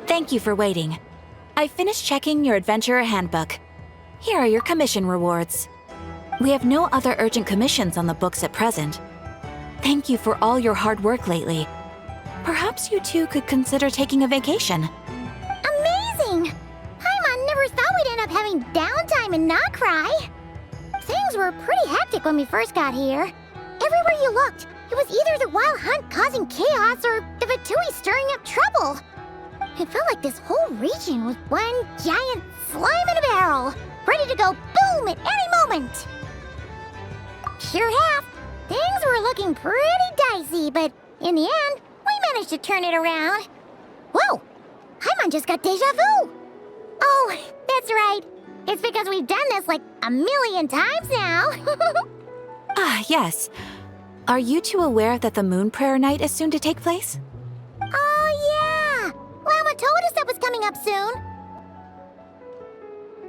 Thank you for waiting. I finished checking your adventurer handbook. Here are your commission rewards. We have no other urgent commissions on the books at present. Thank you for all your hard work lately. Perhaps you two could consider taking a vacation. Amazing! Paimon never thought we'd end up having downtime and not cry. Things were pretty hectic when we first got here. Everywhere you looked, it was either the wild hunt causing chaos or the Fatui stirring up trouble. It felt like this whole region was one giant slime in a barrel, ready to go boom at any moment. Sure have. Things were looking pretty dicey, but in the end, we managed to turn it around. Whoa! Paimon just got deja vu! Oh, that's right. It's because we've done this like a million times now. Yes. Are you two aware that the Moon Prayer Night is soon to take place? Oh, yeah! Llama told us that was coming up soon.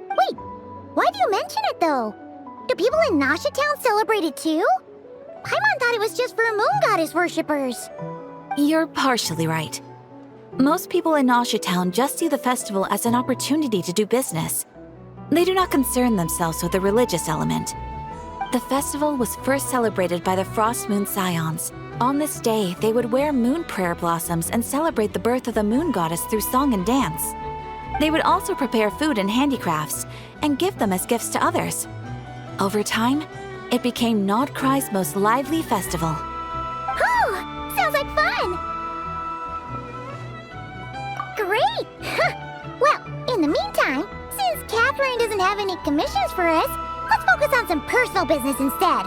Wait, why do you mention it, though? Do people in Nasha Town celebrate it, too? Paimon thought it was just for Moon Goddess worshippers. You're partially right. Most people in Nasha Town just see the festival as an opportunity to do business. They do not concern themselves with the religious element. The festival was first celebrated by the Frost Moon Scions. On this day, they would wear moon prayer blossoms and celebrate the birth of the moon goddess through song and dance. They would also prepare food and handicrafts and give them as gifts to others. Over time, it became Nodcry's most lively festival. Oh, sounds like fun! Great! Well, in the meantime, since Catherine doesn't have any commissions for us, let's focus on some personal business instead.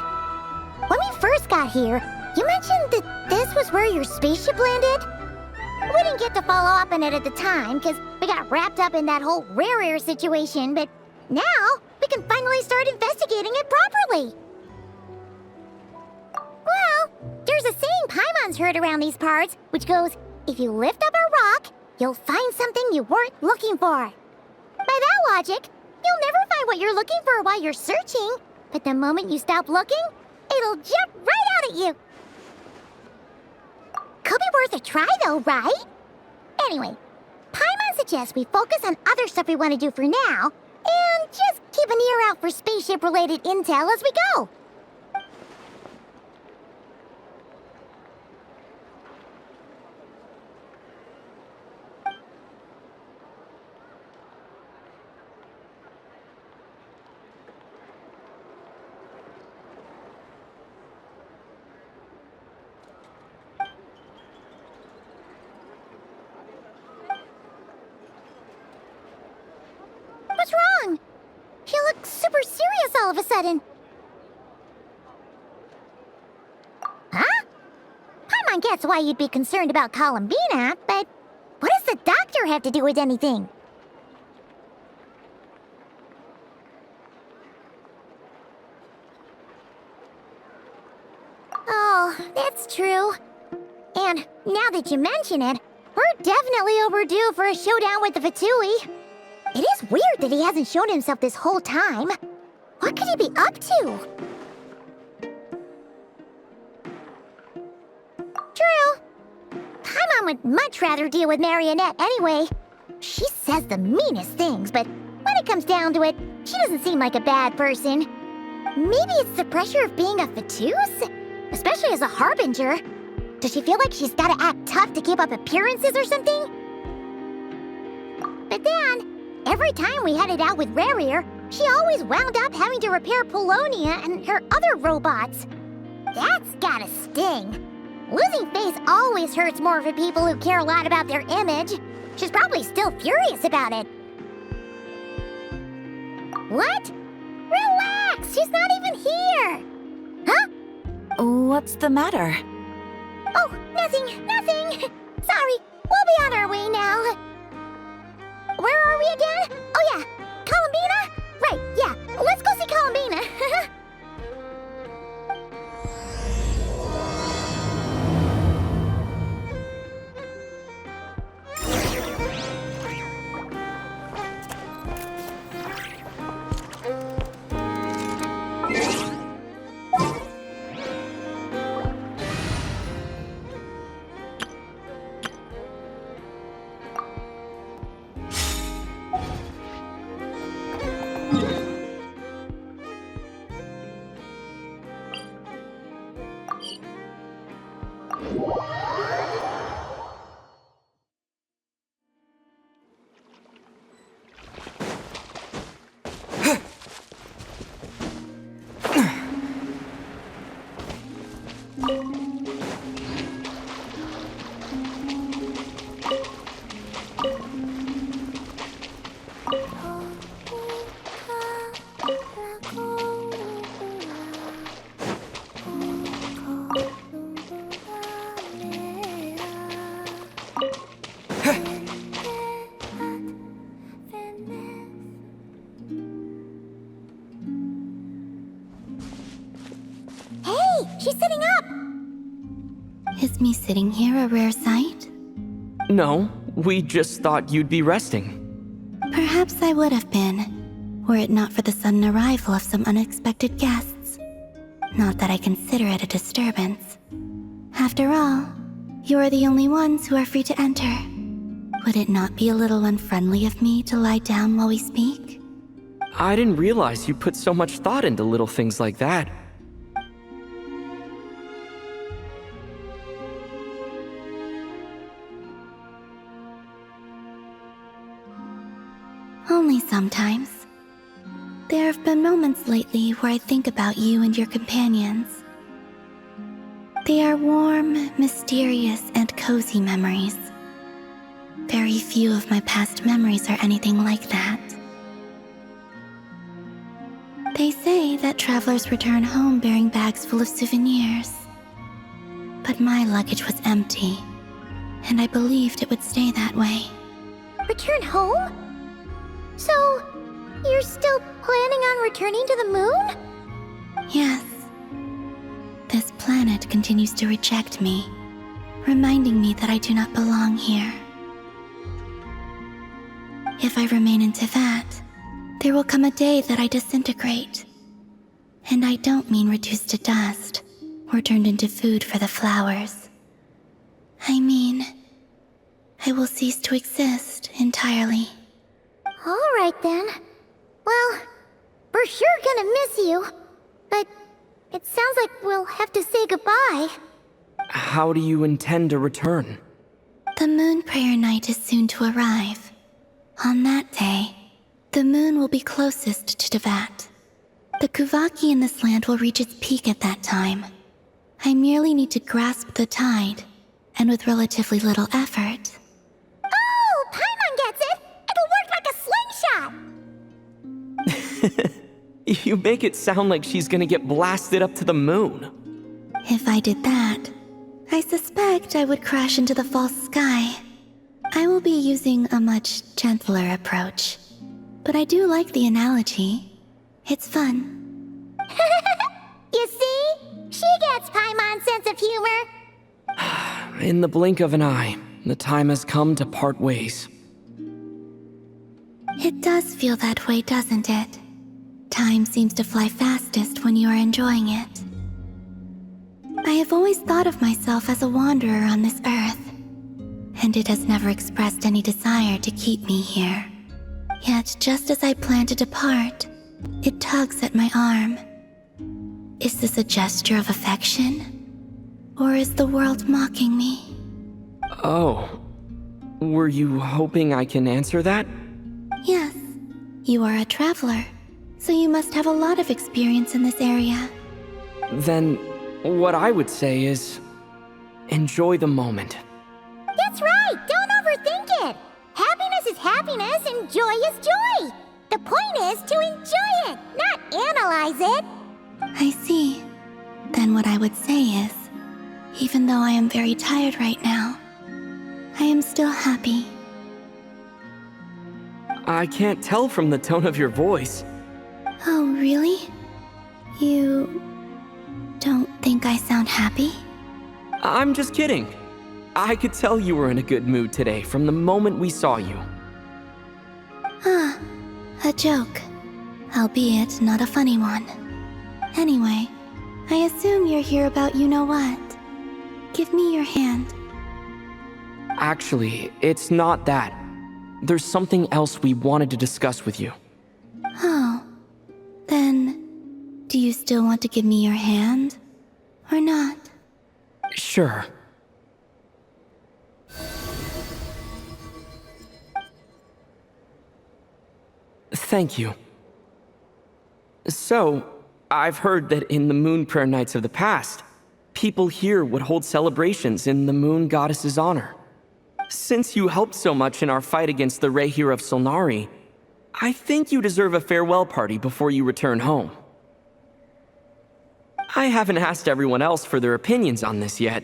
When we first got here, you mentioned that this was where your spaceship landed? We didn't get to follow up on it at the time, because we got wrapped up in that whole rare air situation, but now we can finally start investigating it properly. Well, there's a saying Paimon's heard around these parts, which goes, if you lift up a rock, you'll find something you weren't looking for. By that logic, you'll never find what you're looking for while you're searching, but the moment you stop looking, it'll jump right out at you. Could be worth a try though, right? Anyway, Paimon suggests we focus on other stuff we want to do for now, and just keep an ear out for spaceship-related intel as we go. What's wrong? She looks super serious all of a sudden. Huh? Paimon gets why you'd be concerned about Columbina, but what does the doctor have to do with anything? Oh, that's true. And now that you mention it, we're definitely overdue for a showdown with the Fatui. It is weird that he hasn't shown himself this whole time. What could he be up to? True. Paimon would much rather deal with Marionette anyway. She says the meanest things, but when it comes down to it, she doesn't seem like a bad person. Maybe it's the pressure of being a Fatus? Especially as a Harbinger. Does she feel like she's gotta act tough to keep up appearances or something? But then, every time we headed out with Rarier, she always wound up having to repair Polonia and her other robots. That's gotta sting. Losing face always hurts more for people who care a lot about their image. She's probably still furious about it. What? Relax, she's not even here. Huh? What's the matter? Oh, nothing. Sorry, we'll be on our way now. Where are we again? Oh yeah, Columbina? Right, yeah, let's go see Columbina. She's sitting up! Is me sitting here a rare sight? No, we just thought you'd be resting. Perhaps I would have been, were it not for the sudden arrival of some unexpected guests. Not that I consider it a disturbance. After all, you are the only ones who are free to enter. Would it not be a little unfriendly of me to lie down while we speak? I didn't realize you put so much thought into little things like that. Only sometimes. There have been moments lately where I think about you and your companions. They are warm, mysterious, and cozy memories. Very few of my past memories are anything like that. They say that travelers return home bearing bags full of souvenirs. But my luggage was empty, and I believed it would stay that way. Return home? So, you're still planning on returning to the moon? Yes. This planet continues to reject me, reminding me that I do not belong here. If I remain into that, there will come a day that I disintegrate. And I don't mean reduced to dust, or turned into food for the flowers. I mean, I will cease to exist entirely. Alright then. Well, we're sure gonna miss you. But it sounds like we'll have to say goodbye. How do you intend to return? The moon prayer night is soon to arrive. On that day, the moon will be closest to Devat. The Kuvaki in this land will reach its peak at that time. I merely need to grasp the tide, and with relatively little effort. Oh, Paimon gets it! It'll work like a slingshot! You make it sound like she's gonna get blasted up to the moon. If I did that, I suspect I would crash into the false sky. I will be using a much gentler approach. But I do like the analogy. It's fun. You see? She gets Paimon's sense of humor. In the blink of an eye, the time has come to part ways. It does feel that way, doesn't it? Time seems to fly fastest when you are enjoying it. I have always thought of myself as a wanderer on this earth, and it has never expressed any desire to keep me here. Yet, just as I plan to depart, it tugs at my arm. Is this a gesture of affection? Or is the world mocking me? Oh. Were you hoping I can answer that? Yes. You are a traveler, so you must have a lot of experience in this area. Then, what I would say is, enjoy the moment. That's right! Don't overthink it! Happiness is happiness and joy is joy! The point is to enjoy it, not analyze it! I see. Then what I would say is, even though I am very tired right now, I am still happy. I can't tell from the tone of your voice. Oh, really? You don't think I sound happy? I'm just kidding. I could tell you were in a good mood today from the moment we saw you. Ah, a joke. Albeit not a funny one. Anyway, I assume you're here about you-know-what. Give me your hand. Actually, it's not that. There's something else we wanted to discuss with you. Oh. Then, do you still want to give me your hand? Or not? Sure. Thank you. So, I've heard that in the moon prayer nights of the past, people here would hold celebrations in the moon goddess's honor. Since you helped so much in our fight against the Rehir of Solnari, I think you deserve a farewell party before you return home. I haven't asked everyone else for their opinions on this yet,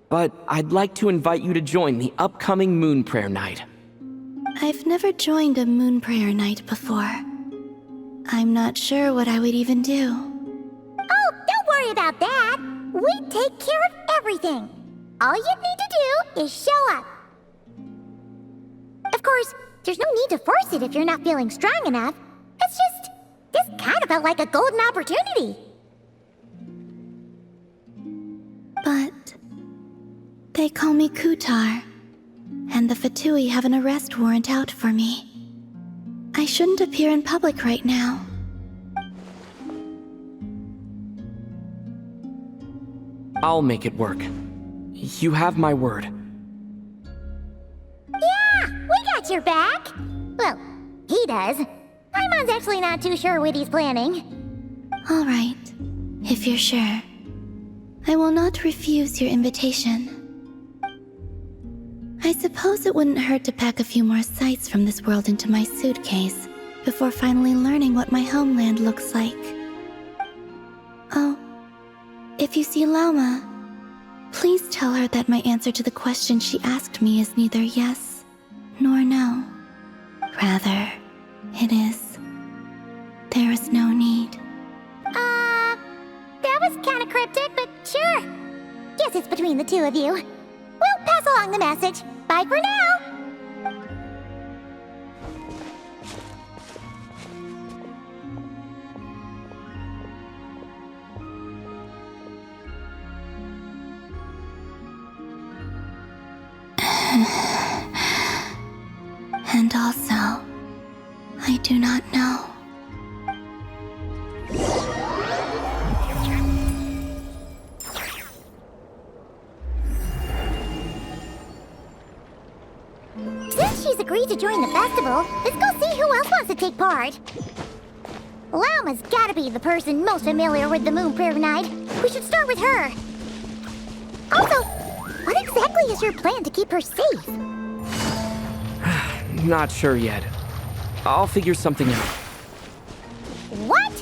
but I'd like to invite you to join the upcoming moon prayer night. I've never joined a moon prayer night before. I'm not sure what I would even do. Oh, don't worry worry about that. We take care of everything. All you need to do is show up. Of course, there's no need to force it if you're not feeling strong enough. It's just, this kind of felt like a golden opportunity. But they call me Kutar, and the Fatui have an arrest warrant out for me. I shouldn't appear in public right now. I'll make it work. You have my word. Yeah, we got your back. Well, he does. Paimon's actually not too sure what he's planning. All right, if you're sure. I will not refuse your invitation. I suppose it wouldn't hurt to pack a few more sights from this world into my suitcase before finally learning what my homeland looks like. Oh, if you see Lauma, please tell her that my answer to the question she asked me is neither yes nor no. Rather, it is, there is no need. That was kind of cryptic, but sure. Guess it's between the two of you. We'll pass along the message. Bye for now. And also, I do not know. Since she's agreed to join the festival, let's go see who else wants to take part. Lauma's gotta be the person most familiar with the Moon Prayer Night. We should start with her. Also, what exactly is your plan to keep her safe? Not sure yet. I'll figure something out. What?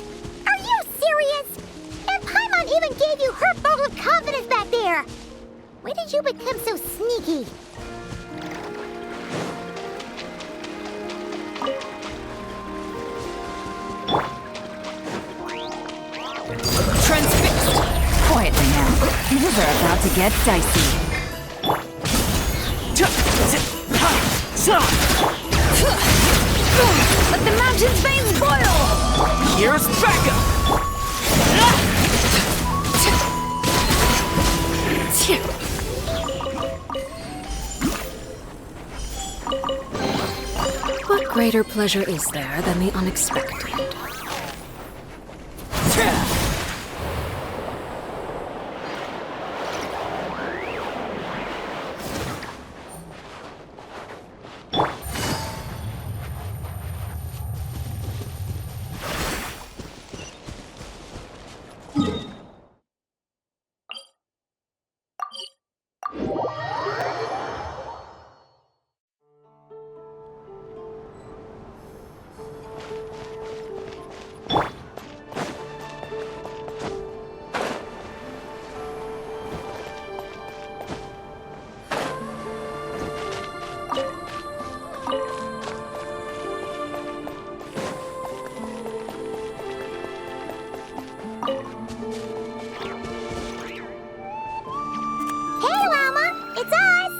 Are you serious? And Paimon even gave you her vote of confidence back there. When did you become so sneaky? Transfixed! Quietly now. Things are about to get dicey. Let the mountain's veins boil! Here's backup! What greater pleasure is there than the unexpected? Hey, Lauma! It's us!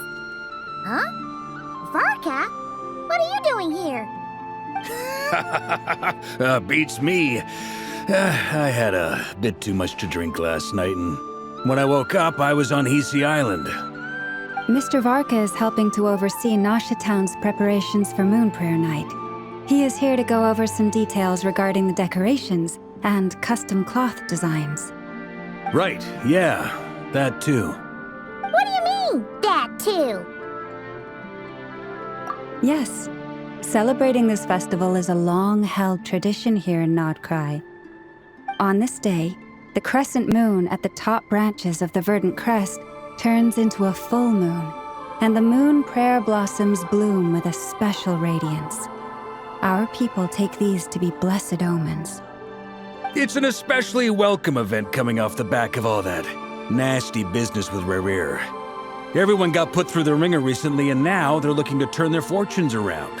Huh? Varka? What are you doing here? Beats me. I had a bit too much to drink last night, and when I woke up, I was on Hisi Island. Mr. Varka is helping to oversee Nasha Town's preparations for Moon Prayer Night. He is here to go over some details regarding the decorations and custom cloth designs. Right, yeah, that too. What do you mean, that too? Yes, celebrating this festival is a long-held tradition here in Nodcry. On this day, the crescent moon at the top branches of the verdant crest turns into a full moon, and the moon prayer blossoms bloom with a special radiance. Our people take these to be blessed omens. It's an especially welcome event coming off the back of all that nasty business with Rare. Everyone got put through the ringer recently, and now they're looking to turn their fortunes around.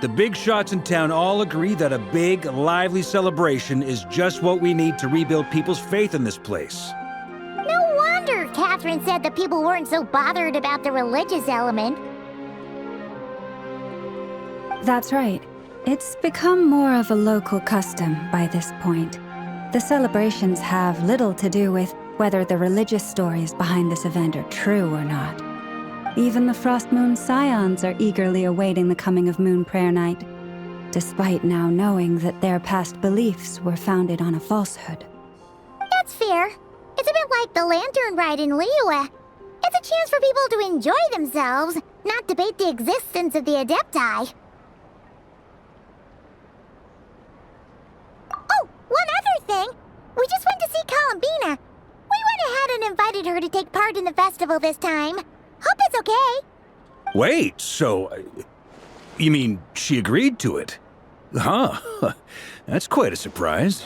The big shots in town all agree that a big, lively celebration is just what we need to rebuild people's faith in this place. No wonder Catherine said that people weren't so bothered about the religious element. That's right. It's become more of a local custom by this point. The celebrations have little to do with whether the religious stories behind this event are true or not. Even the Frost Moon Scions are eagerly awaiting the coming of Moon Prayer Night, despite now knowing that their past beliefs were founded on a falsehood. That's fair. It's a bit like the Lantern Ride in Liyue. It's a chance for people to enjoy themselves, not debate the existence of the Adepti. Oh, one other thing! We just went to see Columbina. We went ahead and invited her to take part in the festival this time. Hope it's okay. Wait, so... you mean she agreed to it? Huh. That's quite a surprise.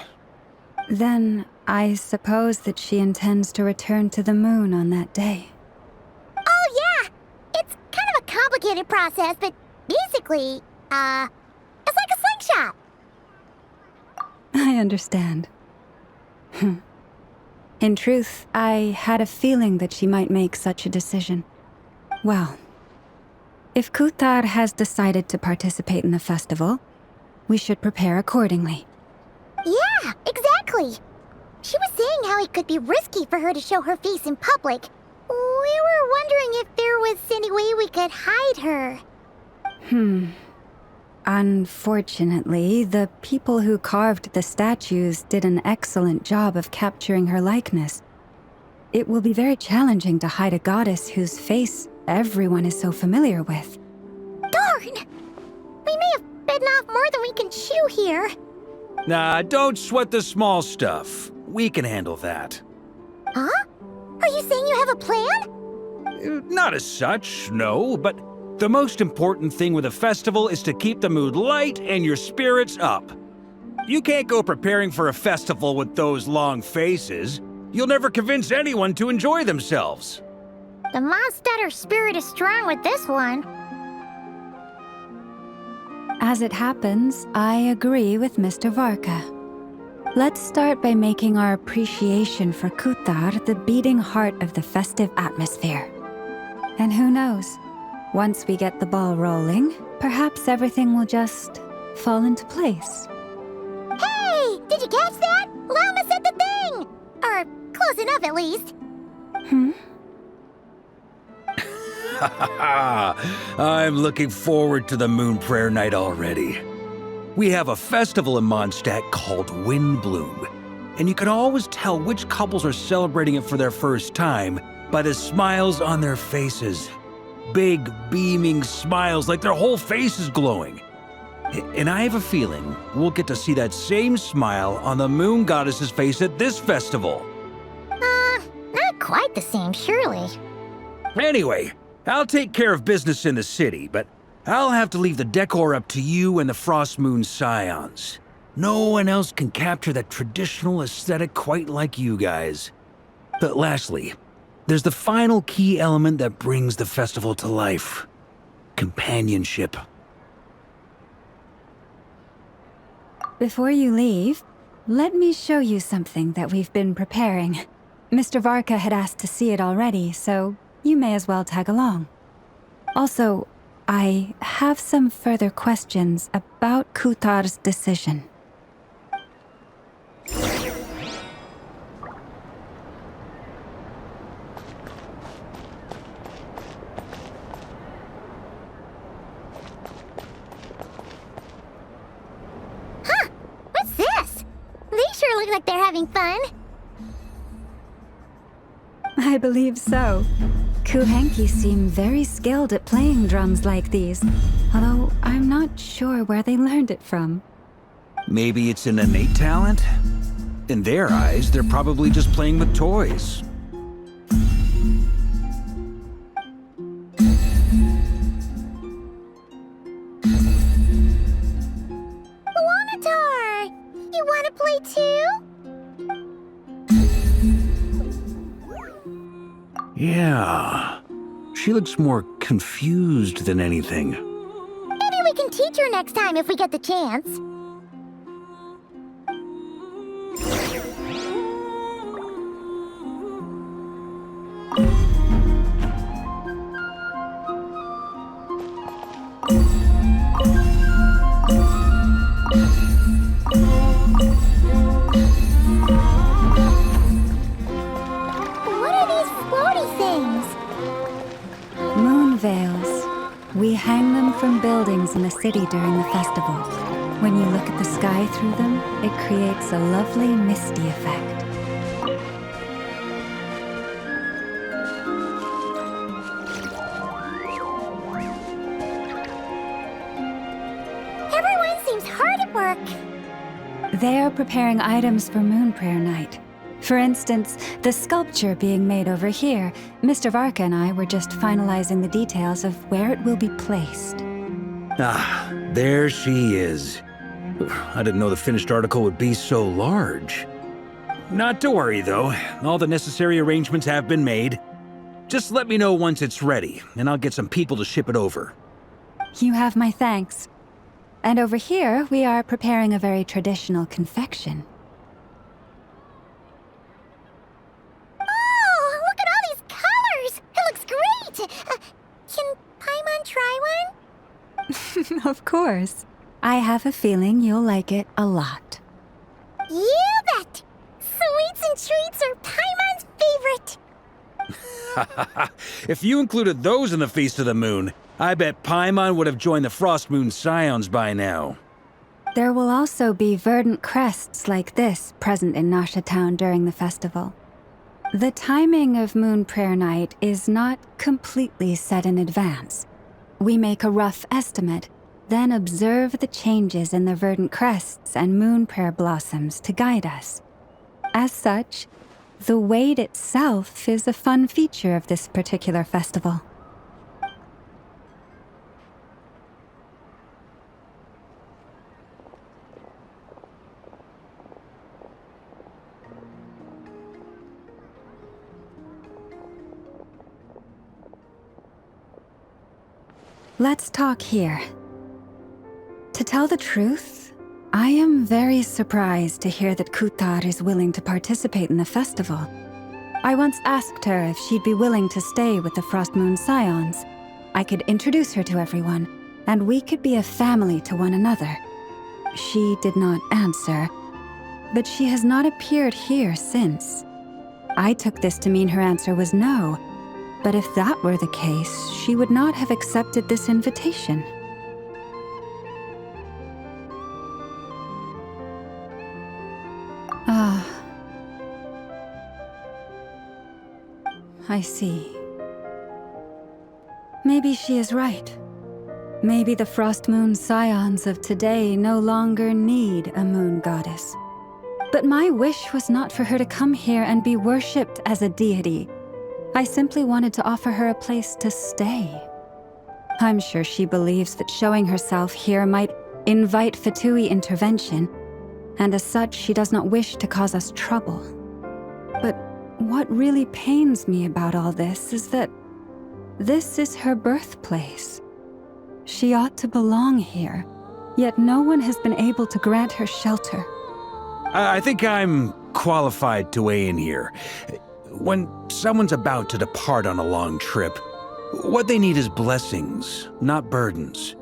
Then I suppose that she intends to return to the moon on that day. Oh, yeah! It's kind of a complicated process, but basically, it's like a slingshot. I understand. In truth, I had a feeling that she might make such a decision. Well, if Kuthar has decided to participate in the festival, we should prepare accordingly. Yeah, exactly. She was saying how it could be risky for her to show her face in public. We were wondering if there was any way we could hide her. Unfortunately, the people who carved the statues did an excellent job of capturing her likeness. It will be very challenging to hide a goddess whose face everyone is so familiar with. Darn! We may have bitten off more than we can chew here. Nah, don't sweat the small stuff. We can handle that. Huh? Are you saying you have a plan? Not as such, no, but the most important thing with a festival is to keep the mood light and your spirits up. You can't go preparing for a festival with those long faces. You'll never convince anyone to enjoy themselves. The Mondstatter spirit is strong with this one. As it happens, I agree with Mr. Varka. Let's start by making our appreciation for Kuthar the beating heart of the festive atmosphere. And who knows? Once we get the ball rolling, perhaps everything will just fall into place. Hey! Did you catch that? Lama said the thing! Or close enough, at least. I'm looking forward to the Moon Prayer Night already. We have a festival in Mondstadt called Windbloom, and you can always tell which couples are celebrating it for their first time by the smiles on their faces. Big, beaming smiles like their whole face is glowing. And I have a feeling we'll get to see that same smile on the Moon Goddess's face at this festival. Not quite the same, surely. Anyway, I'll take care of business in the city, but I'll have to leave the decor up to you and the Frost Moon Scions. No one else can capture that traditional aesthetic quite like you guys. But lastly, there's the final key element that brings the festival to life. Companionship. Before you leave, let me show you something that we've been preparing. Mr. Varka had asked to see it already, so you may as well tag along. Also, I have some further questions about Kuthar's decision. What's this? They sure look like they're having fun. I believe so. Kuhenki seem very skilled at playing drums like these, although I'm not sure where they learned it from. Maybe it's an innate talent? In their eyes, they're probably just playing with toys. Wanatar! You wanna play too? Yeah. She looks more confused than anything. Maybe we can teach meet her next time if we get the chance. What are these floaty things? Moon veils. We hang them from buildings in the city during the festival. When you look at the sky through them, it creates a lovely misty effect. Everyone seems hard at work. They are preparing items for Moon Prayer Night. For instance, the sculpture being made over here, Mr. Varka and I were just finalizing the details of where it will be placed. Ah, there she is. I didn't know the finished article would be so large. Not to worry, though. All the necessary arrangements have been made. Just let me know once it's ready, and I'll get some people to ship it over. You have my thanks. And over here, we are preparing a very traditional confection. Oh, look at all these colors! It looks great! Can Paimon try one? Of course. I have a feeling you'll like it a lot. You bet! Sweets and treats are Paimon's favorite. If you included those in the Feast of the Moon, I bet Paimon would have joined the Frost Moon Scions by now. There will also be verdant crests like this present in Nasha Town during the festival. The timing of Moon Prayer Night is not completely set in advance. We make a rough estimate, then observe the changes in the verdant crests and moon prayer blossoms to guide us. As such, the wait itself is a fun feature of this particular festival. Let's talk here. To tell the truth, I am very surprised to hear that Kutar is willing to participate in the festival. I once asked her if she'd be willing to stay with the Frost Moon Scions. I could introduce her to everyone, and we could be a family to one another. She did not answer, but she has not appeared here since. I took this to mean her answer was no, but if that were the case, she would not have accepted this invitation. Ah. I see. Maybe she is right. Maybe the Frost Moon Scions of today no longer need a moon goddess. But my wish was not for her to come here and be worshipped as a deity. I simply wanted to offer her a place to stay. I'm sure she believes that showing herself here might invite Fatui intervention, and as such, she does not wish to cause us trouble. But what really pains me about all this is that this is her birthplace. She ought to belong here, yet no one has been able to grant her shelter. I think I'm qualified to weigh in here. When someone's about to depart on a long trip, what they need is blessings, not burdens.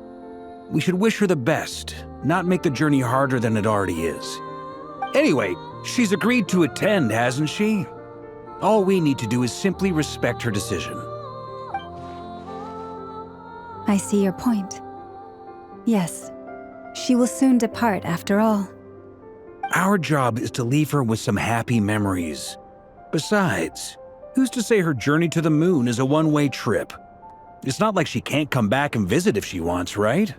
We should wish her the best, not make the journey harder than it already is. Anyway, she's agreed to attend, hasn't she? All we need to do is simply respect her decision. I see your point. Yes, she will soon depart after all. Our job is to leave her with some happy memories. Besides, who's to say her journey to the moon is a one-way trip? It's not like she can't come back and visit if she wants, right?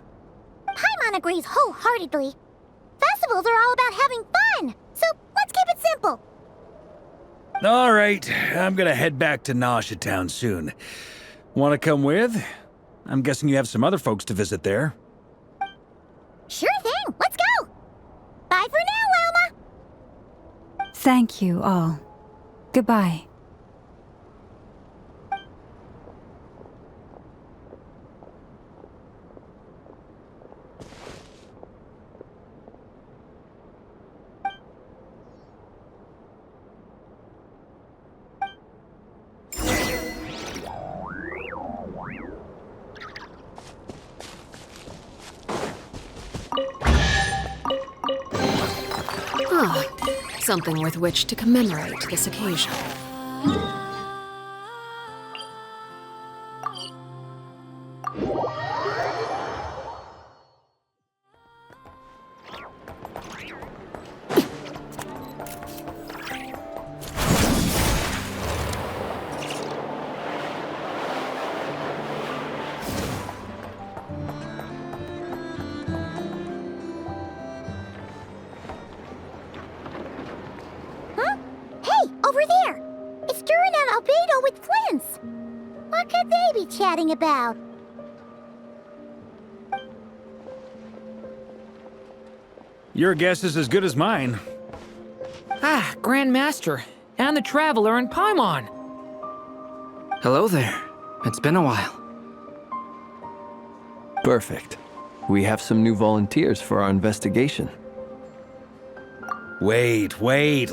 Paimon agrees wholeheartedly. Festivals are all about having fun, so let's keep it simple. All right, I'm gonna head back to Nasha Town soon. Want to come with? I'm guessing you have some other folks to visit there. Sure thing, let's go! Bye for now, Wilma! Thank you all. Goodbye. Something with which to commemorate this occasion. Chatting about? Your guess is as good as mine. Ah, Grand Master, and the Traveler in Paimon. Hello there. It's been a while. Perfect. We have some new volunteers for our investigation. Wait,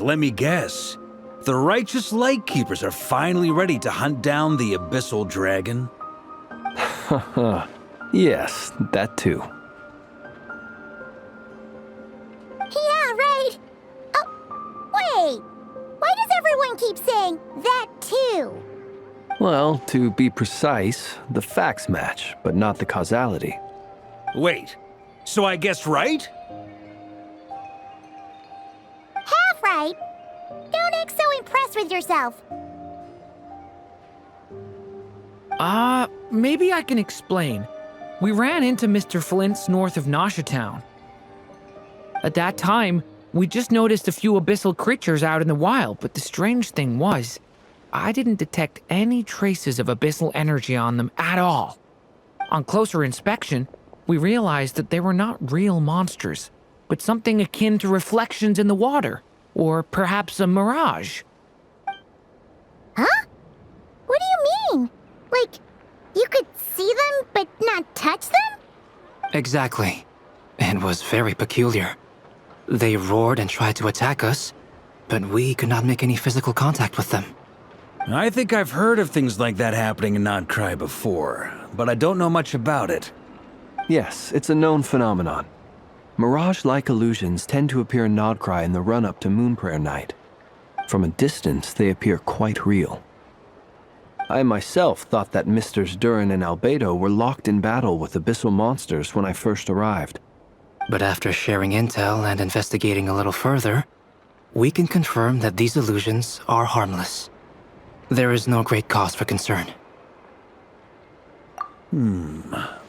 let me guess. The righteous Lightkeepers are finally ready to hunt down the Abyssal Dragon? Haha. Yes, that too. Yeah, right. Oh, wait. Why does everyone keep saying that too? Well, to be precise, the facts match, but not the causality. Wait, so I guessed right? Half right. Don't act so impressed with yourself. Maybe I can explain. We ran into Mr. Flint's north of Nosha Town. At that time, we just noticed a few abyssal creatures out in the wild, but the strange thing was, I didn't detect any traces of abyssal energy on them at all. On closer inspection, we realized that they were not real monsters, but something akin to reflections in the water, or perhaps a mirage. Huh? What do you mean? Like, you could see them but not touch them? Exactly. It was very peculiar. They roared and tried to attack us, but we could not make any physical contact with them. I think I've heard of things like that happening in Nodcry before, but I don't know much about it. Yes, it's a known phenomenon. Mirage-like illusions tend to appear in Nodcry in the run-up to Moonprayer Night. From a distance, they appear quite real. I myself thought that Misters Durin and Albedo were locked in battle with abyssal monsters when I first arrived. But after sharing intel and investigating a little further, we can confirm that these illusions are harmless. There is no great cause for concern.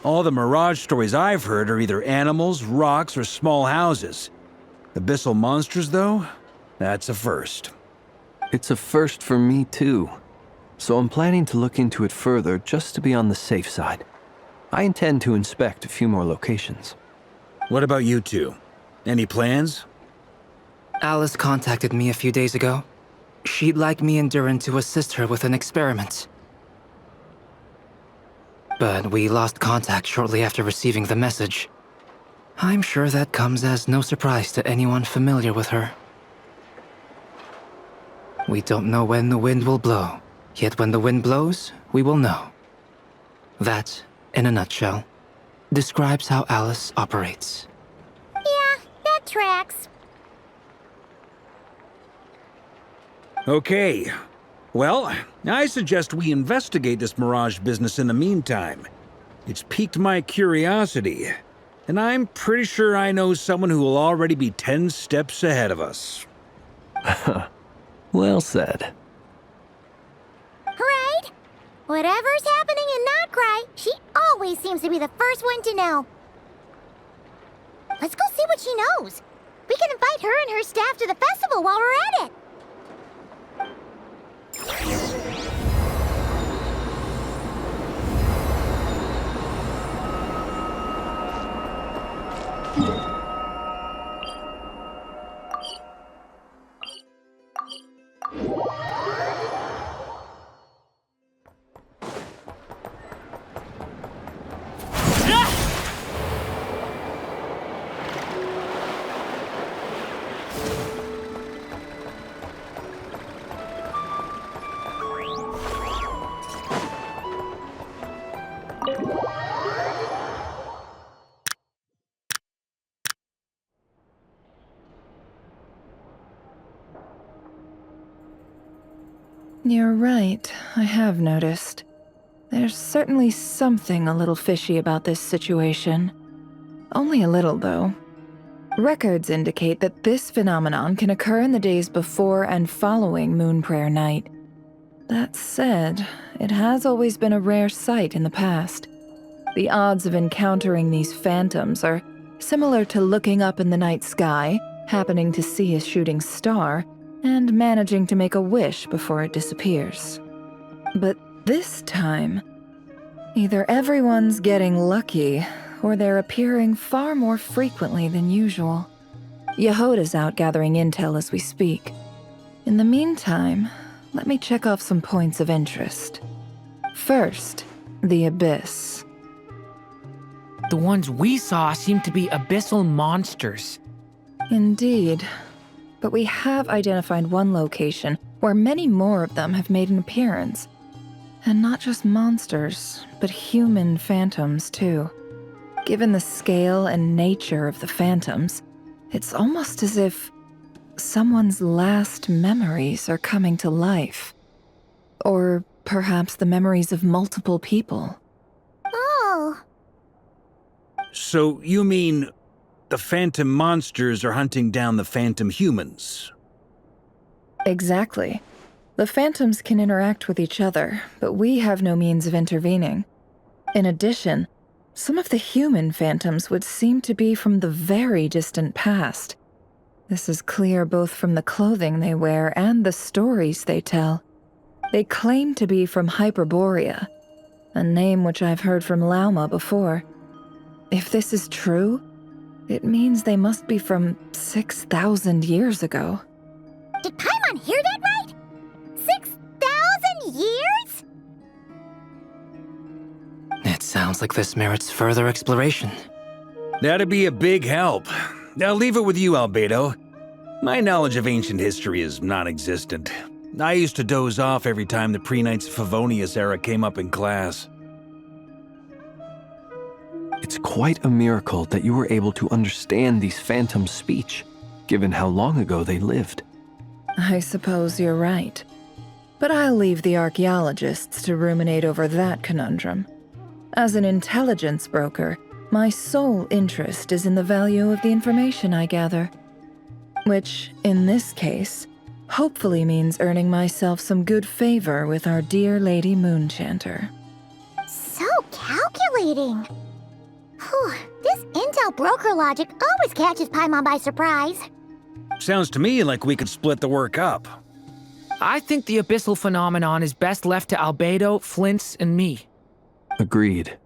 All the Mirage stories I've heard are either animals, rocks, or small houses. Abyssal monsters, though? That's a first. It's a first for me, too. So I'm planning to look into it further just to be on the safe side. I intend to inspect a few more locations. What about you two? Any plans? Alice contacted me a few days ago. She'd like me and Durin to assist her with an experiment. But we lost contact shortly after receiving the message. I'm sure that comes as no surprise to anyone familiar with her. We don't know when the wind will blow, yet when the wind blows, we will know. That, in a nutshell, describes how Alice operates. Yeah, that tracks. Okay. Well, I suggest we investigate this Mirage business in the meantime. It's piqued my curiosity, and I'm pretty sure I know someone who will already be 10 steps ahead of us. Well said. Right? Whatever's happening in Nodcry, she always seems to be the first one to know. Let's go see what she knows. We can invite her and her staff to the festival while we're at it. You're right, I have noticed. There's certainly something a little fishy about this situation. Only a little, though. Records indicate that this phenomenon can occur in the days before and following Moon Prayer Night. That said, it has always been a rare sight in the past. The odds of encountering these phantoms are similar to looking up in the night sky, happening to see a shooting star, and managing to make a wish before it disappears. But this time, either everyone's getting lucky, or they're appearing far more frequently than usual. Yehoda's out gathering intel as we speak. In the meantime, let me check off some points of interest. First, the Abyss. The ones we saw seem to be abyssal monsters. Indeed. But we have identified one location where many more of them have made an appearance. And not just monsters, but human phantoms too. Given the scale and nature of the phantoms, it's almost as if someone's last memories are coming to life. Or perhaps the memories of multiple people. Oh. So you mean the phantom monsters are hunting down the phantom humans? Exactly. The phantoms can interact with each other, but we have no means of intervening. In addition, some of the human phantoms would seem to be from the very distant past. This is clear both from the clothing they wear and the stories they tell. They claim to be from Hyperborea, a name which I've heard from Lauma before. If this is true, it means they must be from 6,000 years ago. Did Paimon hear that right? 6,000 years? It sounds like this merits further exploration. That'd be a big help. I'll leave it with you, Albedo. My knowledge of ancient history is non-existent. I used to doze off every time the pre-Knights of Favonius era came up in class. It's quite a miracle that you were able to understand these phantoms' speech, given how long ago they lived. I suppose you're right. But I'll leave the archaeologists to ruminate over that conundrum. As an intelligence broker, my sole interest is in the value of the information I gather. Which, in this case, hopefully means earning myself some good favor with our dear Lady Moonchanter. So calculating. Whew, this intel broker logic always catches Paimon by surprise. Sounds to me like we could split the work up. I think the abyssal phenomenon is best left to Albedo, Flints, and me. Agreed.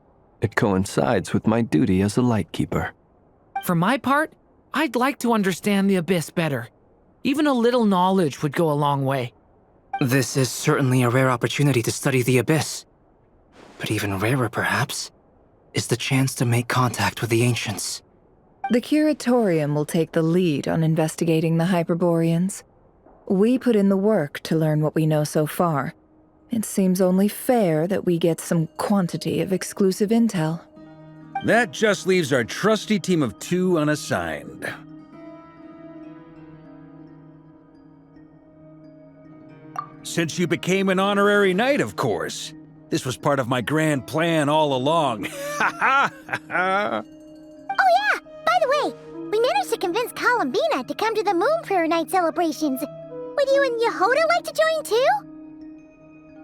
It coincides with my duty as a lightkeeper. For my part, I'd like to understand the Abyss better. Even a little knowledge would go a long way. This is certainly a rare opportunity to study the Abyss. But even rarer, perhaps, is the chance to make contact with the Ancients. The Curatorium will take the lead on investigating the Hyperboreans. We put in the work to learn what we know so far. It seems only fair that we get some quantity of exclusive intel. That just leaves our trusty team of 2 unassigned. Since you became an honorary knight, of course. This was part of my grand plan all along. Ha ha ha! Oh yeah, by the way, we managed to convince Columbina to come to the Moon Prayer Night celebrations. Would you and Yehoda like to join too?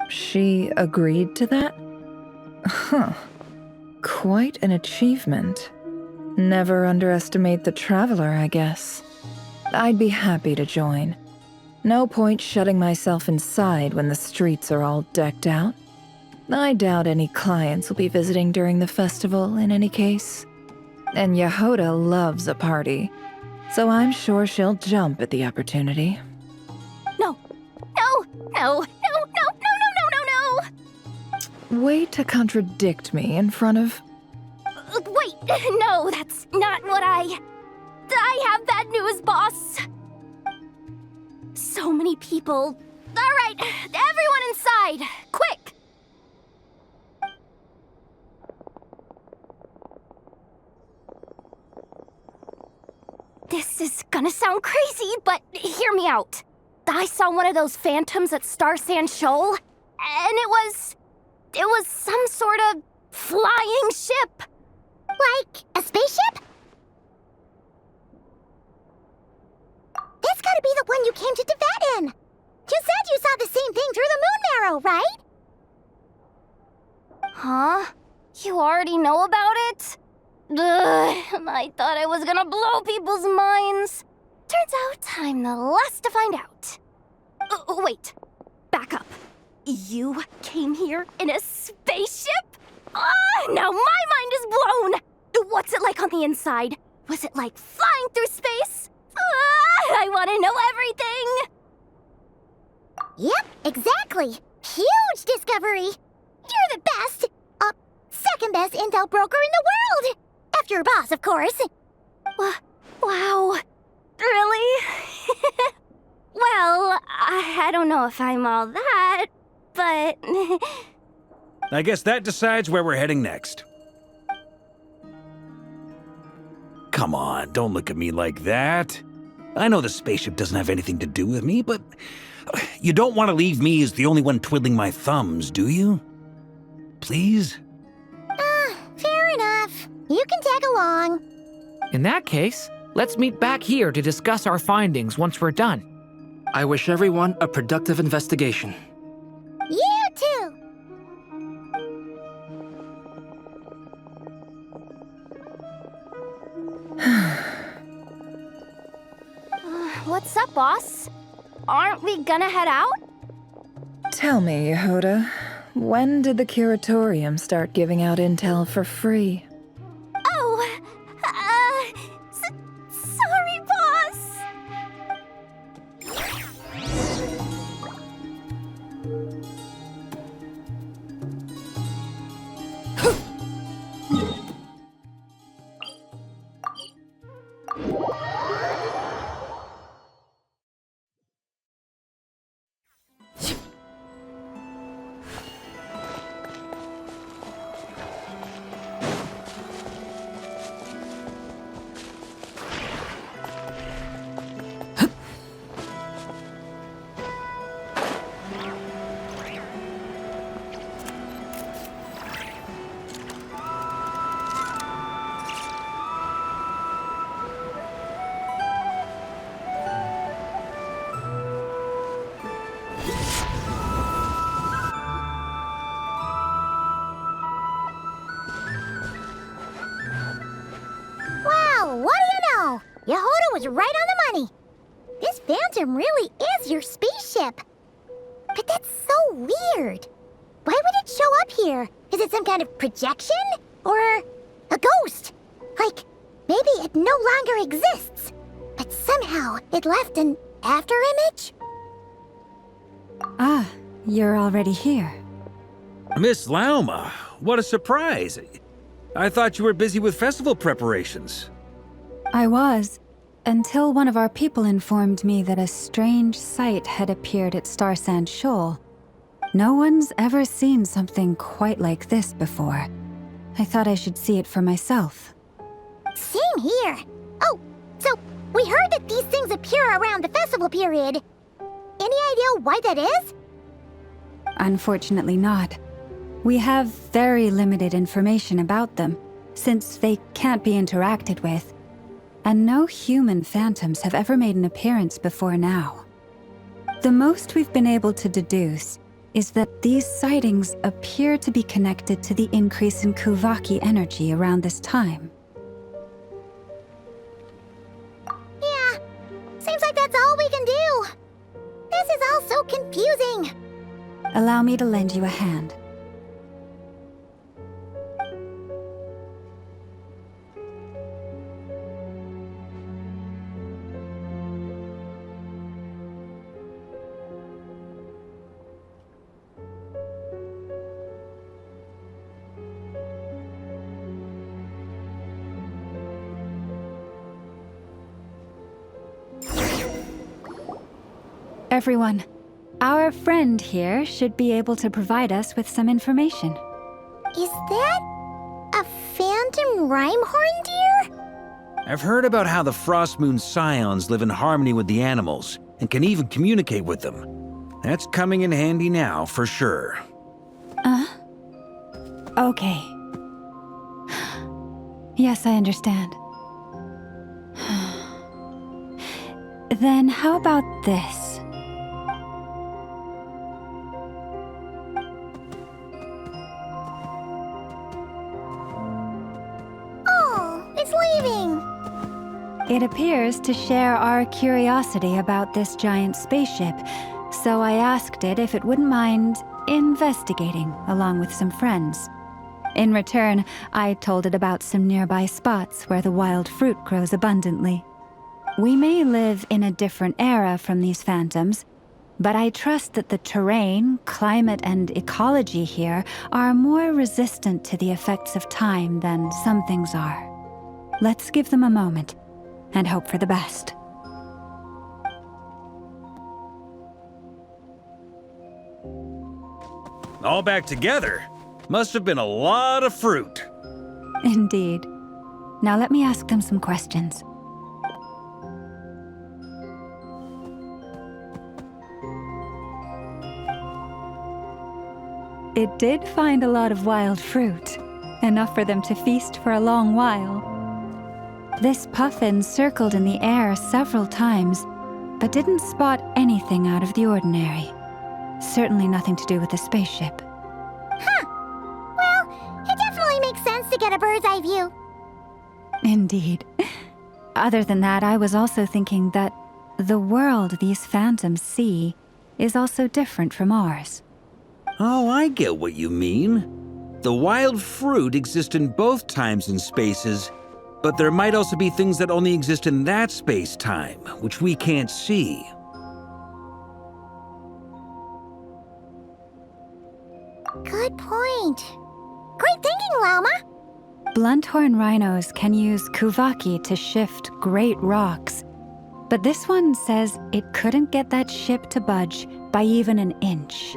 She agreed to that? Huh. Quite an achievement. Never underestimate the traveler, I guess. I'd be happy to join. No point shutting myself inside when the streets are all decked out. I doubt any clients will be visiting during the festival in any case. And Yehoda loves a party, so I'm sure she'll jump at the opportunity. No, no, no, no, no, no, no, no, no! Way to contradict me in front of... Wait, no, that's not what I have bad news, boss. So many people. All right, everyone inside, quick! This is gonna sound crazy, but hear me out. I saw one of those phantoms at Star Sand Shoal, and it was some sort of flying ship. Like a spaceship? That's gotta be the one you came to Tibet in. You said you saw the same thing through the moon marrow, right? Huh? You already know about it? Ugh, I thought I was gonna blow people's minds. Turns out I'm the last to find out. Wait, back up. You came here in a spaceship? Now my mind is blown! What's it like on the inside? Was it like flying through space? I want to know everything! Yep, exactly. Huge discovery. You're the best, second best intel broker in the world. After your boss, of course. Wow. Really? Well, I don't know if I'm all that, but... I guess that decides where we're heading next. Come on, don't look at me like that. I know the spaceship doesn't have anything to do with me, but you don't want to leave me as the only one twiddling my thumbs, do you? Please? Fair enough. You can tag along. In that case, let's meet back here to discuss our findings once we're done. I wish everyone a productive investigation. You too! What's up, boss? Aren't we gonna head out? Tell me, Yehuda, when did the curatorium start giving out intel for free? Oh, sorry, boss. Yehuda was right on the money. This phantom really is your spaceship. But that's so weird. Why would it show up here? Is it some kind of projection? Or a ghost? Like, maybe it no longer exists, but somehow it left an afterimage? Ah, you're already here. Miss Lauma, what a surprise. I thought you were busy with festival preparations. I was, until one of our people informed me that a strange sight had appeared at Star Sand Shoal. No one's ever seen something quite like this before. I thought I should see it for myself. Same here. Oh, so we heard that these things appear around the festival period. Any idea why that is? Unfortunately not. We have very limited information about them, since they can't be interacted with. And no human phantoms have ever made an appearance before now. The most we've been able to deduce is that these sightings appear to be connected to the increase in Kuvaki energy around this time. Yeah, seems like that's all we can do. This is all so confusing. Allow me to lend you a hand. Everyone, our friend here should be able to provide us with some information. Is that a phantom rhymehorn deer? I've heard about how the Frost Moon Scions live in harmony with the animals, and can even communicate with them. That's coming in handy now, for sure. Okay. Yes, I understand. Then how about this? Oh, it's leaving. It appears to share our curiosity about this giant spaceship, so I asked it if it wouldn't mind investigating along with some friends. In return, I told it about some nearby spots where the wild fruit grows abundantly. We may live in a different era from these phantoms, but I trust that the terrain, climate, and ecology here are more resistant to the effects of time than some things are. Let's give them a moment and hope for the best. All back together? Must have been a lot of fruit. Indeed. Now let me ask them some questions. It did find a lot of wild fruit, enough for them to feast for a long while. This puffin circled in the air several times, but didn't spot anything out of the ordinary. Certainly nothing to do with the spaceship. Huh. Well, it definitely makes sense to get a bird's eye view. Indeed. Other than that, I was also thinking that the world these phantoms see is also different from ours. Oh, I get what you mean. The wild fruit exist in both times and spaces, but there might also be things that only exist in that space-time, which we can't see. Good point. Great thinking, Lauma. Blunthorn rhinos can use kuvaki to shift great rocks, but this one says it couldn't get that ship to budge by even an inch.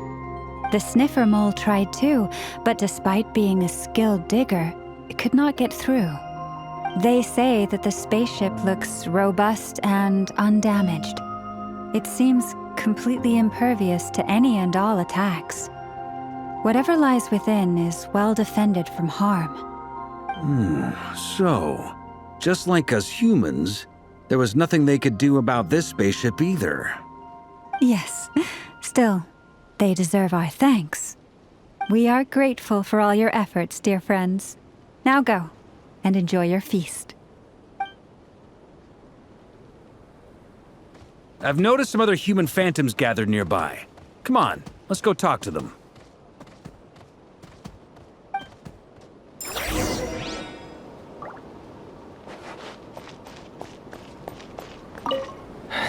The sniffer mole tried too, but despite being a skilled digger, it could not get through. They say that the spaceship looks robust and undamaged. It seems completely impervious to any and all attacks. Whatever lies within is well defended from harm. So, just like us humans, there was nothing they could do about this spaceship either. Yes. Still, they deserve our thanks. We are grateful for all your efforts, dear friends. Now go, and enjoy your feast. I've noticed some other human phantoms gathered nearby. Come on, let's go talk to them.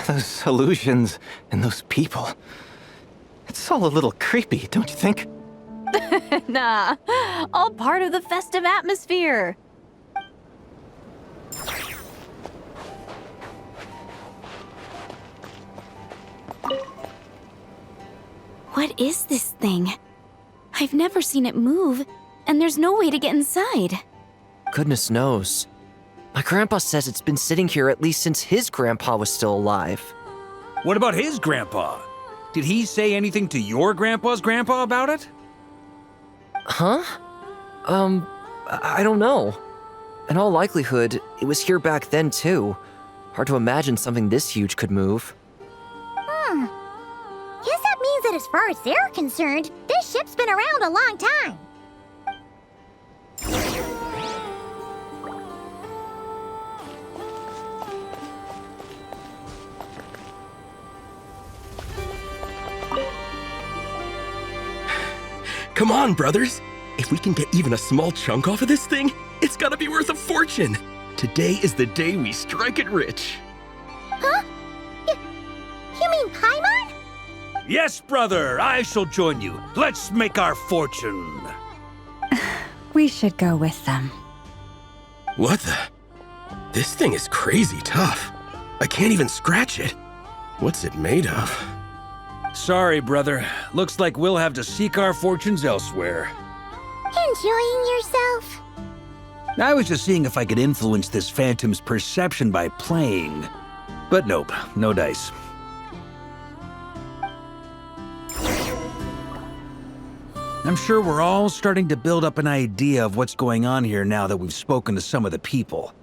Those illusions and those people. It's all a little creepy, don't you think? Nah, all part of the festive atmosphere. What is this thing? I've never seen it move, and there's no way to get inside. Goodness knows. My grandpa says it's been sitting here at least since his grandpa was still alive. What about his grandpa? Did he say anything to your grandpa's grandpa about it? Huh? I don't know. In all likelihood, it was here back then too. Hard to imagine something this huge could move. Guess that means that as far as they're concerned, this ship's been around a long time. Come on, brothers. If we can get even a small chunk off of this thing, it's gotta be worth a fortune. Today is the day we strike it rich. Huh? You mean Paimon? Yes, brother, I shall join you. Let's make our fortune. We should go with them. What the? This thing is crazy tough. I can't even scratch it. What's it made of? Sorry, brother. Looks like we'll have to seek our fortunes elsewhere. Enjoying yourself? I was just seeing if I could influence this phantom's perception by playing. But nope, no dice. I'm sure we're all starting to build up an idea of what's going on here now that we've spoken to some of the people.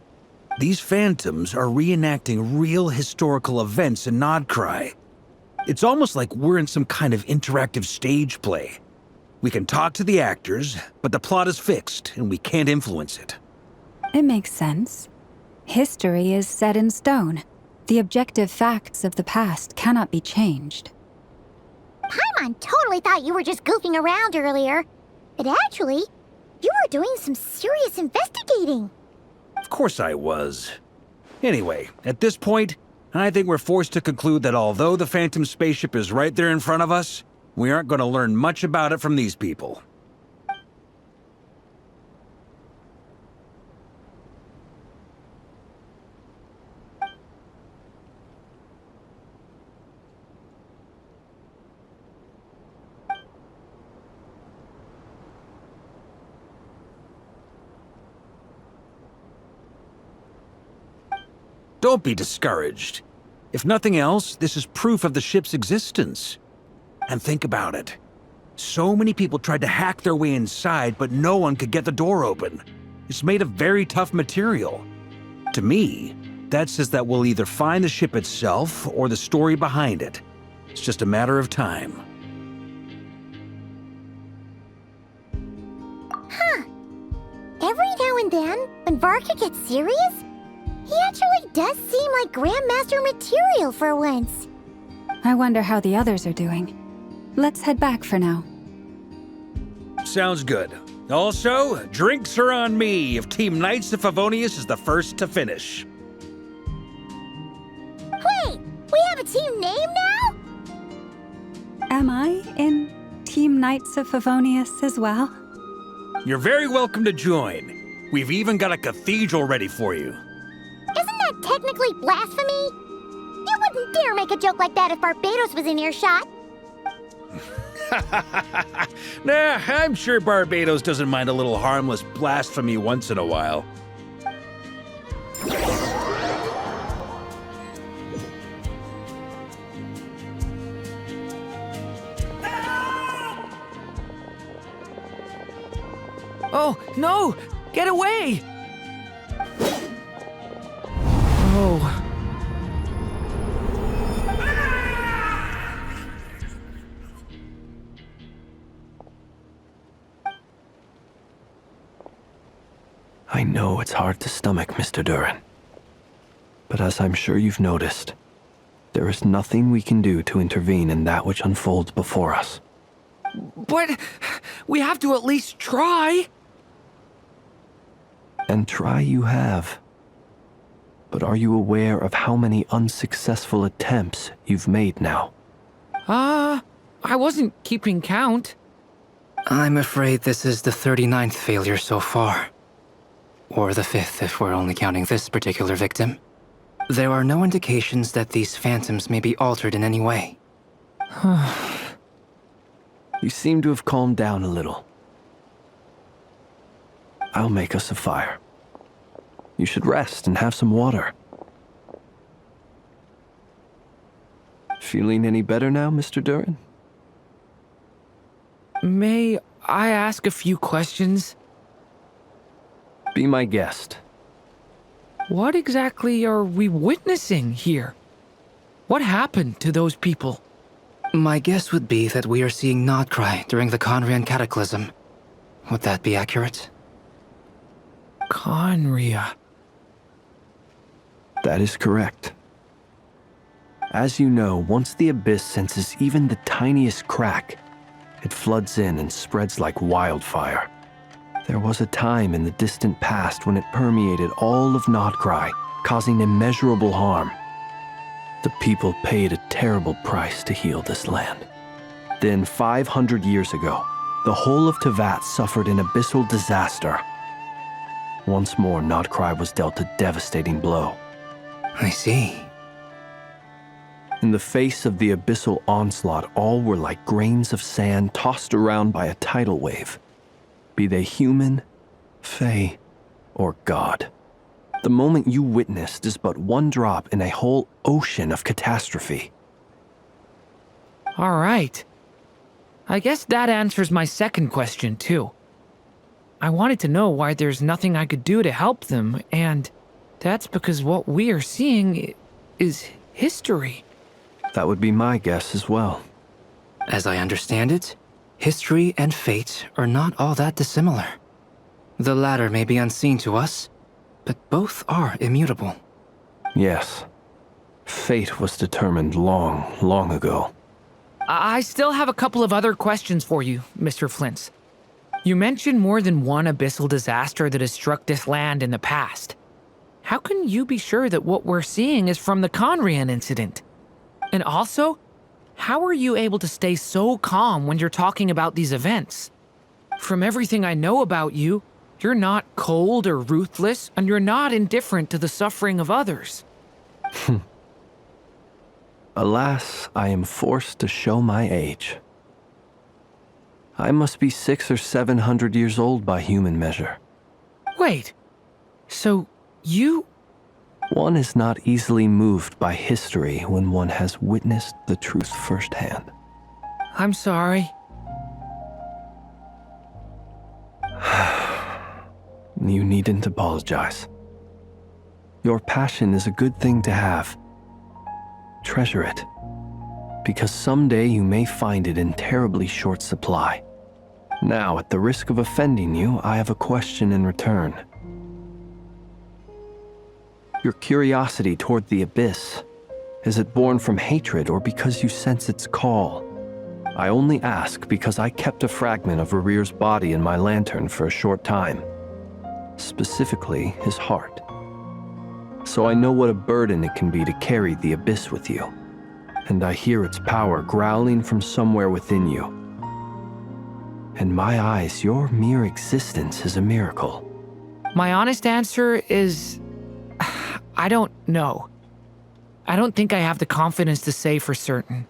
These phantoms are reenacting real historical events in Nodcry. It's almost like we're in some kind of interactive stage play. We can talk to the actors, but the plot is fixed and we can't influence it. It makes sense. History is set in stone. The objective facts of the past cannot be changed. Paimon totally thought you were just goofing around earlier. But actually, you were doing some serious investigating. Of course I was. Anyway, at this point, I think we're forced to conclude that although the Phantom spaceship is right there in front of us, we aren't going to learn much about it from these people. Don't be discouraged. If nothing else, this is proof of the ship's existence. And think about it. So many people tried to hack their way inside, but no one could get the door open. It's made of very tough material. To me, that says that we'll either find the ship itself or the story behind it. It's just a matter of time. Huh. Every now and then, when Varka gets serious, he actually does seem like Grandmaster material for once. I wonder how the others are doing. Let's head back for now. Sounds good. Also, drinks are on me if Team Knights of Favonius is the first to finish. Wait, we have a team name now? Am I in Team Knights of Favonius as well? You're very welcome to join. We've even got a cathedral ready for you. Isn't that technically blasphemy? You wouldn't dare make a joke like that if Barbados was in earshot. Nah, I'm sure Barbados doesn't mind a little harmless blasphemy once in a while. Oh, no! Get away! Oh. I know it's hard to stomach, Mr. Duran. But as I'm sure you've noticed, there is nothing we can do to intervene in that which unfolds before us. But we have to at least try. And try you have. But are you aware of how many unsuccessful attempts you've made now? I wasn't keeping count. I'm afraid this is the 39th failure so far. Or the 5th if we're only counting this particular victim. There are no indications that these phantoms may be altered in any way. You seem to have calmed down a little. I'll make us a fire. You should rest and have some water. Feeling any better now, Mr. Duran? May I ask a few questions? Be my guest. What exactly are we witnessing here? What happened to those people? My guess would be that we are seeing Nodcry during the Conrian Cataclysm. Would that be accurate? Conria. That is correct. As you know, once the Abyss senses even the tiniest crack, it floods in and spreads like wildfire. There was a time in the distant past when it permeated all of Nodcry, causing immeasurable harm. The people paid a terrible price to heal this land. Then, 500 years ago, the whole of Teyvat suffered an abyssal disaster. Once more, Nodcry was dealt a devastating blow. I see. In the face of the abyssal onslaught, all were like grains of sand tossed around by a tidal wave. Be they human, fae, or god. The moment you witnessed is but one drop in a whole ocean of catastrophe. All right. I guess that answers my second question, too. I wanted to know why there's nothing I could do to help them, and that's because what we are seeing is history. That would be my guess as well. As I understand it, history and fate are not all that dissimilar. The latter may be unseen to us, but both are immutable. Yes. Fate was determined long, long ago. I still have a couple of other questions for you, Mr. Flint's. You mentioned more than one abyssal disaster that has struck this land in the past. How can you be sure that what we're seeing is from the Conrian incident? And also, how are you able to stay so calm when you're talking about these events? From everything I know about you, you're not cold or ruthless, and you're not indifferent to the suffering of others. Alas, I am forced to show my age. I must be 600 or 700 years old by human measure. Wait, so you... One is not easily moved by history when one has witnessed the truth firsthand. I'm sorry. You needn't apologize. Your passion is a good thing to have. Treasure it, because someday you may find it in terribly short supply. Now, at the risk of offending you, I have a question in return. Your curiosity toward the abyss, is it born from hatred or because you sense its call? I only ask because I kept a fragment of Rerear's body in my lantern for a short time. Specifically, his heart. So I know what a burden it can be to carry the abyss with you. And I hear its power growling from somewhere within you. In my eyes, your mere existence is a miracle. My honest answer is... I don't know. I don't think I have the confidence to say for certain.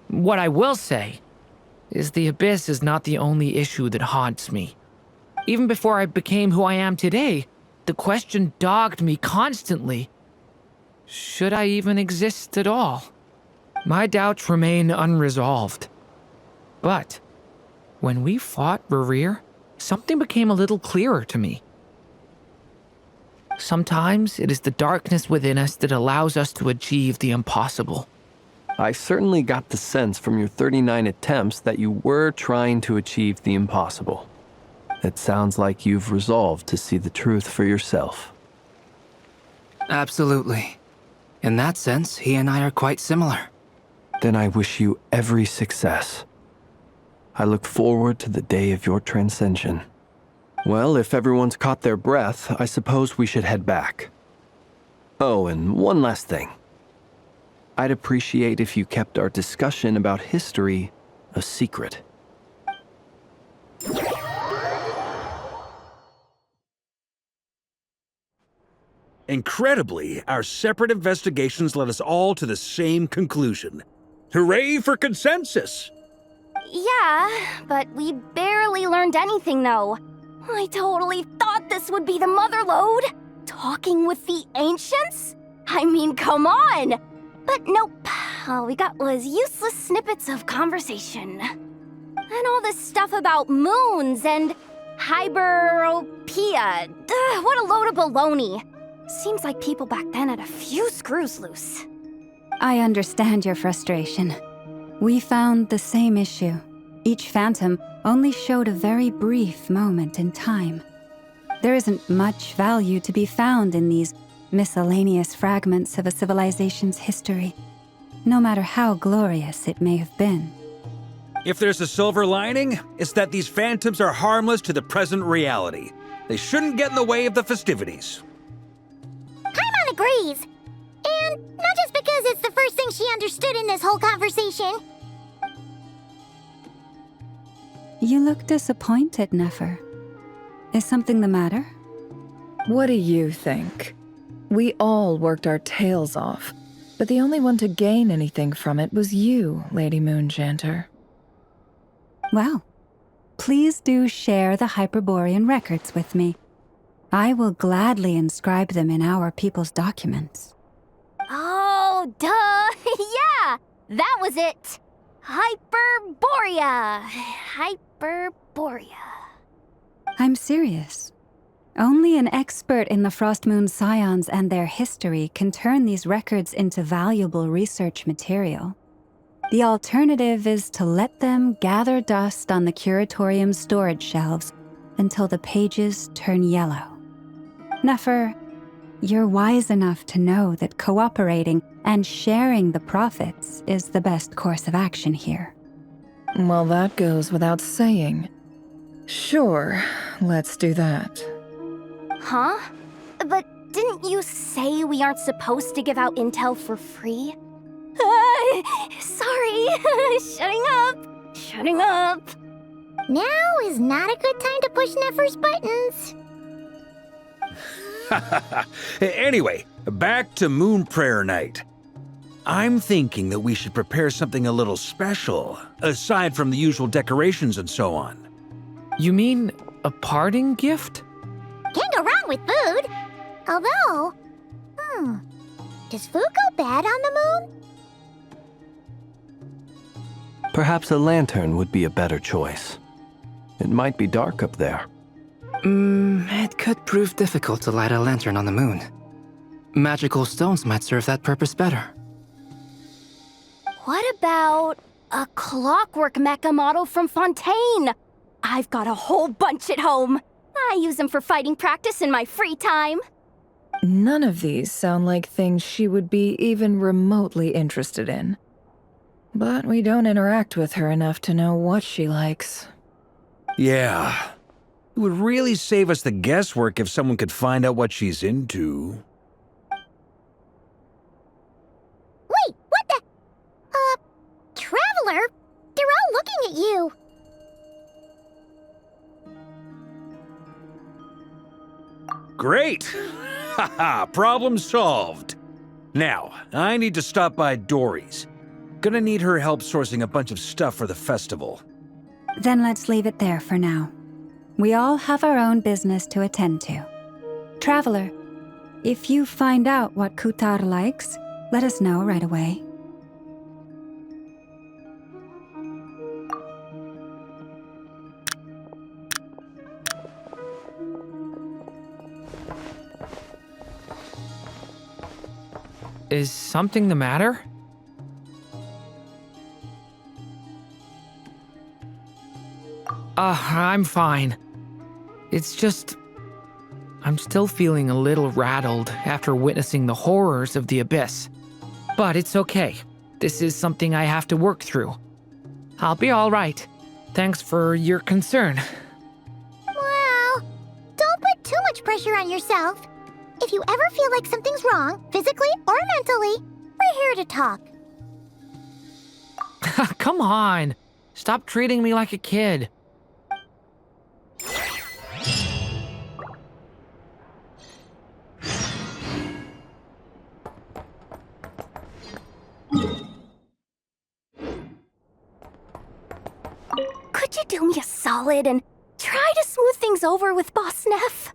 What I will say is the abyss is not the only issue that haunts me. Even before I became who I am today, the question dogged me constantly. Should I even exist at all? My doubts remain unresolved. But when we fought Rerear, something became a little clearer to me. Sometimes it is the darkness within us that allows us to achieve the impossible. I certainly got the sense from your 39 attempts that you were trying to achieve the impossible. It sounds like you've resolved to see the truth for yourself. Absolutely. In that sense, he and I are quite similar. Then I wish you every success. I look forward to the day of your transcension. Well, if everyone's caught their breath, I suppose we should head back. Oh, and one last thing. I'd appreciate if you kept our discussion about history a secret. Incredibly, our separate investigations led us all to the same conclusion. Hooray for consensus! Yeah, but we barely learned anything, though. I totally thought this would be the mother lode. Talking with the ancients? I mean, come on! But nope. All we got was useless snippets of conversation. And all this stuff about moons and hyperopia. What a load of baloney. Seems like people back then had a few screws loose. I understand your frustration. We found the same issue. Each phantom only showed a very brief moment in time. There isn't much value to be found in these miscellaneous fragments of a civilization's history, no matter how glorious it may have been. If there's a silver lining, it's that these phantoms are harmless to the present reality. They shouldn't get in the way of the festivities. Paimon agrees. And not just because it's the first thing she understood in this whole conversation. You look disappointed, Nefer. Is something the matter? What do you think? We all worked our tails off, but the only one to gain anything from it was you, Lady Moonjanter. Well, please do share the Hyperborean records with me. I will gladly inscribe them in our people's documents. Oh, duh! Yeah! That was it! Hyperborea. Hyperborea. I'm serious. Only an expert in the Frost Moon Scions and their history can turn these records into valuable research material. The alternative is to let them gather dust on the Curatorium's storage shelves until the pages turn yellow. Nefer, you're wise enough to know that cooperating and sharing the profits is the best course of action here. Well, that goes without saying. Sure, let's do that. Huh? But didn't you say we aren't supposed to give out intel for free? Sorry. Shutting up. Now is not a good time to push Nefer's buttons. Anyway, back to Moon Prayer Night. I'm thinking that we should prepare something a little special, aside from the usual decorations and so on. You mean a parting gift? Can't go wrong with food. Although, does food go bad on the moon? Perhaps a lantern would be a better choice. It might be dark up there. It could prove difficult to light a lantern on the moon. Magical stones might serve that purpose better. What about a clockwork mecha model from Fontaine? I've got a whole bunch at home. I use them for fighting practice in my free time. None of these sound like things she would be even remotely interested in. But we don't interact with her enough to know what she likes. Yeah. It would really save us the guesswork if someone could find out what she's into. Wait, what the? Traveler? They're all looking at you. Great! Haha, problem solved. Now, I need to stop by Dory's. Gonna need her help sourcing a bunch of stuff for the festival. Then let's leave it there for now. We all have our own business to attend to. Traveler, if you find out what Kutar likes, let us know right away. Is something the matter? I'm fine. It's just... I'm still feeling a little rattled after witnessing the horrors of the Abyss. But it's okay. This is something I have to work through. I'll be all right. Thanks for your concern. Well, don't put too much pressure on yourself. If you ever feel like something's wrong, physically or mentally, we're here to talk. Come on. Stop treating me like a kid. Could you do me a solid and try to smooth things over with Boss Neff?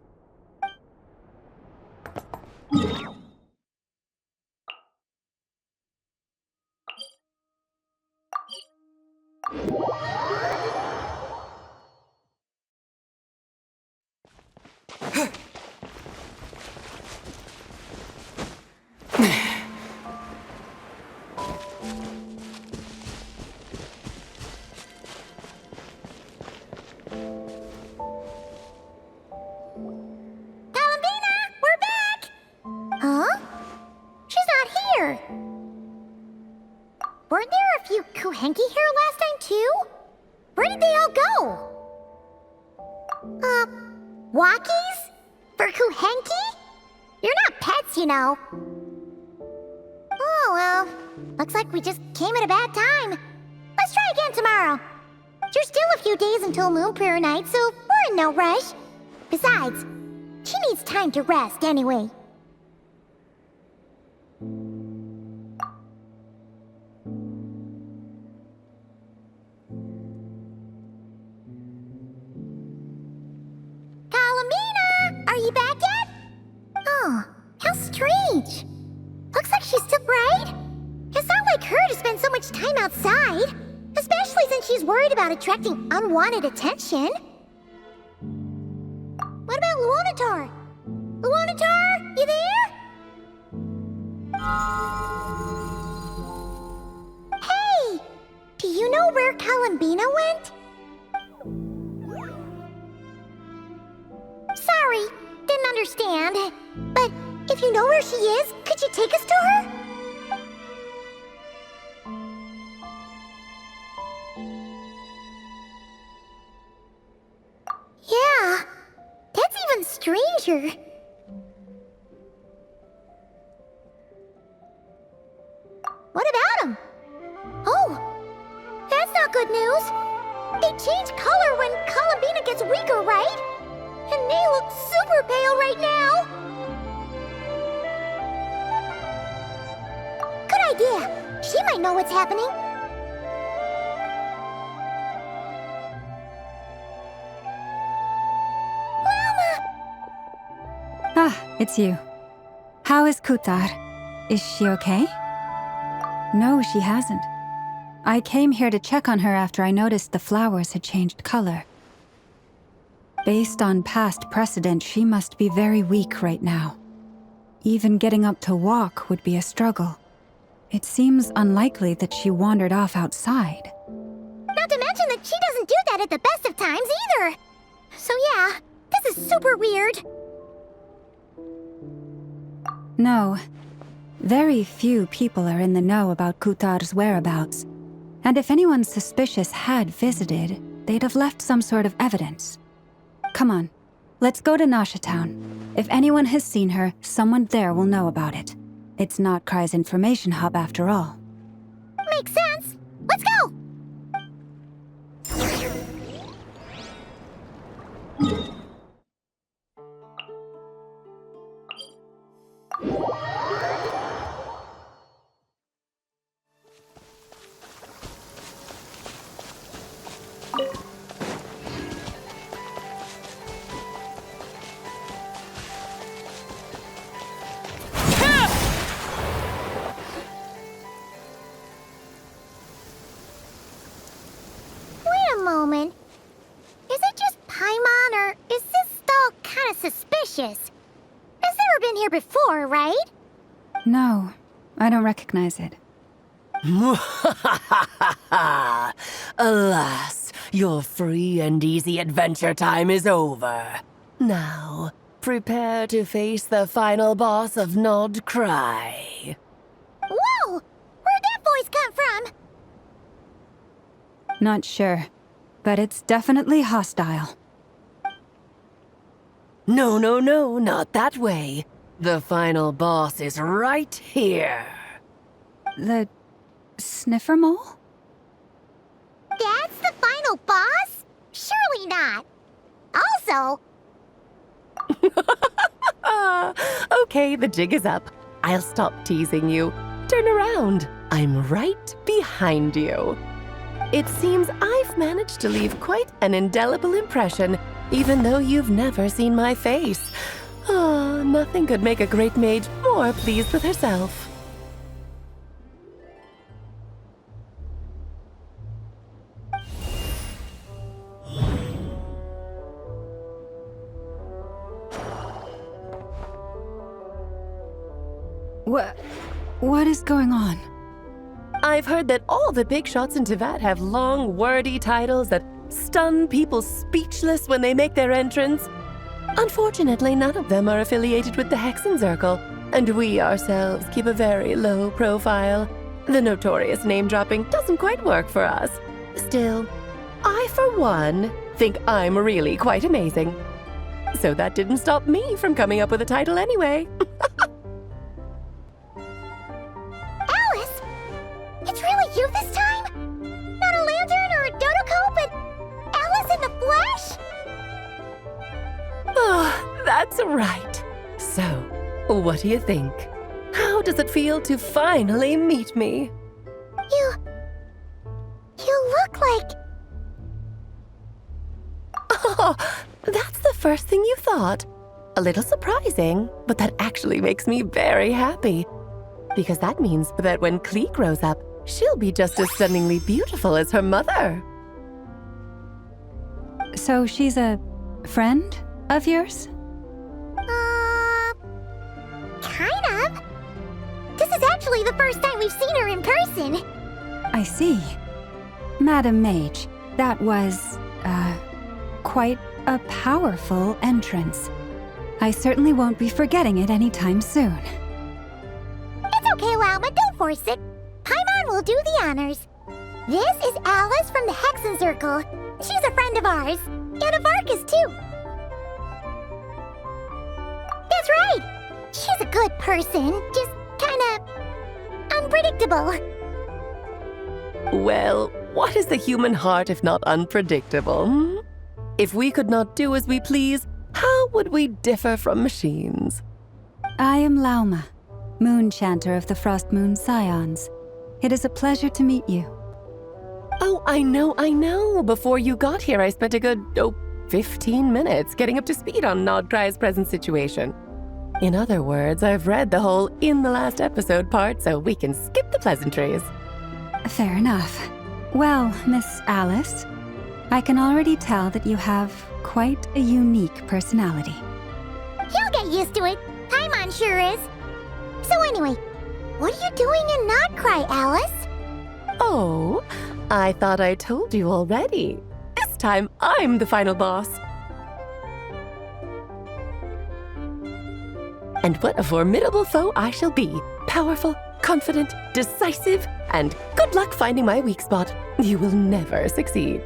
Weren't there a few Kuhenki here last time, too? Where did they all go? Walkies? For Kuhenki? You're not pets, you know. Oh, well. Looks like we just came at a bad time. Let's try again tomorrow. There's still a few days until Moon Prayer Night, so we're in no rush. Besides, she needs time to rest anyway. Are you back yet? Oh, how strange. Looks like she's still bright. It's not like her to spend so much time outside. about attracting unwanted attention. What about Luonatar? Luonatar, you there? Hey! Do you know where Columbina went? Sorry, didn't understand. But if you know where she is, could you take us to her? Yeah, that's even stranger. What about him? Oh, that's not good news. They change color when Columbina gets weaker, right? And they look super pale right now. Good idea. She might know what's happening. Ah, it's you. How is Kutar? Is she okay? No, she hasn't. I came here to check on her after I noticed the flowers had changed color. Based on past precedent, she must be very weak right now. Even getting up to walk would be a struggle. It seems unlikely that she wandered off outside. Not to mention that she doesn't do that at the best of times either. So yeah, this is super weird. No. Very few people are in the know about Kutar's whereabouts. And if anyone suspicious had visited, they'd have left some sort of evidence. Come on, let's go to Nasha Town. If anyone has seen her, someone there will know about it. It's not Cry's information hub after all. Makes sense. Let's go! Moment. Is it just Paimon, or is this stall kind of suspicious? It's never been here before, right? No, I don't recognize it. Alas, your free and easy adventure time is over. Now, prepare to face the final boss of Nod Cry. Whoa! Where'd that voice come from? Not sure. But it's definitely hostile. No, not that way. The final boss is right here. The sniffer mole? That's the final boss? Surely not. Also... Okay, the jig is up. I'll stop teasing you. Turn around. I'm right behind you. It seems I've managed to leave quite an indelible impression, even though you've never seen my face. Ah, nothing could make a great mage more pleased with herself. What is going on? I've heard that all the big shots in Teyvat have long, wordy titles that stun people speechless when they make their entrance. Unfortunately, none of them are affiliated with the Hexenzirkel, and we ourselves keep a very low profile. The notorious name-dropping doesn't quite work for us. Still, I, for one, think I'm really quite amazing. So that didn't stop me from coming up with a title anyway. It's really you this time? Not a lantern or a Dodoko, but Alice in the flesh? Oh, that's right. So, what do you think? How does it feel to finally meet me? You look like... Oh, that's the first thing you thought. A little surprising, but that actually makes me very happy. Because that means that when Klee grows up, she'll be just as stunningly beautiful as her mother. So she's a friend of yours? Kind of. This is actually the first time we've seen her in person. I see. Madam Mage, that was, quite a powerful entrance. I certainly won't be forgetting it anytime soon. It's okay, Lauma, don't force it. Paimon will do the honors. This is Alice from the Hexen Circle. She's a friend of ours, and of Arcus, too. That's right. She's a good person, just kinda unpredictable. Well, what is the human heart if not unpredictable? Hmm? If we could not do as we please, how would we differ from machines? I am Lauma, Moon Chanter of the Frost Moon Scions. It is a pleasure to meet you. Oh, I know. Before you got here, I spent a good, 15 minutes getting up to speed on Nodcry's present situation. In other words, I've read the whole in the last episode part, so we can skip the pleasantries. Fair enough. Well, Miss Alice, I can already tell that you have quite a unique personality. He'll get used to it. Paimon sure is. So anyway, what are you doing in Nodcry, Alice? Oh, I thought I told you already. This time, I'm the final boss. And what a formidable foe I shall be. Powerful, confident, decisive, and good luck finding my weak spot. You will never succeed.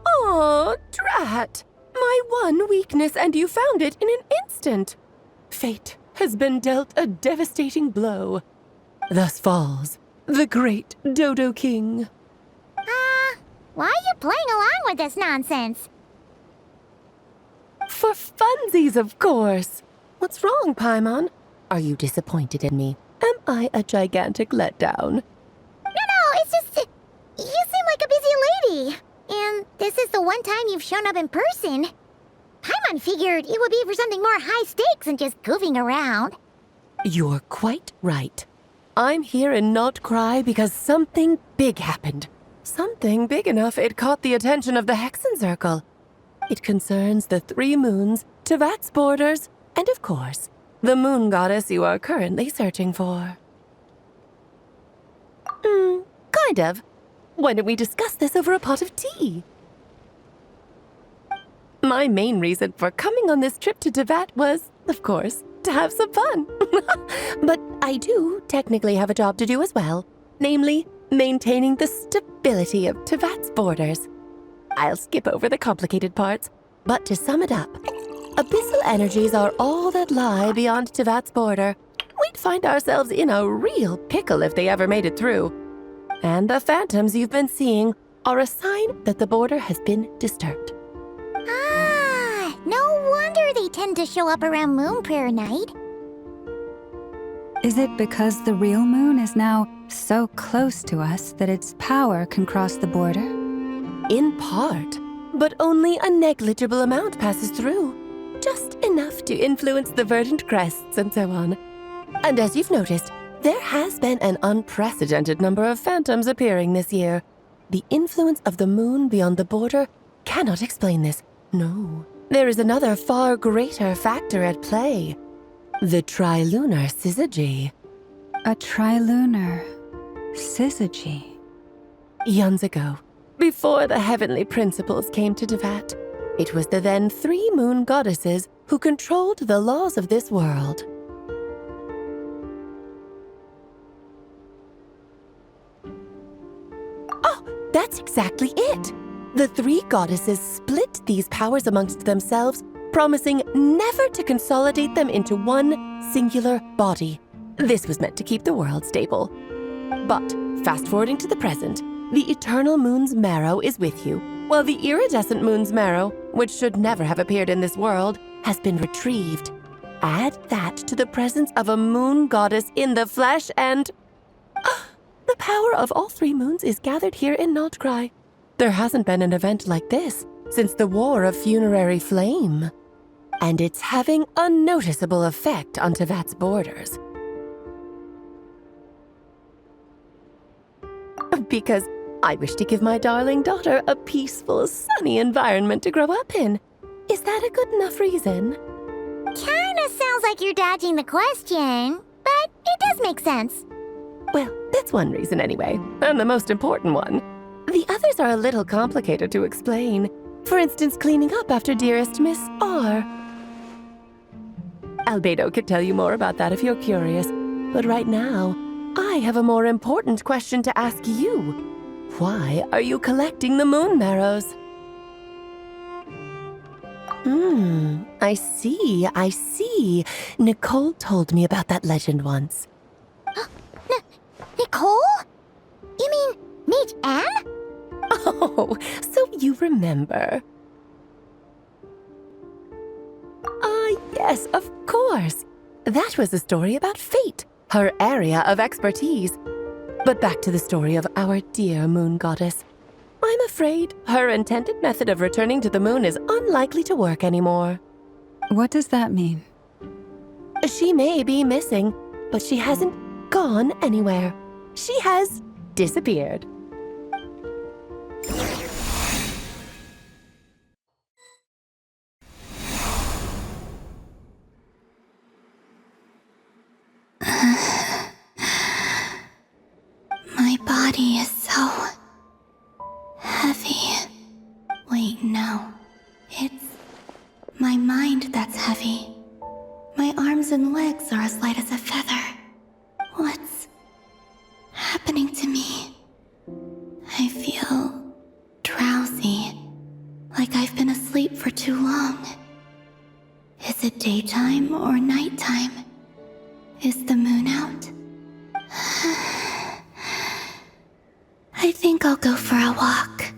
Oh, drat! My one weakness, and you found it in an instant. Fate has been dealt a devastating blow. Thus falls the great Dodo King. Why are you playing along with this nonsense? For funsies, of course. What's wrong, Paimon? Are you disappointed in me? Am I a gigantic letdown? No, it's just... You seem like a busy lady. And this is the one time you've shown up in person. Paimon figured it would be for something more high stakes than just goofing around. You're quite right. I'm here in Nodcry because something big happened. Something big enough it caught the attention of the Hexen Circle. It concerns the 3 moons, Tevat's borders, and of course, the moon goddess you are currently searching for. Kind of. Why don't we discuss this over a pot of tea? My main reason for coming on this trip to Tevat was, of course, to have some fun. But I do technically have a job to do as well, namely, maintaining the stability of Tevat's borders. I'll skip over the complicated parts, but to sum it up, abyssal energies are all that lie beyond Tevat's border. We'd find ourselves in a real pickle if they ever made it through. And the phantoms you've been seeing are a sign that the border has been disturbed. No wonder they tend to show up around Moon Prayer Night. Is it because the real moon is now so close to us that its power can cross the border? In part, but only a negligible amount passes through. Just enough to influence the verdant crests and so on. And as you've noticed, there has been an unprecedented number of phantoms appearing this year. The influence of the moon beyond the border cannot explain this. No. There is another far greater factor at play. The trilunar syzygy. A trilunar syzygy? Eons ago, before the heavenly principles came to Tevat, it was the then 3 moon goddesses who controlled the laws of this world. Oh, that's exactly it! The 3 goddesses split these powers amongst themselves, promising never to consolidate them into one singular body. This was meant to keep the world stable. But, fast-forwarding to the present, the eternal moon's marrow is with you, while the iridescent moon's marrow, which should never have appeared in this world, has been retrieved. Add that to the presence of a moon goddess in the flesh and... the power of all 3 moons is gathered here in Nodcry. There hasn't been an event like this since the War of Funerary Flame. And it's having a noticeable effect on Tevat's borders. Because I wish to give my darling daughter a peaceful, sunny environment to grow up in. Is that a good enough reason? Kinda sounds like you're dodging the question, but it does make sense. Well, that's one reason anyway, and the most important one. The others are a little complicated to explain. For instance, cleaning up after dearest Miss R. Albedo could tell you more about that if you're curious, but right now, I have a more important question to ask you. Why are you collecting the moon marrows? I see. Nicole told me about that legend once. Nicole? You mean Mage Anne? Oh, so you remember. Yes, of course. That was a story about fate, her area of expertise. But back to the story of our dear moon goddess. I'm afraid her intended method of returning to the moon is unlikely to work anymore. What does that mean? She may be missing, but she hasn't gone anywhere. She has disappeared. My body is so heavy. Wait, no. It's my mind that's heavy. My arms and legs are as light as a feather. What's happening to me? I feel drowsy, like I've been asleep for too long. Is it daytime or nighttime? Is the moon out? I think I'll go for a walk.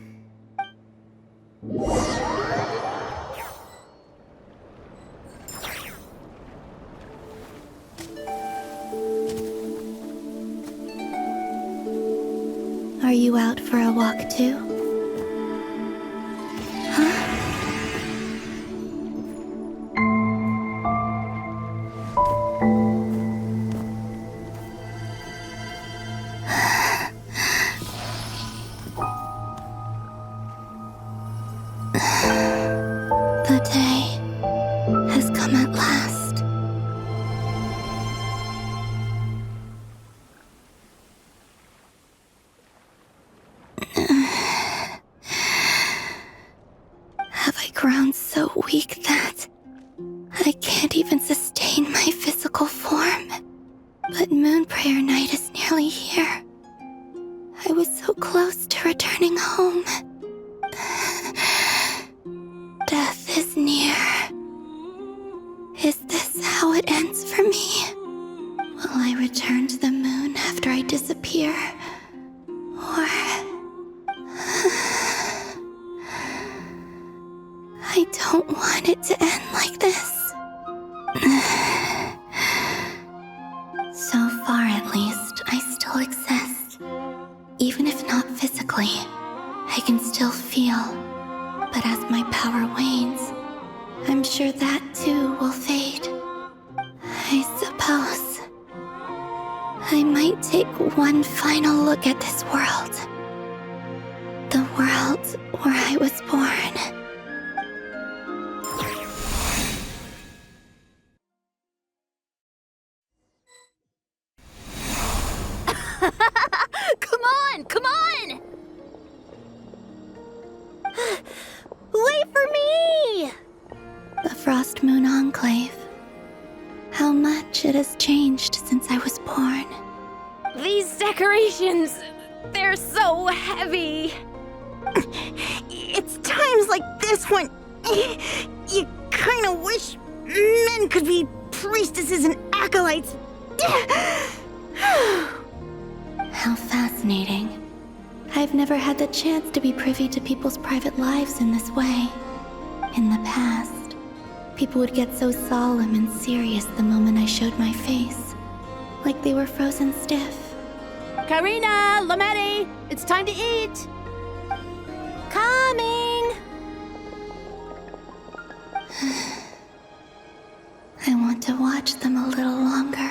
Are you out for a walk too? Huh? The day has come at last. Have I grown so weak that I can't even sustain my physical form? But Moon Prayer Night is nearly here. I was so close to returning home. Death is near. Is this how it ends for me? Will I return to the moon after I disappear? Or... I don't want it to end like this. So far, at least, I still exist. Even if not physically, I can still feel. But as my power wanes, I'm sure that too will fade. I suppose I might take one final look at this world. The world where I was born. Come on! Wait for me! The Frost Moon Enclave. How much it has changed since I was born. These decorations, they're so heavy. It's times like this when you kind of wish men could be priestesses and acolytes. How fascinating. I've never had the chance to be privy to people's private lives in this way. In the past, people would get so solemn and serious the moment I showed my face. Like they were frozen stiff. Karina, Lametti, it's time to eat. Coming! I want to watch them a little longer.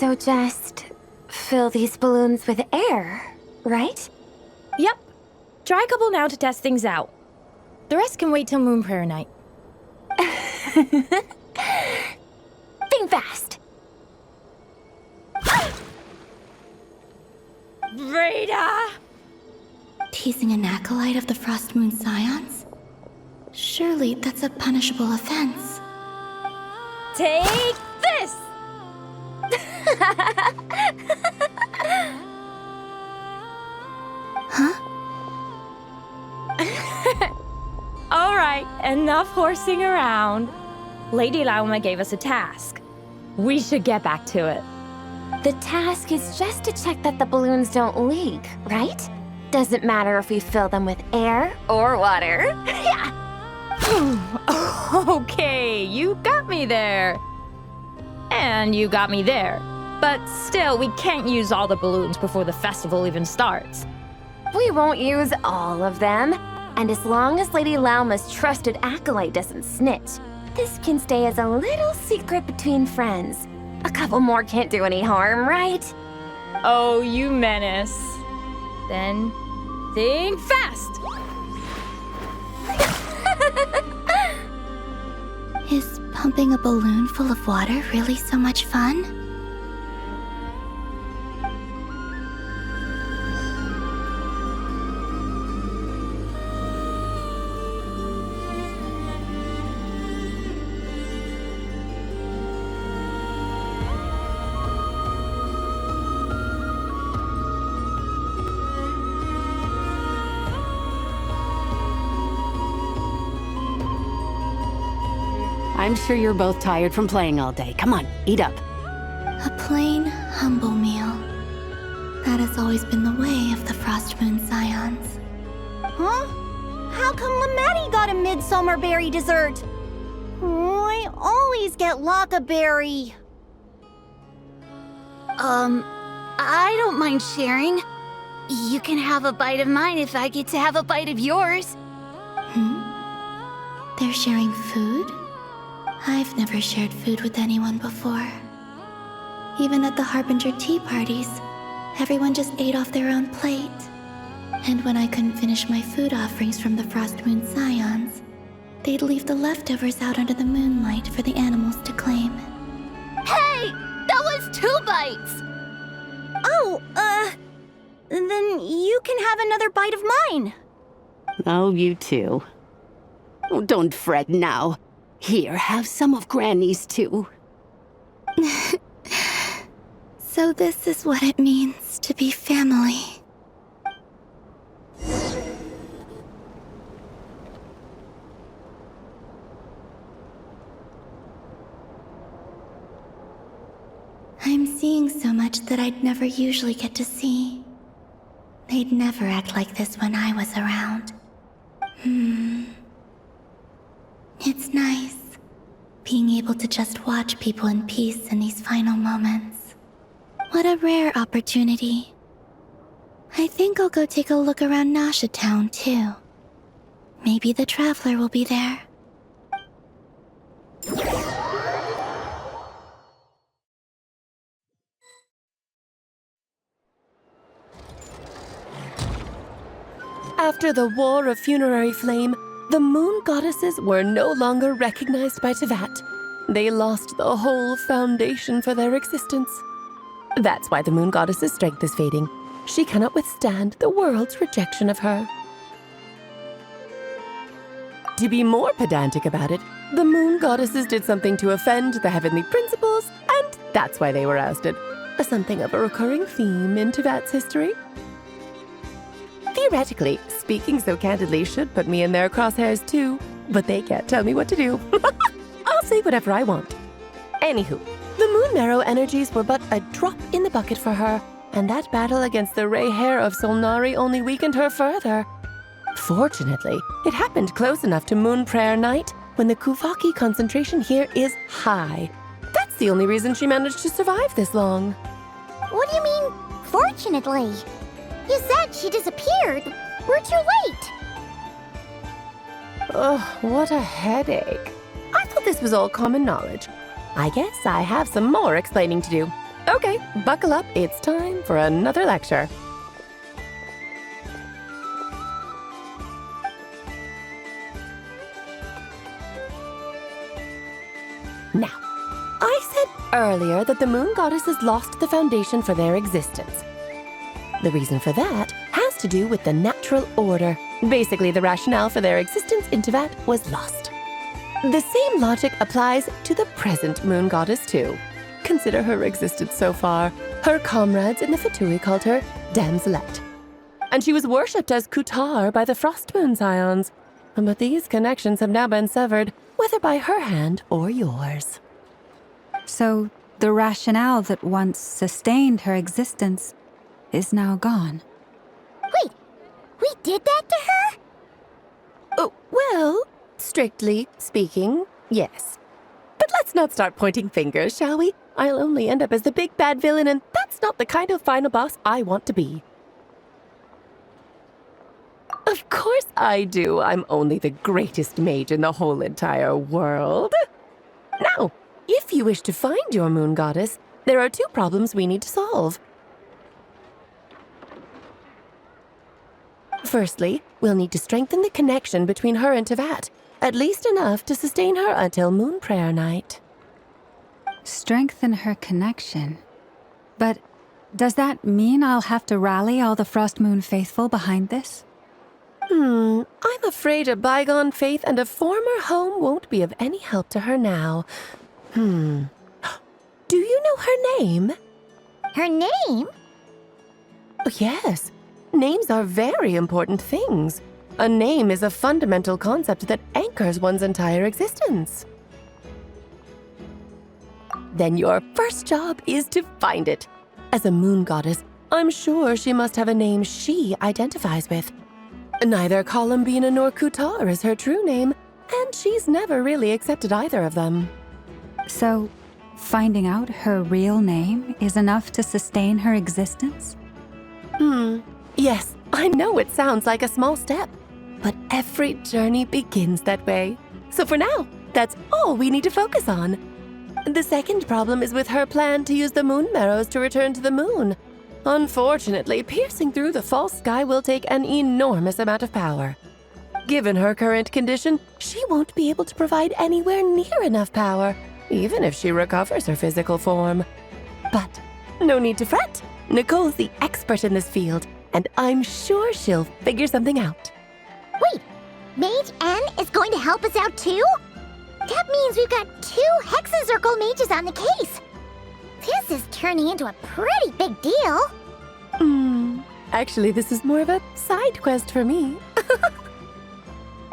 So just fill these balloons with air, right? Yep. Try a couple now to test things out. The rest can wait till Moon Prayer Night. Think fast. Rita! Teasing an acolyte of the Frost Moon Scions? Surely that's a punishable offense. Take this! Huh? All right, enough horsing around. Lady Lauma gave us a task. We should get back to it. The task is just to check that the balloons don't leak, right? Doesn't matter if we fill them with air or water. Yeah. Okay, you got me there. And you got me there. But still, we can't use all the balloons before the festival even starts. We won't use all of them. And as long as Lady Lauma's trusted acolyte doesn't snitch, this can stay as a little secret between friends. A couple more can't do any harm, right? Oh, you menace. Then, think fast! Is pumping a balloon full of water really so much fun? I'm sure you're both tired from playing all day. Come on, eat up. A plain, humble meal. That has always been the way of the Frost Moon Scions. Huh? How come Lametti got a midsummer berry dessert? Oh, I always get Lockaberry. I don't mind sharing. You can have a bite of mine if I get to have a bite of yours. They're sharing food? I've never shared food with anyone before. Even at the Harbinger tea parties, everyone just ate off their own plate. And when I couldn't finish my food offerings from the Frost Moon Scions, they'd leave the leftovers out under the moonlight for the animals to claim. Hey! That was 2 bites! Oh, then you can have another bite of mine. Oh, you too. Oh, don't fret now. Here, have some of Granny's too. So this is what it means to be family. I'm seeing so much that I'd never usually get to see. They'd never act like this when I was around. It's nice, being able to just watch people in peace in these final moments. What a rare opportunity. I think I'll go take a look around Nasha Town, too. Maybe the Traveler will be there. After the War of Funerary Flame, the Moon Goddesses were no longer recognized by Tevat. They lost the whole foundation for their existence. That's why the Moon Goddess's strength is fading. She cannot withstand the world's rejection of her. To be more pedantic about it, the Moon Goddesses did something to offend the heavenly principles, and that's why they were ousted. Something of a recurring theme in Tevat's history. Theoretically, speaking so candidly should put me in their crosshairs too, but they can't tell me what to do. I'll say whatever I want. Anywho, the Moon Marrow energies were but a drop in the bucket for her, and that battle against the Ray Hair of Solnari only weakened her further. Fortunately, it happened close enough to Moon Prayer Night when the Kuvaki concentration here is high. That's the only reason she managed to survive this long. What do you mean, fortunately? You said she disappeared. We're too late. Ugh, what a headache. I thought this was all common knowledge. I guess I have some more explaining to do. Okay, buckle up. It's time for another lecture. Now, I said earlier that the moon goddesses lost the foundation for their existence. The reason for that has to do with the natural order. Basically, the rationale for their existence in Teyvat was lost. The same logic applies to the present moon goddess too. Consider her existence so far. Her comrades in the Fatui called her Damselette. And she was worshipped as Kutar by the Frost Moon Scions. But these connections have now been severed, whether by her hand or yours. So, the rationale that once sustained her existence is now gone. Wait, we did that to her? Oh, well, strictly speaking, yes. But let's not start pointing fingers, shall we? I'll only end up as the big bad villain, and that's not the kind of final boss I want to be. Of course I do. I'm only the greatest mage in the whole entire world. Now, if you wish to find your moon goddess, there are two problems we need to solve. Firstly, we'll need to strengthen the connection between her and Teyvat, at least enough to sustain her until Moon Prayer Night. Strengthen her connection. But does that mean I'll have to rally all the Frost Moon faithful behind this? I'm afraid a bygone faith and a former home won't be of any help to her now. Do you know her name? Her name? Oh, yes. Names are very important things. A name is a fundamental concept that anchors one's entire existence. Then your first job is to find it. As a moon goddess, I'm sure she must have a name she identifies with. Neither Columbina nor Kutar is her true name, and she's never really accepted either of them. So, finding out her real name is enough to sustain her existence? Yes, I know it sounds like a small step, but every journey begins that way. So for now, that's all we need to focus on. The second problem is with her plan to use the moon marrows to return to the moon. Unfortunately, piercing through the false sky will take an enormous amount of power. Given her current condition, she won't be able to provide anywhere near enough power, even if she recovers her physical form. But no need to fret. Nicole's the expert in this field, and I'm sure she'll figure something out. Wait, Mage N is going to help us out too? That means we've got 2 Hexencircle mages on the case. This is turning into a pretty big deal. Actually, this is more of a side quest for me.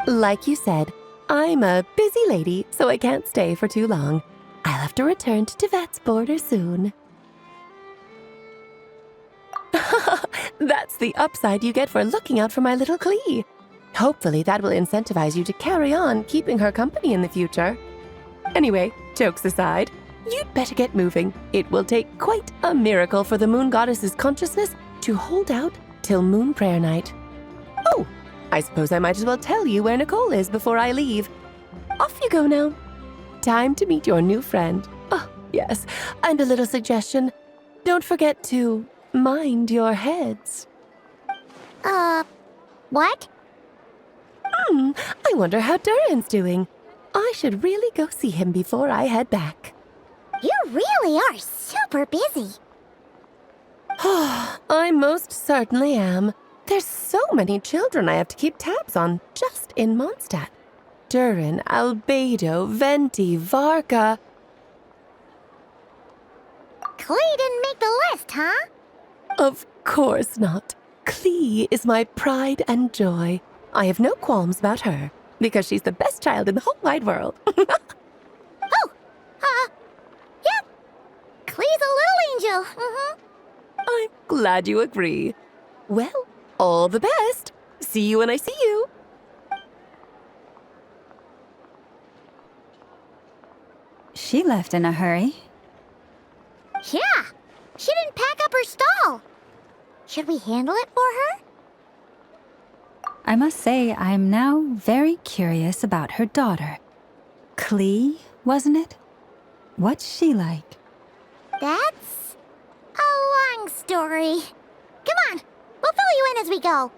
Like you said, I'm a busy lady, so I can't stay for too long. I'll have to return to Teyvat's border soon. That's the upside you get for looking out for my little Klee. Hopefully that will incentivize you to carry on keeping her company in the future. Anyway, jokes aside, you'd better get moving. It will take quite a miracle for the moon goddess's consciousness to hold out till Moon Prayer Night. Oh, I suppose I might as well tell you where Nicole is before I leave. Off you go now. Time to meet your new friend. Oh, yes, and a little suggestion. Don't forget to mind your heads. What? I wonder how Durin's doing. I should really go see him before I head back. You really are super busy. I most certainly am. There's so many children I have to keep tabs on just in Mondstadt. Durin, Albedo, Venti, Varka. Klee didn't make the list, huh? Of course not. Klee is my pride and joy. I have no qualms about her, because she's the best child in the whole wide world. Yep. Klee's a little angel. I'm glad you agree. Well, all the best. See you when I see you. She left in a hurry. Yeah, she didn't pack up her stall. Should we handle it for her? I must say, I'm now very curious about her daughter. Klee, wasn't it? What's she like? That's story. Come on, we'll fill you in as we go.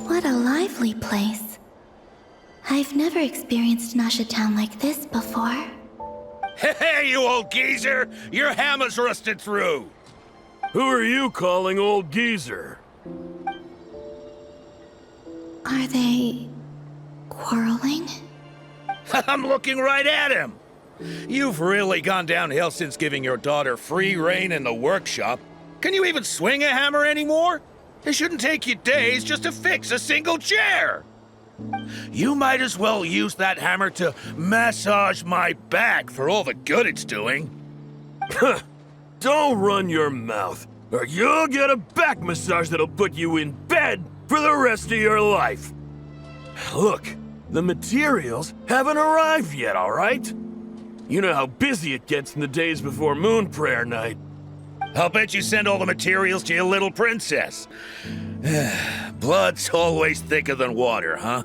What a lively place. I've never experienced Nasha Town like this before. Hey, you old geezer! Your hammer's rusted through! Who are you calling old geezer? Are they quarreling? I'm looking right at him! You've really gone downhill since giving your daughter free rein in the workshop. Can you even swing a hammer anymore? It shouldn't take you days just to fix a single chair! You might as well use that hammer to massage my back for all the good it's doing. Don't run your mouth, or you'll get a back massage that'll put you in bed for the rest of your life. Look, the materials haven't arrived yet, all right? You know how busy it gets in the days before Moon Prayer Night. I'll bet you send all the materials to your little princess. Blood's always thicker than water, huh?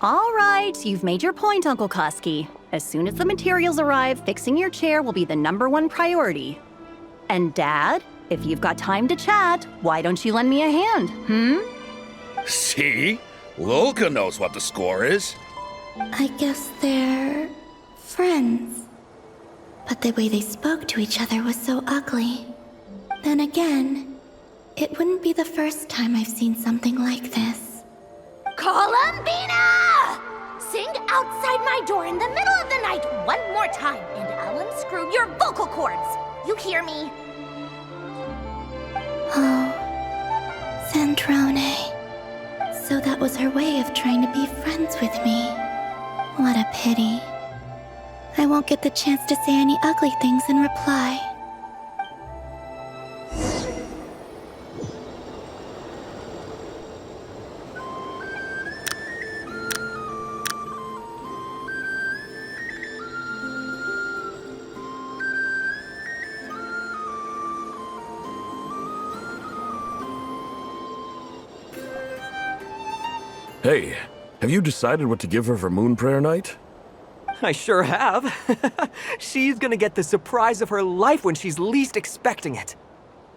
All right, you've made your point, Uncle Koski. As soon as the materials arrive, fixing your chair will be the #1 priority. And Dad, if you've got time to chat, why don't you lend me a hand, See? Lolka knows what the score is. I guess they're friends. But the way they spoke to each other was so ugly. Then again, it wouldn't be the first time I've seen something like this. Columbina! Sing outside my door in the middle of the night one more time, and I'll unscrew your vocal cords. You hear me? Oh, Zandrone. So that was her way of trying to be friends with me. What a pity. I won't get the chance to say any ugly things in reply. Hey, have you decided what to give her for Moon Prayer Night? I sure have. She's gonna get the surprise of her life when she's least expecting it.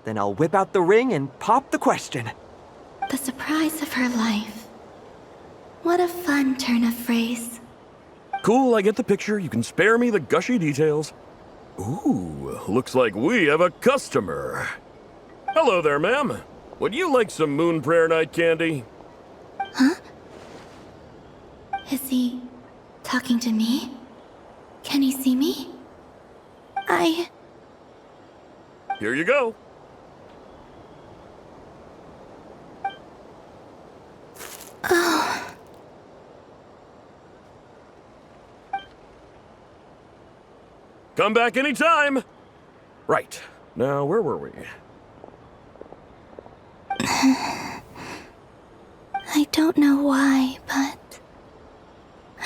Then I'll whip out the ring and pop the question. The surprise of her life. What a fun turn of phrase. Cool, I get the picture. You can spare me the gushy details. Ooh, looks like we have a customer. Hello there, ma'am. Would you like some Moon Prayer Night candy? Huh? Is he talking to me? Can he see me? Here you go. Oh. Come back anytime. Right. Now, where were we? I don't know why, but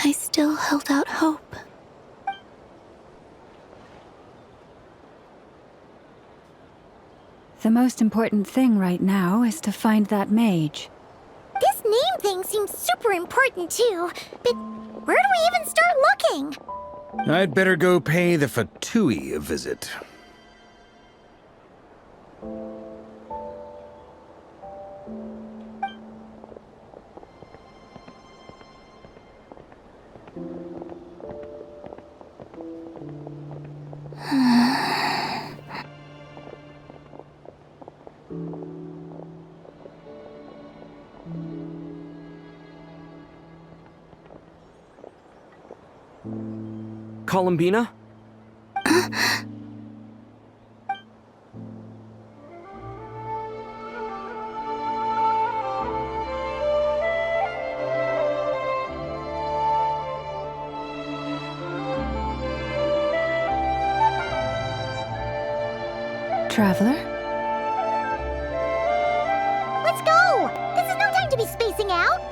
I still held out hope. The most important thing right now is to find that mage. This name thing seems super important too, but where do we even start looking? I'd better go pay the Fatui a visit. Columbina? Traveler? Let's go! This is no time to be spacing out!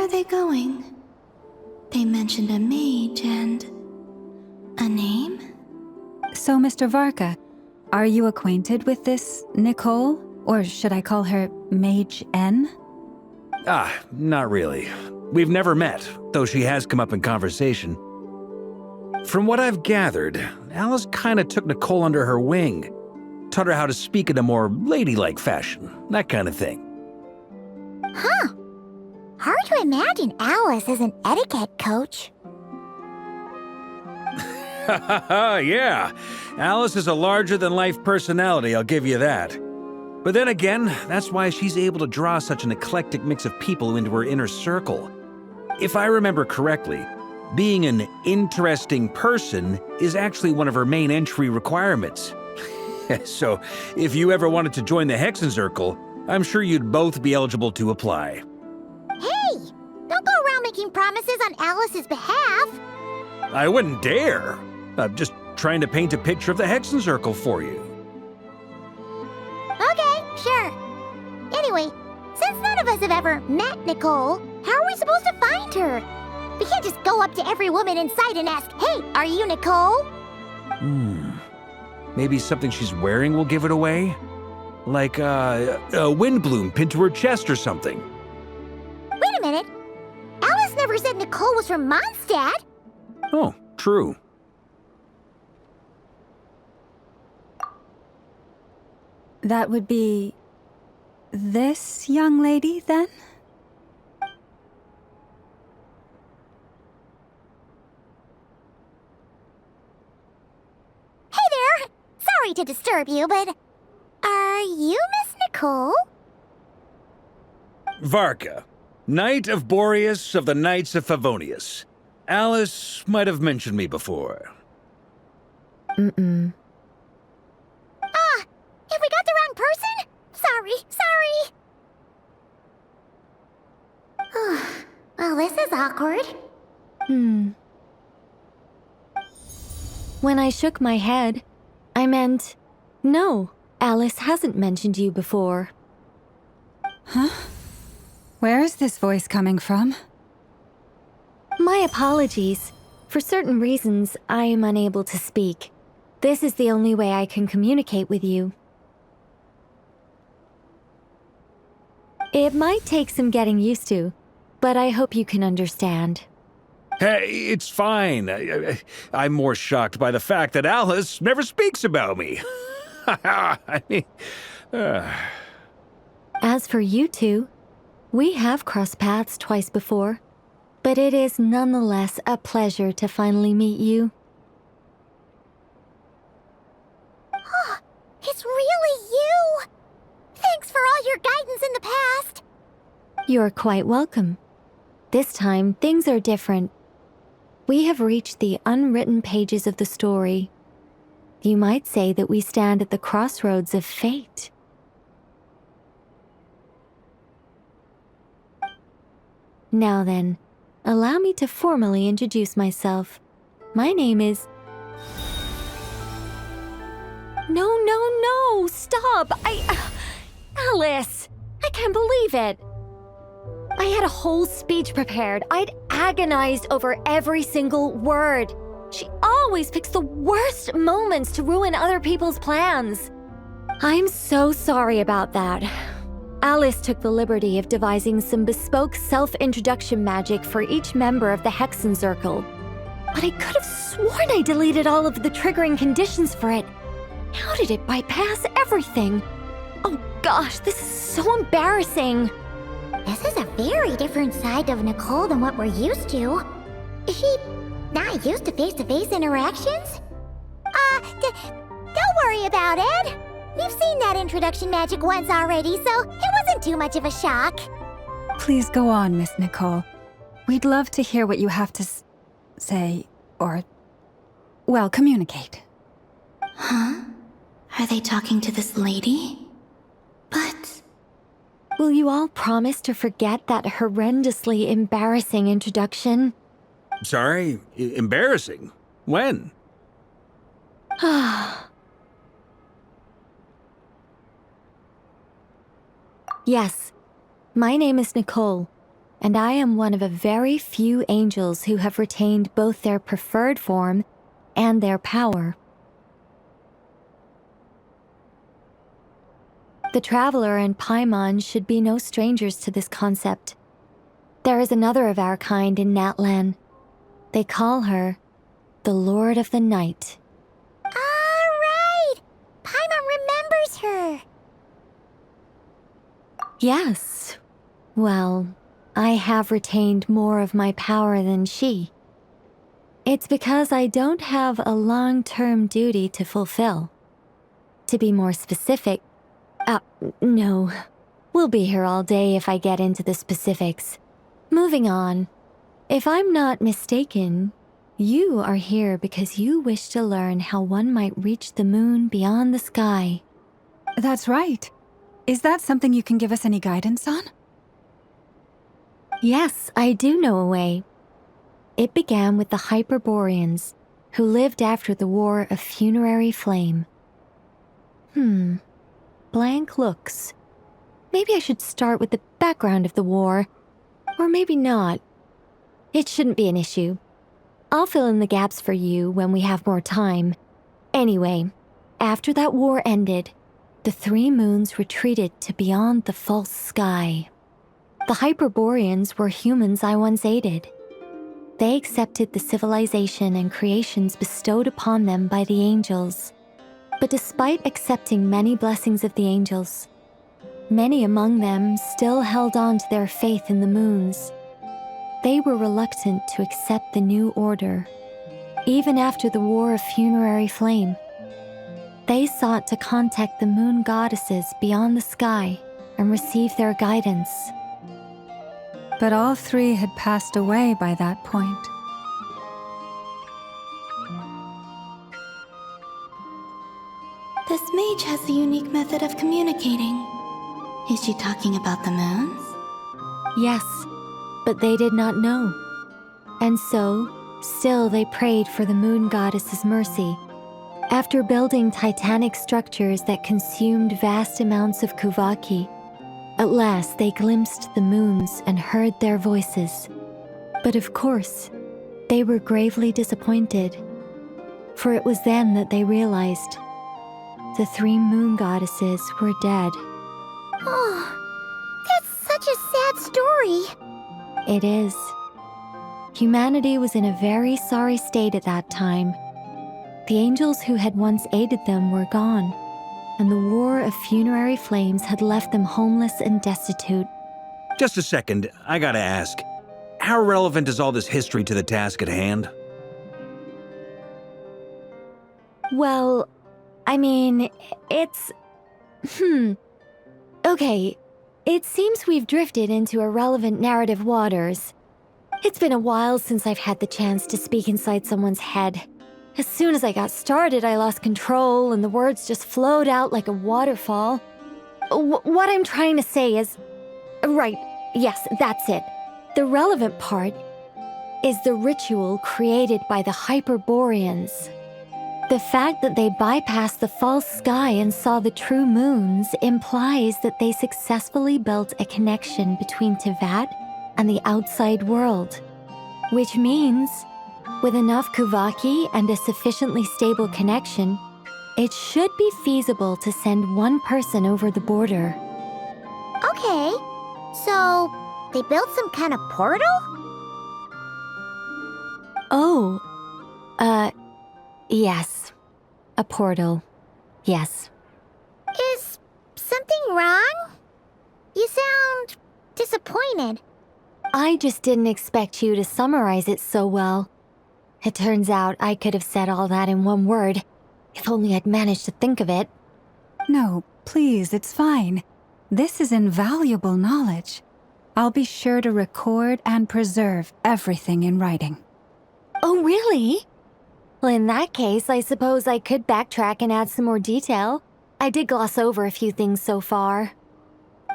are they going? They mentioned a mage and... a name? So, Mr. Varka, are you acquainted with this Nicole? Or should I call her Mage N? Not really. We've never met, though she has come up in conversation. From what I've gathered, Alice kinda took Nicole under her wing. Taught her how to speak in a more ladylike fashion, that kind of thing. Huh. Hard to imagine Alice as an etiquette coach. Yeah, Alice is a larger-than-life personality, I'll give you that. But then again, that's why she's able to draw such an eclectic mix of people into her inner circle. If I remember correctly, being an interesting person is actually one of her main entry requirements. So, if you ever wanted to join the Hexenzirkel, I'm sure you'd both be eligible to apply. Hey! Don't go around making promises on Alice's behalf! I wouldn't dare. I'm just trying to paint a picture of the Hexenzirkel for you. Okay, sure. Anyway, since none of us have ever met Nicole, how are we supposed to find her? We can't just go up to every woman in sight and ask, "Hey, are you Nicole?" Maybe something she's wearing will give it away? Like, a windbloom pinned to her chest or something. Wait a minute. Alice never said Nicole was from Mondstadt. Oh, true. That would be... this young lady, then? Hey there! Sorry to disturb you, but... are you Miss Nicole? Varka, Knight of Boreas of the Knights of Favonius. Alice might have mentioned me before. Have we got the wrong person? Sorry. Well, this is awkward. When I shook my head, I meant, no, Alice hasn't mentioned you before. Huh? Where is this voice coming from? My apologies. For certain reasons, I am unable to speak. This is the only way I can communicate with you. It might take some getting used to, but I hope you can understand. Hey, it's fine. I'm more shocked by the fact that Alice never speaks about me. I mean, As for you two, we have crossed paths twice before, but it is nonetheless a pleasure to finally meet you. It's really you! Thanks for all your guidance in the past! You're quite welcome. This time, things are different. We have reached the unwritten pages of the story. You might say that we stand at the crossroads of fate. Now then, allow me to formally introduce myself. My name is... No, stop! Alice! I can't believe it! I had a whole speech prepared. I'd agonized over every single word. She always picks the worst moments to ruin other people's plans. I'm so sorry about that. Alice took the liberty of devising some bespoke self-introduction magic for each member of the Hexenzirkel. But I could have sworn I deleted all of the triggering conditions for it. How did it bypass everything? Oh gosh, this is so embarrassing. This is a very different side of Nicole than what we're used to. Is she not used to face-to-face interactions? Don't worry about it. We've seen that introduction magic once already, so it wasn't too much of a shock. Please go on, Miss Nicole. We'd love to hear what you have to say, or... well, communicate. Huh? Are they talking to this lady? But... will you all promise to forget that horrendously embarrassing introduction? sorry, embarrassing. When? Yes, my name is Nicole. and I am one of a very few angels who have retained both their preferred form and their power. The Traveler and Paimon should be no strangers to this concept. There is another of our kind in Natlan. They call her the Lord of the Night. Right! Paimon remembers her! Yes. Well, I have retained more of my power than she. It's because I don't have a long-term duty to fulfill. To be more specific, no. We'll be here all day if I get into the specifics. Moving on. If I'm not mistaken, you are here because you wish to learn how one might reach the moon beyond the sky. That's right. Is that something you can give us any guidance on? Yes, I do know a way. It began with the Hyperboreans, who lived after the War of Funerary Flame. Blank looks. Maybe I should start with the background of the war. Or maybe not. It shouldn't be an issue. I'll fill in the gaps for you when we have more time. Anyway, after that war ended, the three moons retreated to beyond the false sky. The Hyperboreans were humans I once aided. They accepted the civilization and creations bestowed upon them by the angels. But despite accepting many blessings of the angels, many among them still held on to their faith in the moons. They were reluctant to accept the new order, even after the War of Funerary Flame. They sought to contact the moon goddesses beyond the sky and receive their guidance. But all three had passed away by that point. This mage has a unique method of communicating. Is she talking about the moons? Yes, but they did not know. And so, still they prayed for the moon goddess's mercy. After building titanic structures that consumed vast amounts of Kuvaki, at last they glimpsed the moons and heard their voices. But of course, they were gravely disappointed, for it was then that they realized the three moon goddesses were dead. Oh, that's such a sad story. It is. Humanity was in a very sorry state at that time. The angels who had once aided them were gone, and the War of Funerary Flames had left them homeless and destitute. Just a second, I gotta ask. How relevant is all this history to the task at hand? Well, I mean, it's... Okay, it seems we've drifted into irrelevant narrative waters. It's been a while since I've had the chance to speak inside someone's head. As soon as I got started, I lost control and the words just flowed out like a waterfall. What I'm trying to say is... Right, yes, that's it. The relevant part is the ritual created by the Hyperboreans. The fact that they bypassed the false sky and saw the true moons implies that they successfully built a connection between Teyvat and the outside world. Which means, with enough Kuvaki and a sufficiently stable connection, it should be feasible to send one person over the border. Okay, so they built some kind of portal? Oh, yes. A portal. Yes. Is something wrong? You sound disappointed. I just didn't expect you to summarize it so well. It turns out I could have said all that in one word, if only I'd managed to think of it. No, please, it's fine. This is invaluable knowledge. I'll be sure to record and preserve everything in writing. Oh, really? Well, in that case, I suppose I could backtrack and add some more detail. I did gloss over a few things so far.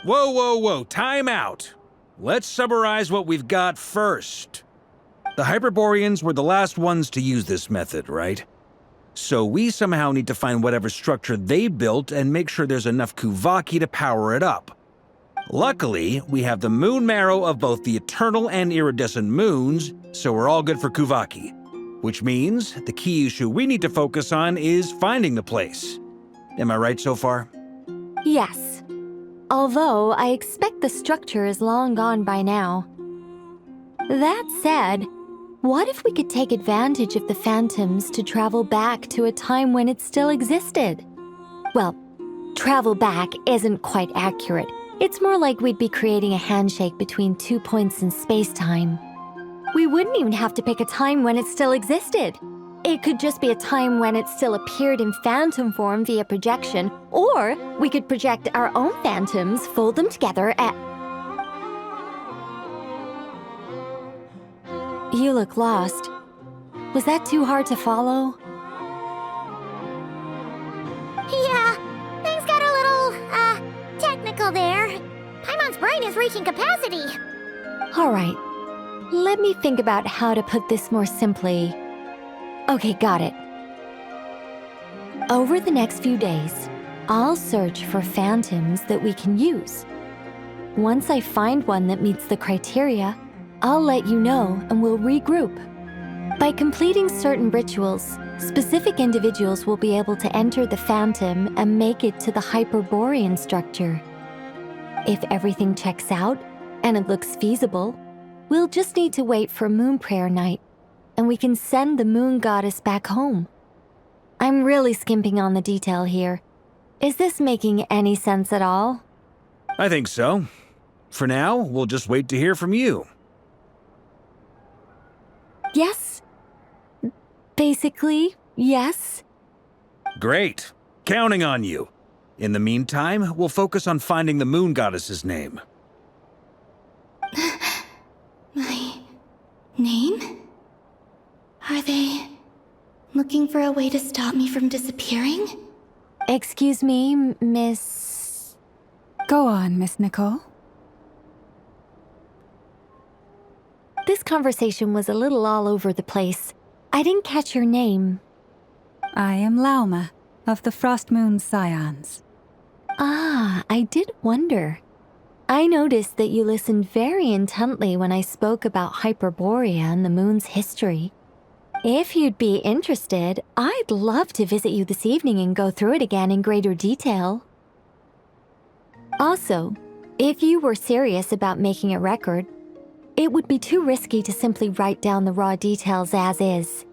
Whoa, time out. Let's summarize what we've got first. The Hyperboreans were the last ones to use this method, right? So we somehow need to find whatever structure they built and make sure there's enough Kuvaki to power it up. Luckily, we have the moon marrow of both the eternal and iridescent moons, so we're all good for Kuvaki. Which means the key issue we need to focus on is finding the place. Am I right so far? Yes. Although I expect the structure is long gone by now. That said, what if we could take advantage of the phantoms to travel back to a time when it still existed? Well, travel back isn't quite accurate. It's more like we'd be creating a handshake between 2 points in space-time. We wouldn't even have to pick a time when it still existed. It could just be a time when it still appeared in phantom form via projection, or we could project our own phantoms, fold them together at... You look lost. Was that too hard to follow? Yeah, things got a little, technical there. Paimon's brain is reaching capacity. All right. Let me think about how to put this more simply. Okay, got it. Over the next few days, I'll search for phantoms that we can use. Once I find one that meets the criteria, I'll let you know and we'll regroup. By completing certain rituals, specific individuals will be able to enter the phantom and make it to the Hyperborean structure. If everything checks out and it looks feasible, we'll just need to wait for Moon Prayer Night, and we can send the Moon Goddess back home. I'm really skimping on the detail here. Is this making any sense at all? I think so. For now, we'll just wait to hear from you. Yes. Basically, yes. Great. Counting on you. In the meantime, we'll focus on finding the Moon Goddess's name. My name? Are they looking for a way to stop me from disappearing? Excuse me, Miss... Go on, Miss Nicole. This conversation was a little all over the place. I didn't catch your name. I am Lauma, of the Frost Moon Scions. Ah, I did wonder. I noticed that you listened very intently when I spoke about Hyperborea and the moon's history. If you'd be interested, I'd love to visit you this evening and go through it again in greater detail. Also, if you were serious about making a record, it would be too risky to simply write down the raw details as is.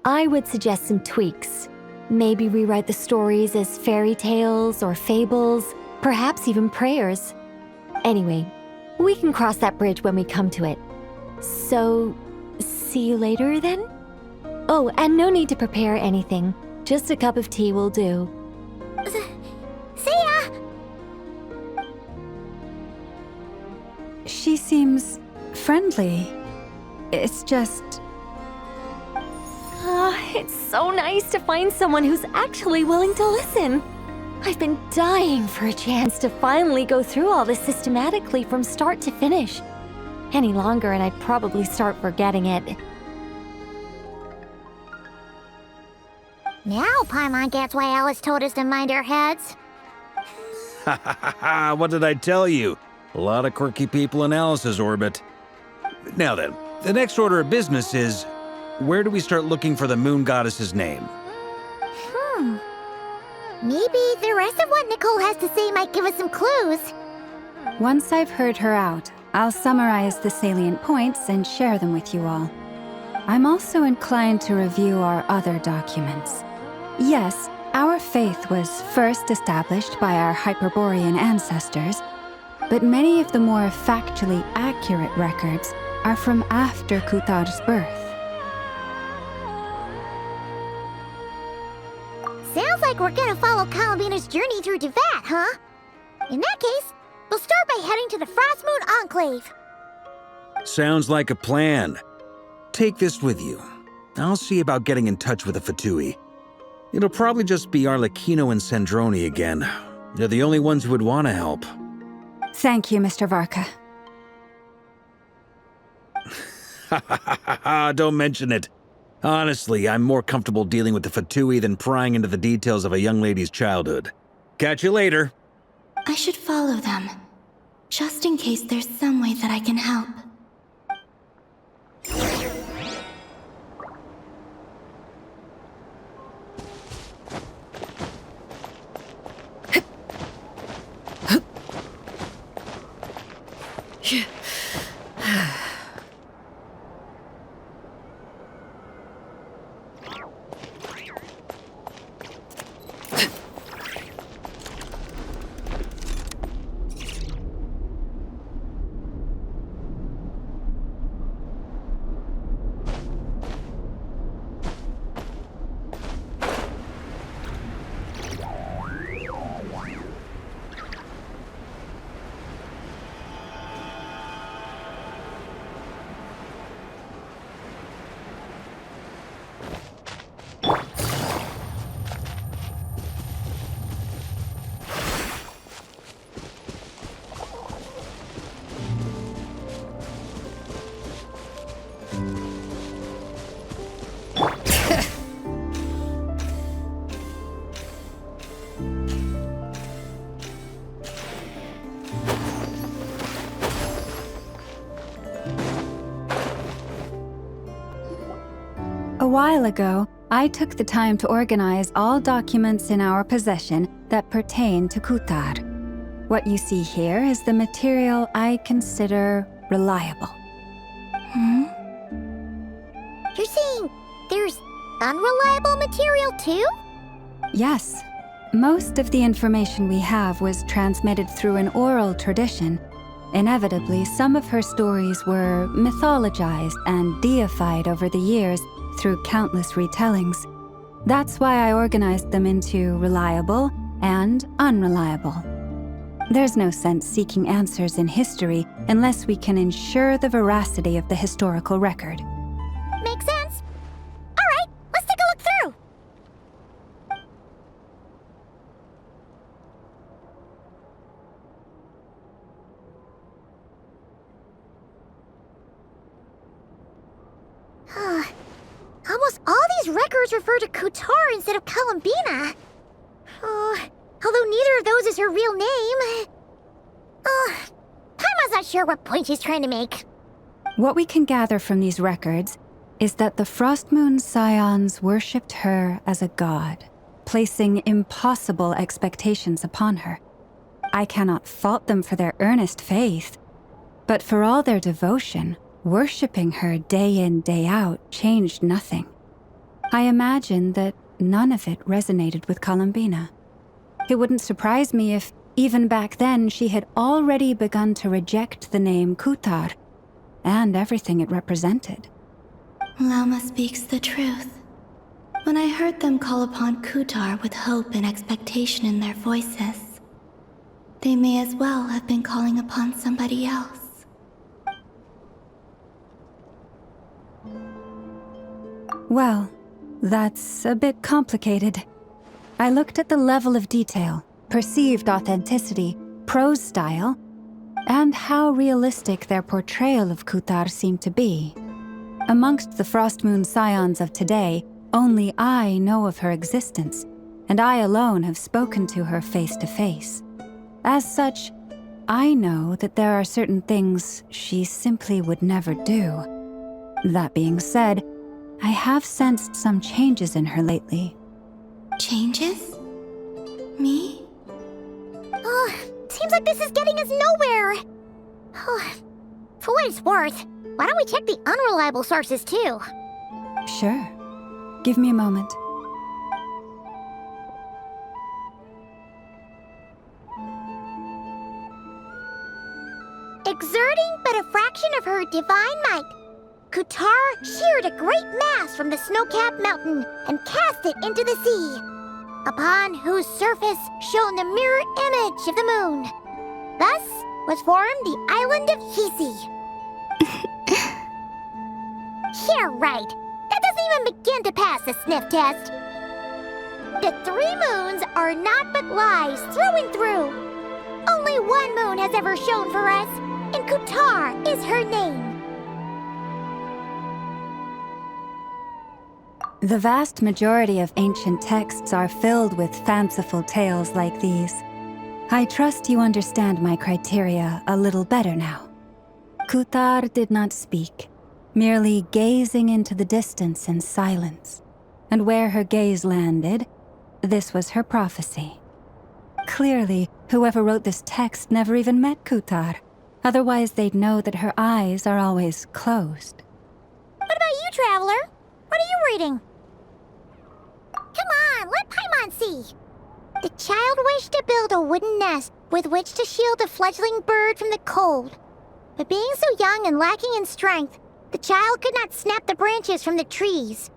I would suggest some tweaks. Maybe rewrite the stories as fairy tales or fables, perhaps even prayers. Anyway, we can cross that bridge when we come to it. So, see you later then? Oh, and no need to prepare anything. Just a cup of tea will do. See ya! She seems friendly. It's just... It's so nice to find someone who's actually willing to listen. I've been dying for a chance to finally go through all this systematically from start to finish. Any longer and I'd probably start forgetting it. Now Paimon gets why Alice told us to mind our heads. Ha ha ha ha, what did I tell you? A lot of quirky people in Alice's orbit. Now then, the next order of business is, where do we start looking for the Moon Goddess's name? Maybe the rest of what Nicole has to say might give us some clues. Once I've heard her out, I'll summarize the salient points and share them with you all. I'm also inclined to review our other documents. Yes, our faith was first established by our Hyperborean ancestors, but many of the more factually accurate records are from after Kuthar's birth. Sounds like we're gonna follow Columbina's journey through Devat, huh? In that case, we'll start by heading to the Frost Moon Enclave. Sounds like a plan. Take this with you. I'll see about getting in touch with the Fatui. It'll probably just be Arlecchino and Sandroni again. They're the only ones who would want to help. Thank you, Mr. Varka. Ha ha ha ha ha, don't mention it. Honestly, I'm more comfortable dealing with the Fatui than prying into the details of a young lady's childhood. Catch you later. I should follow them. just in case there's some way that I can help. A while ago, I took the time to organize all documents in our possession that pertain to Kutar. What you see here is the material I consider reliable. You're saying there's unreliable material too? Yes. Most of the information we have was transmitted through an oral tradition. Inevitably, some of her stories were mythologized and deified over the years through countless retellings. That's why I organized them into reliable and unreliable. There's no sense seeking answers in history unless we can ensure the veracity of the historical record. Makes sense. All right, let's take a look through. Almost all these records refer to Kutar instead of Columbina. Although neither of those is her real name. Paimon's not sure what point she's trying to make. What we can gather from these records is that the Frostmoon Scions worshipped her as a god, placing impossible expectations upon her. I cannot fault them for their earnest faith, but for all their devotion, worshipping her day in, day out changed nothing. I imagine that none of it resonated with Columbina. It wouldn't surprise me if, even back then, she had already begun to reject the name Kutar and everything it represented. Lauma speaks the truth. When I heard them call upon Kutar with hope and expectation in their voices, they may as well have been calling upon somebody else. Well, that's a bit complicated. I looked at the level of detail, perceived authenticity, prose style, and how realistic their portrayal of Kutar seemed to be. Amongst the Frostmoon Scions of today, only I know of her existence, and I alone have spoken to her face to face. As such, I know that there are certain things she simply would never do. That being said, I have sensed some changes in her lately. Changes? Me? Seems like this is getting us nowhere. For what it's worth, why don't we check the unreliable sources too? Sure. Give me a moment. Exerting but a fraction of her divine might, Kutar sheared a great mass from the snow-capped mountain and cast it into the sea, upon whose surface shone the mirror image of the moon. Thus was formed the island of Hisi. Yeah, right. That doesn't even begin to pass the sniff test. The 3 moons are not but lies through and through. Only one moon has ever shone for us, and Kutar is her name. The vast majority of ancient texts are filled with fanciful tales like these. I trust you understand my criteria a little better now. Kutar did not speak, merely gazing into the distance in silence. And where her gaze landed, this was her prophecy. Clearly, whoever wrote this text never even met Kutar. Otherwise, they'd know that her eyes are always closed. What about you, Traveler? What are you reading? Come on, let Paimon see. The child wished to build a wooden nest with which to shield a fledgling bird from the cold. But being so young and lacking in strength, the child could not snap the branches from the trees.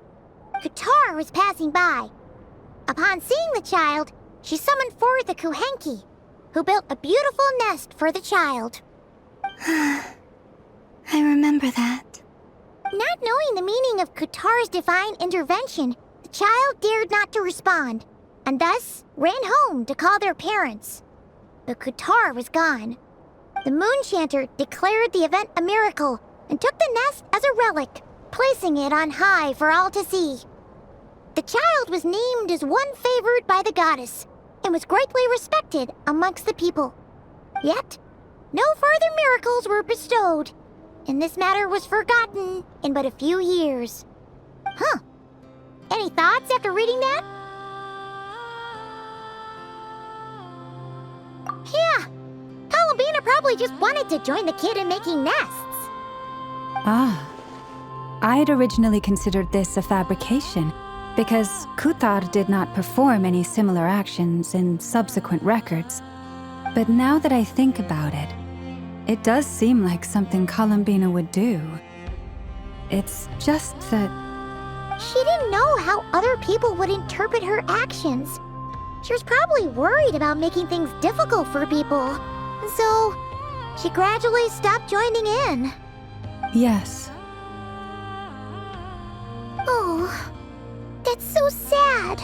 Kutar was passing by. Upon seeing the child, she summoned forth the Kuhenki, who built a beautiful nest for the child. I remember that. Not knowing the meaning of Kutar's divine intervention, the child dared not to respond, and thus ran home to call their parents. But Kutar was gone. The Moon Chanter declared the event a miracle and took the nest as a relic, placing it on high for all to see. The child was named as one favored by the goddess and was greatly respected amongst the people. Yet, no further miracles were bestowed, and this matter was forgotten in but a few years. Huh. Any thoughts after reading that? Yeah. Columbina probably just wanted to join the kid in making nests. Ah. I'd originally considered this a fabrication, because Kutar did not perform any similar actions in subsequent records. But now that I think about it, it does seem like something Columbina would do. It's just that... She didn't know how other people would interpret her actions. She was probably worried about making things difficult for people. So, she gradually stopped joining in. Yes. Oh, that's so sad.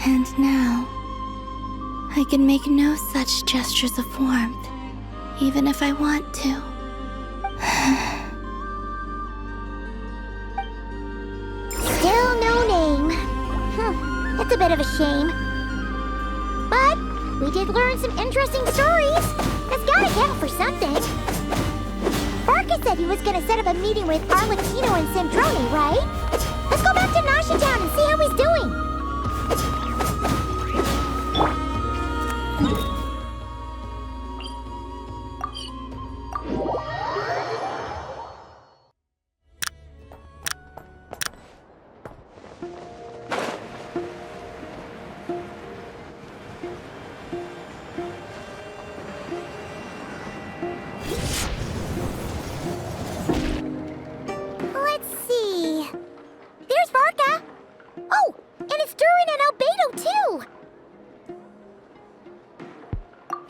And now, I can make no such gestures of warmth, even if I want to. Still no name. That's a bit of a shame. But we did learn some interesting stories. That's gotta count for something. Barca said he was gonna set up a meeting with Arlecchino and Sandrone, right? Let's go back to Nasha Town and see how he's doing. Let's see. There's Varka. Oh, and it's Durin and Albedo too.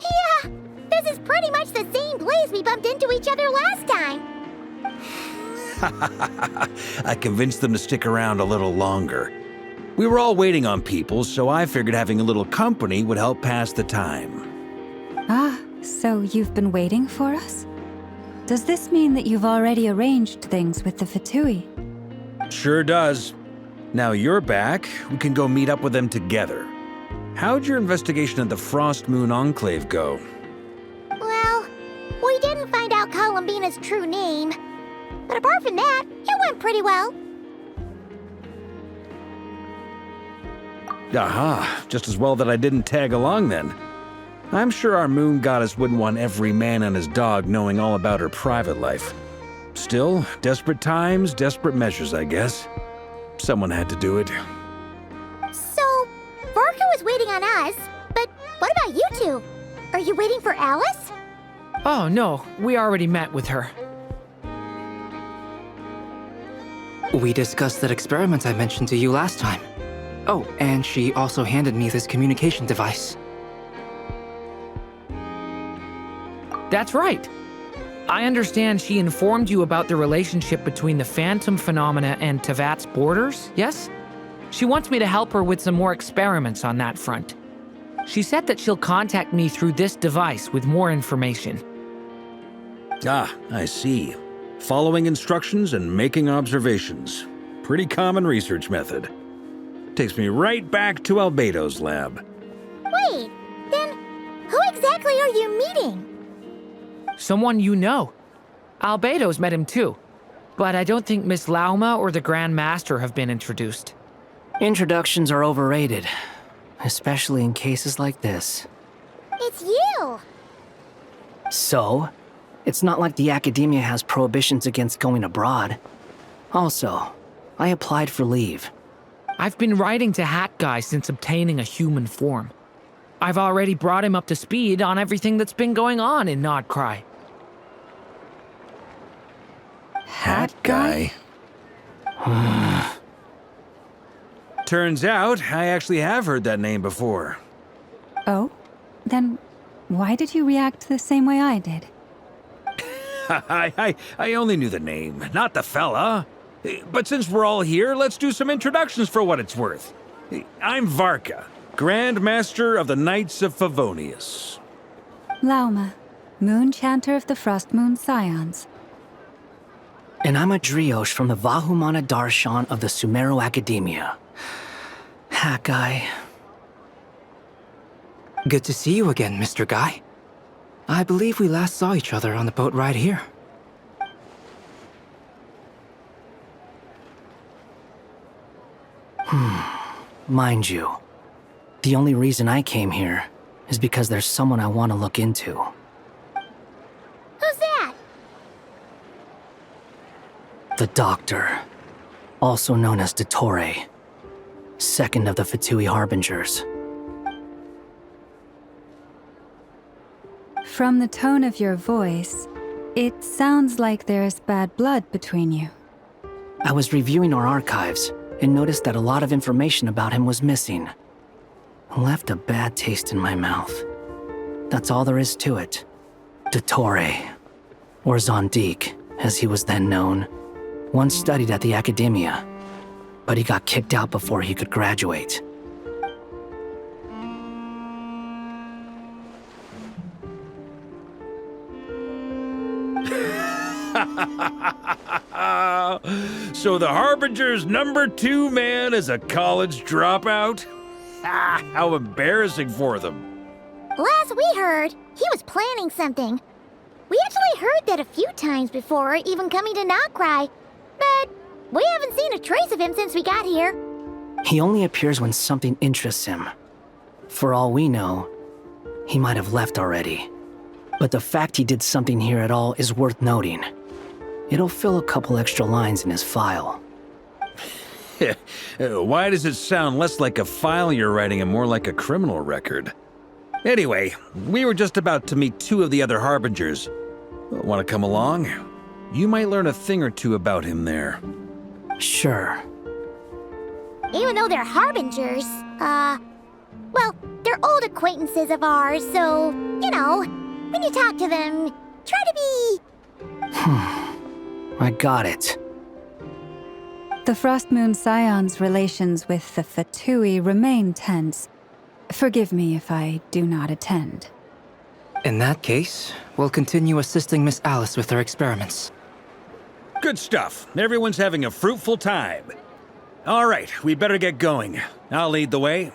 Yeah, this is pretty much the same place we bumped into each other last time. I convinced them to stick around a little longer. We were all waiting on people, so I figured having a little company would help pass the time. Ah, so you've been waiting for us? Does this mean that you've already arranged things with the Fatui? Sure does. Now you're back, we can go meet up with them together. How'd your investigation of the Frost Moon Enclave go? Well, we didn't find out Columbina's true name. But apart from that, it went pretty well. Aha, just as well that I didn't tag along then. I'm sure our moon goddess wouldn't want every man and his dog knowing all about her private life. Still, desperate times, desperate measures, I guess. Someone had to do it. So, Varka was waiting on us, but what about you two? Are you waiting for Alice? Oh, no. We already met with her. We discussed that experiment I mentioned to you last time. Oh, and she also handed me this communication device. That's right. I understand she informed you about the relationship between the phantom phenomena and Tevat's borders, yes? She wants me to help her with some more experiments on that front. She said that she'll contact me through this device with more information. Ah, I see. Following instructions and making observations. Pretty common research method. Takes me right back to Albedo's lab. Wait, then who exactly are you meeting? Someone you know. Albedo's met him too. But I don't think Miss Lauma or the Grand Master have been introduced. Introductions are overrated, especially in cases like this. It's you! So, it's not like the Academia has prohibitions against going abroad. Also, I applied for leave. I've been writing to Hat Guy since obtaining a human form. I've already brought him up to speed on everything that's been going on in Nodcry. Hat Guy? Turns out, I actually have heard that name before. Oh? Then why did you react the same way I did? I only knew the name, not the fella. But since we're all here, let's do some introductions for what it's worth. I'm Varka, Grand Master of the Knights of Favonius. Lauma, Moon Chanter of the Frost Moon Scions. And I'm a Driosh from the Vahumana Darshan of the Sumeru Academia. Hat Guy. Good to see you again, Mr. Guy. I believe we last saw each other on the boat ride here. Mind you, the only reason I came here is because there's someone I want to look into. Who's that? The Doctor, also known as Dottore, second of the Fatui Harbingers. From the tone of your voice, it sounds like there is bad blood between you. I was reviewing our archives and noticed that a lot of information about him was missing. Left a bad taste in my mouth. That's all there is to it. Dottore, or Zondik, as he was then known, once studied at the Academia, but he got kicked out before he could graduate. So the Harbinger's #2 man is a college dropout? How embarrassing for them. Last we heard, he was planning something. We actually heard that a few times before, even coming to Nodcry, but we haven't seen a trace of him since we got here. He only appears when something interests him. For all we know, he might have left already. But the fact he did something here at all is worth noting. It'll fill a couple extra lines in his file. Why does it sound less like a file you're writing and more like a criminal record? Anyway, we were just about to meet 2 of the other Harbingers. Want to come along? You might learn a thing or two about him there. Sure. Even though they're Harbingers, well, they're old acquaintances of ours, so, you know, when you talk to them, try to be... I got it. The Frost Moon Scions' relations with the Fatui remain tense. Forgive me if I do not attend. In that case, we'll continue assisting Miss Alice with her experiments. Good stuff. Everyone's having a fruitful time. All right, we better get going. I'll lead the way.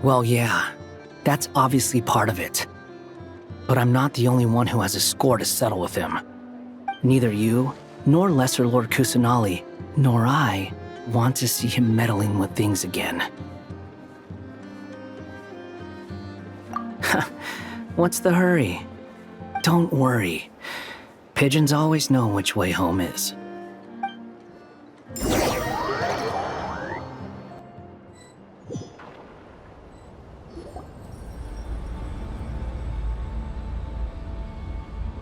Well, yeah, that's obviously part of it. But I'm not the only one who has a score to settle with him. Neither you, nor Lesser Lord Kusanali, nor I want to see him meddling with things again. What's the hurry? Don't worry. Pigeons always know which way home is.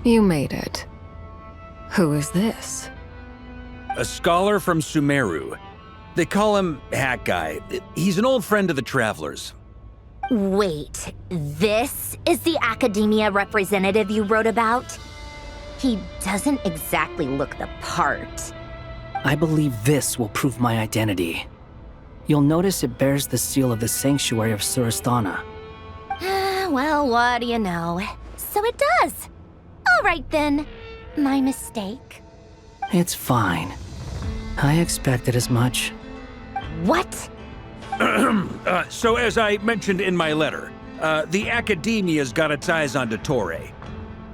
You made it. Who is this? A scholar from Sumeru. They call him Hat Guy. He's an old friend of the Travelers. Wait, this is the Academia representative you wrote about? He doesn't exactly look the part. I believe this will prove my identity. You'll notice it bears the seal of the Sanctuary of Surasthana. Well, what do you know? So it does. All right then. My mistake. It's fine. I expected as much. What? So as I mentioned in my letter, the Academia's got its eyes on Dottore.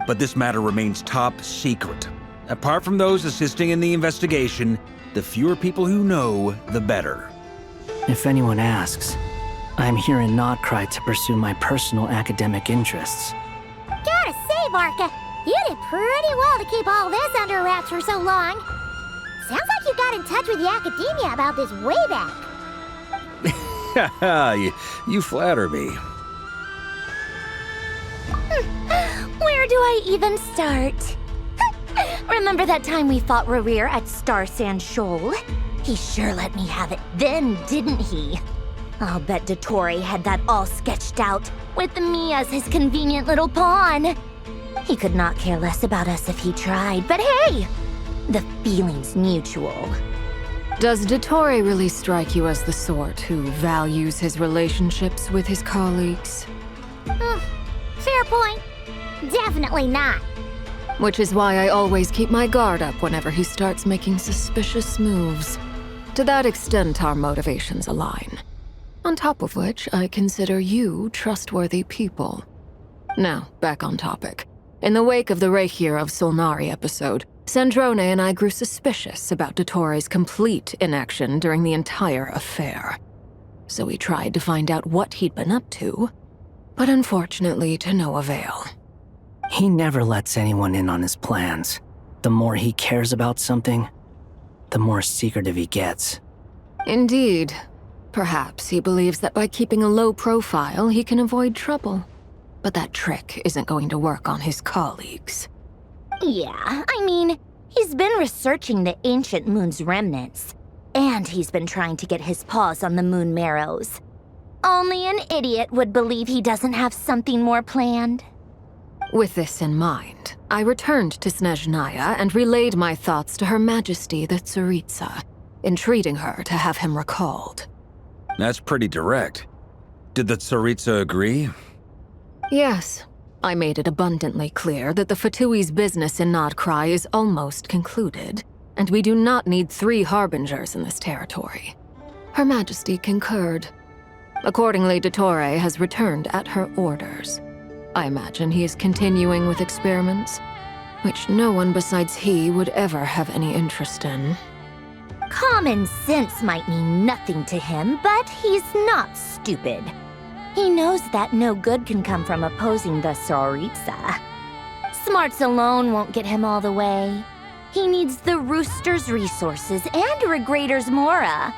But this matter remains top secret. Apart from those assisting in the investigation, the fewer people who know, the better. If anyone asks, I'm here in Nodcry to pursue my personal academic interests. Gotta say, Barca, you did pretty well to keep all this under wraps for so long. Sounds like you got in touch with the Academia about this way back. you flatter me. Where do I even start? Remember that time we fought Rerir at Star Sand Shoal? He sure let me have it then, didn't he? I'll bet Dottore had that all sketched out, with me as his convenient little pawn. He could not care less about us if he tried, but hey! The feeling's mutual. Does Dottore really strike you as the sort who values his relationships with his colleagues? Fair point. Definitely not. Which is why I always keep my guard up whenever he starts making suspicious moves. To that extent, our motivations align. On top of which, I consider you trustworthy people. Now, back on topic. In the wake of the Reikir of Solnari episode, Sandrone and I grew suspicious about Dottore's complete inaction during the entire affair. So we tried to find out what he'd been up to, but unfortunately to no avail. He never lets anyone in on his plans. The more he cares about something, the more secretive he gets. Indeed. Perhaps he believes that by keeping a low profile, he can avoid trouble. But that trick isn't going to work on his colleagues. Yeah, I mean, he's been researching the ancient moon's remnants. And he's been trying to get his paws on the moon marrows. Only an idiot would believe he doesn't have something more planned. With this in mind, I returned to Snezhnaya and relayed my thoughts to Her Majesty the Tsaritsa, entreating her to have him recalled. That's pretty direct. Did the Tsaritsa agree? Yes. I made it abundantly clear that the Fatui's business in Nodcry is almost concluded, and we do not need 3 harbingers in this territory. Her Majesty concurred. Accordingly, Dottore has returned at her orders. I imagine he is continuing with experiments, which no one besides he would ever have any interest in. Common sense might mean nothing to him, but he's not stupid. He knows that no good can come from opposing the Tsaritsa. Smarts alone won't get him all the way. He needs the Rooster's resources and Regrator's Mora,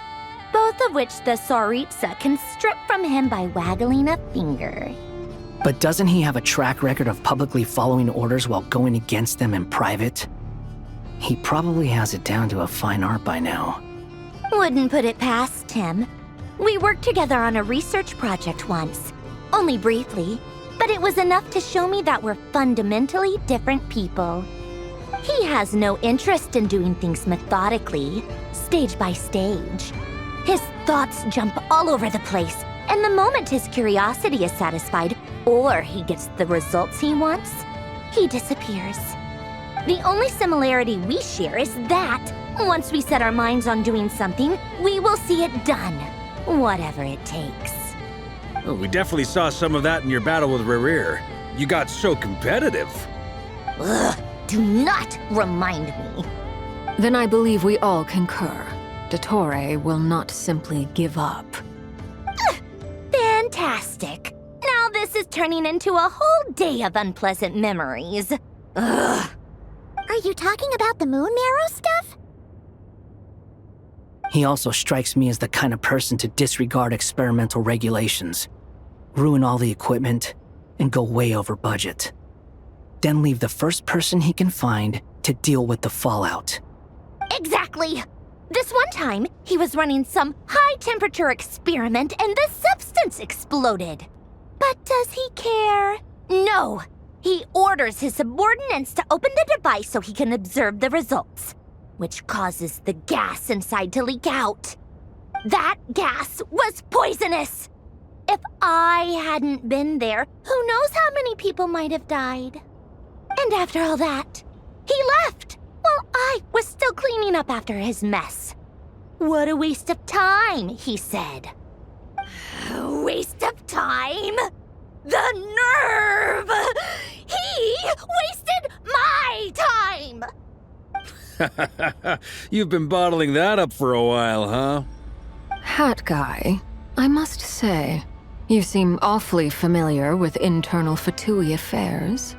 both of which the Tsaritsa can strip from him by waggling a finger. But doesn't he have a track record of publicly following orders while going against them in private? He probably has it down to a fine art by now. Wouldn't put it past him. We worked together on a research project once. Only briefly, but it was enough to show me that we're fundamentally different people. He has no interest in doing things methodically, stage by stage. His thoughts jump all over the place, and the moment his curiosity is satisfied, or he gets the results he wants, he disappears. The only similarity we share is that, once we set our minds on doing something, we will see it done, whatever it takes. Oh, we definitely saw some of that in your battle with Rerir. You got so competitive. Ugh, do not remind me. Then I believe we all concur. Dottore will not simply give up. Fantastic. Now this is turning into a whole day of unpleasant memories. Ugh. Are you talking about the moon marrow stuff? He also strikes me as the kind of person to disregard experimental regulations, ruin all the equipment, and go way over budget. Then leave the first person he can find to deal with the fallout. Exactly! This one time, he was running some high-temperature experiment and the substance exploded. But does he care? No! He orders his subordinates to open the device so he can observe the results, which causes the gas inside to leak out. That gas was poisonous! If I hadn't been there, who knows how many people might have died. And after all that, he left while I was still cleaning up after his mess. What a waste of time, he said. A waste of time? The nerve! He wasted my time! You've been bottling that up for a while, huh? Hat guy, I must say, you seem awfully familiar with internal Fatui affairs.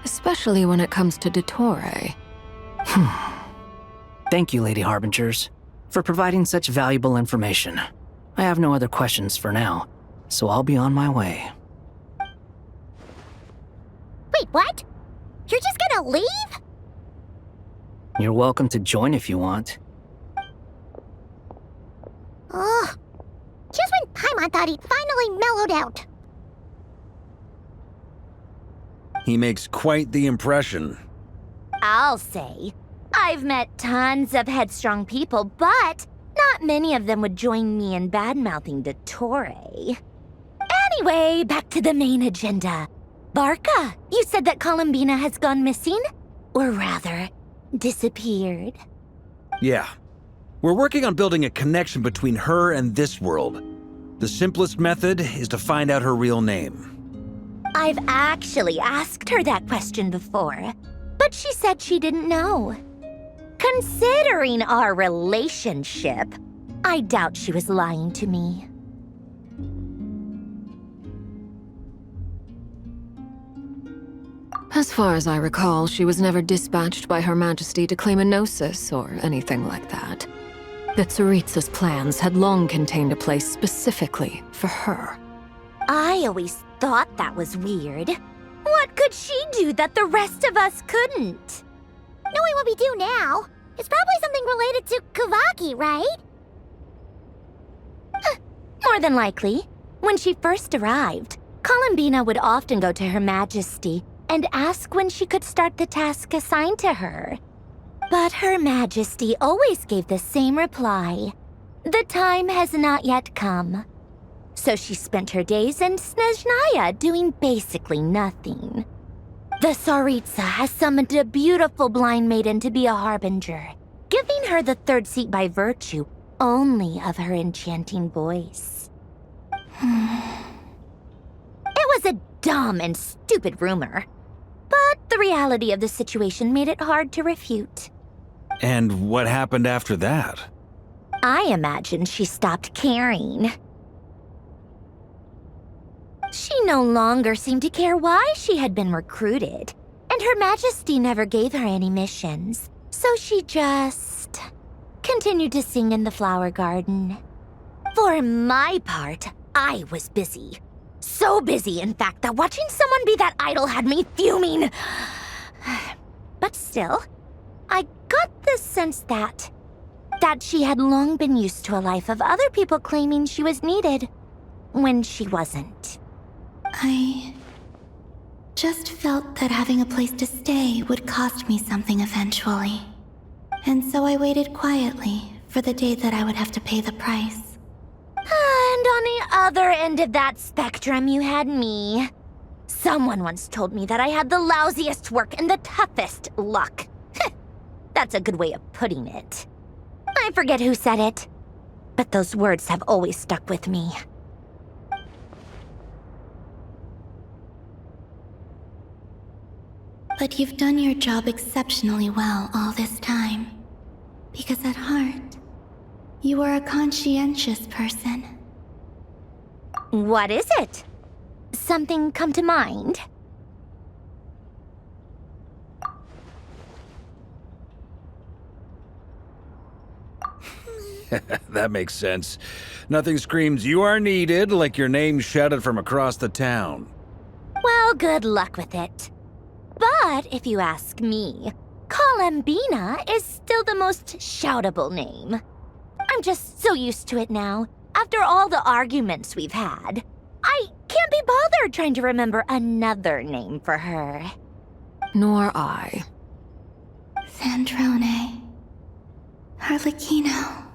Especially when it comes to Dottore. Thank you, Lady Harbingers, for providing such valuable information. I have no other questions for now, so I'll be on my way. Wait, what? You're just gonna leave? You're welcome to join if you want. Ugh. Just when Paimon thought he'd finally mellowed out. He makes quite the impression. I'll say. I've met tons of headstrong people, but not many of them would join me in bad-mouthing Dottore. Anyway, back to the main agenda. Barca, you said that Columbina has gone missing? Or rather, disappeared. Yeah. We're working on building a connection between her and this world. The simplest method is to find out her real name. I've actually asked her that question before, but she said she didn't know. Considering our relationship, I doubt she was lying to me. As far as I recall, she was never dispatched by Her Majesty to claim a gnosis or anything like that. The Tsaritsa's plans had long contained a place specifically for her. I always thought that was weird. What could she do that the rest of us couldn't? Knowing what we do now, it's probably something related to Kavaki, right? More than likely. When she first arrived, Columbina would often go to Her Majesty and ask when she could start the task assigned to her. But Her Majesty always gave the same reply. The time has not yet come. So she spent her days in Snezhnaya doing basically nothing. The Tsaritsa has summoned a beautiful blind maiden to be a harbinger, giving her the third seat by virtue only of her enchanting voice. It was a dumb and stupid rumor, but the reality of the situation made it hard to refute. And what happened after that? I imagine she stopped caring. She no longer seemed to care why she had been recruited, and Her Majesty never gave her any missions, so she just continued to sing in the flower garden. For my part, I was busy. So busy, in fact, that watching someone be that idol had me fuming. But still, I got the sense that she had long been used to a life of other people claiming she was needed when she wasn't. I just felt that having a place to stay would cost me something eventually. And so I waited quietly for the day that I would have to pay the price. And on the other end of that spectrum, you had me. Someone once told me that I had the lousiest work and the toughest luck. That's a good way of putting it. I forget who said it, but those words have always stuck with me. But you've done your job exceptionally well all this time. Because at heart, you are a conscientious person. What is it? Something come to mind? That makes sense. Nothing screams you are needed like your name shouted from across the town. Well, good luck with it. But if you ask me, Columbina is still the most shoutable name. I'm just so used to it now, after all the arguments we've had. I can't be bothered trying to remember another name for her. Nor I. Sandrone. Harlequino.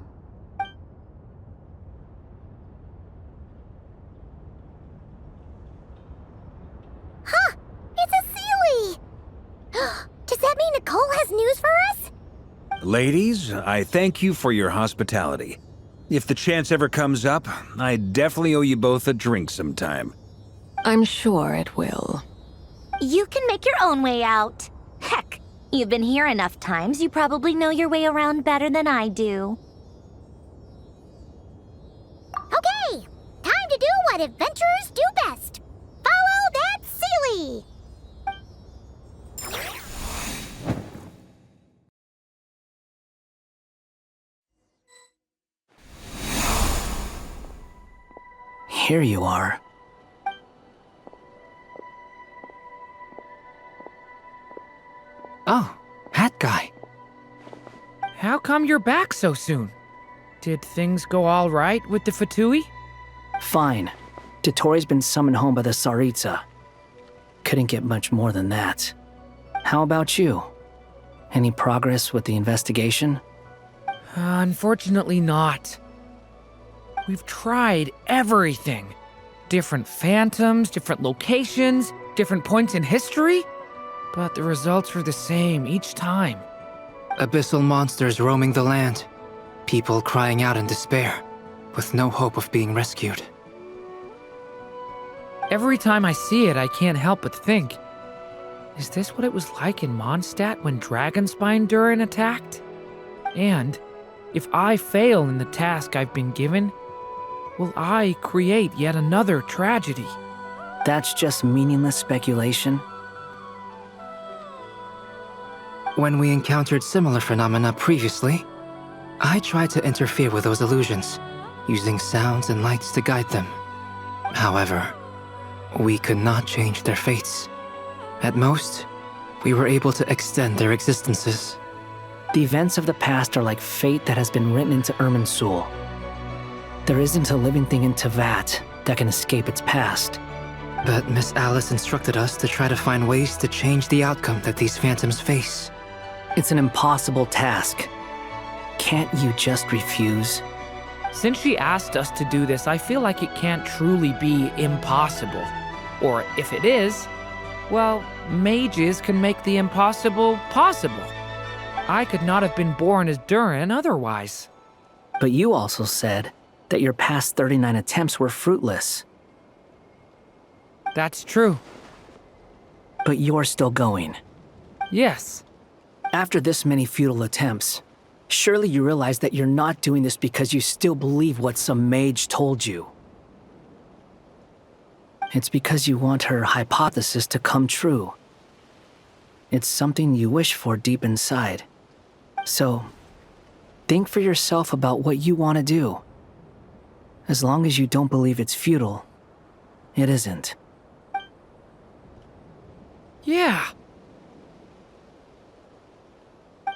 Ladies, I thank you for your hospitality. If the chance ever comes up, I definitely owe you both a drink sometime. I'm sure it will. You can make your own way out. Heck, you've been here enough times, you probably know your way around better than I do. Okay, time to do what adventurers do best. Follow that Sealy! Here you are. Oh, hat guy. How come you're back so soon? Did things go all right with the Fatui? Fine. Dotori's been summoned home by the Tsaritsa. Couldn't get much more than that. How about you? Any progress with the investigation? Unfortunately not. We've tried everything. Different phantoms, different locations, different points in history. But the results were the same each time. Abyssal monsters roaming the land. People crying out in despair, with no hope of being rescued. Every time I see it, I can't help but think, is this what it was like in Mondstadt when Dragonspine Durin attacked? And if I fail in the task I've been given, will I create yet another tragedy? That's just meaningless speculation. When we encountered similar phenomena previously, I tried to interfere with those illusions, using sounds and lights to guide them. However, we could not change their fates. At most, we were able to extend their existences. The events of the past are like fate that has been written into Irminsul. There isn't a living thing in Teyvat that can escape its past. But Miss Alice instructed us to try to find ways to change the outcome that these phantoms face. It's an impossible task. Can't you just refuse? Since she asked us to do this, I feel like it can't truly be impossible. Or if it is, well, mages can make the impossible possible. I could not have been born as Durin otherwise. But you also said that your past 39 attempts were fruitless. That's true. But you're still going. Yes. After this many futile attempts, surely you realize that you're not doing this because you still believe what some mage told you. It's because you want her hypothesis to come true. It's something you wish for deep inside. So, think for yourself about what you want to do. As long as you don't believe it's futile, it isn't. Yeah.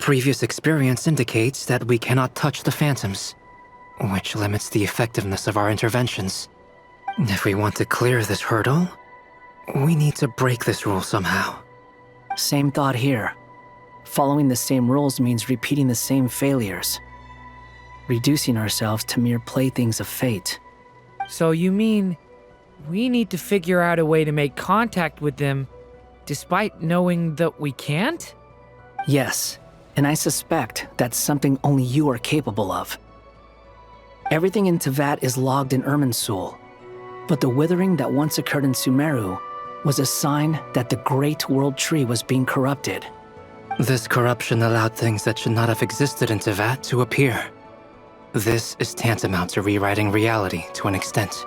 Previous experience indicates that we cannot touch the phantoms, which limits the effectiveness of our interventions. If we want to clear this hurdle, we need to break this rule somehow. Same thought here. Following the same rules means repeating the same failures. Reducing ourselves to mere playthings of fate. So you mean we need to figure out a way to make contact with them despite knowing that we can't? Yes, and I suspect that's something only you are capable of. Everything in Teyvat is logged in Irminsul, but the withering that once occurred in Sumeru was a sign that the Great World Tree was being corrupted. This corruption allowed things that should not have existed in Teyvat to appear. This is tantamount to rewriting reality to an extent.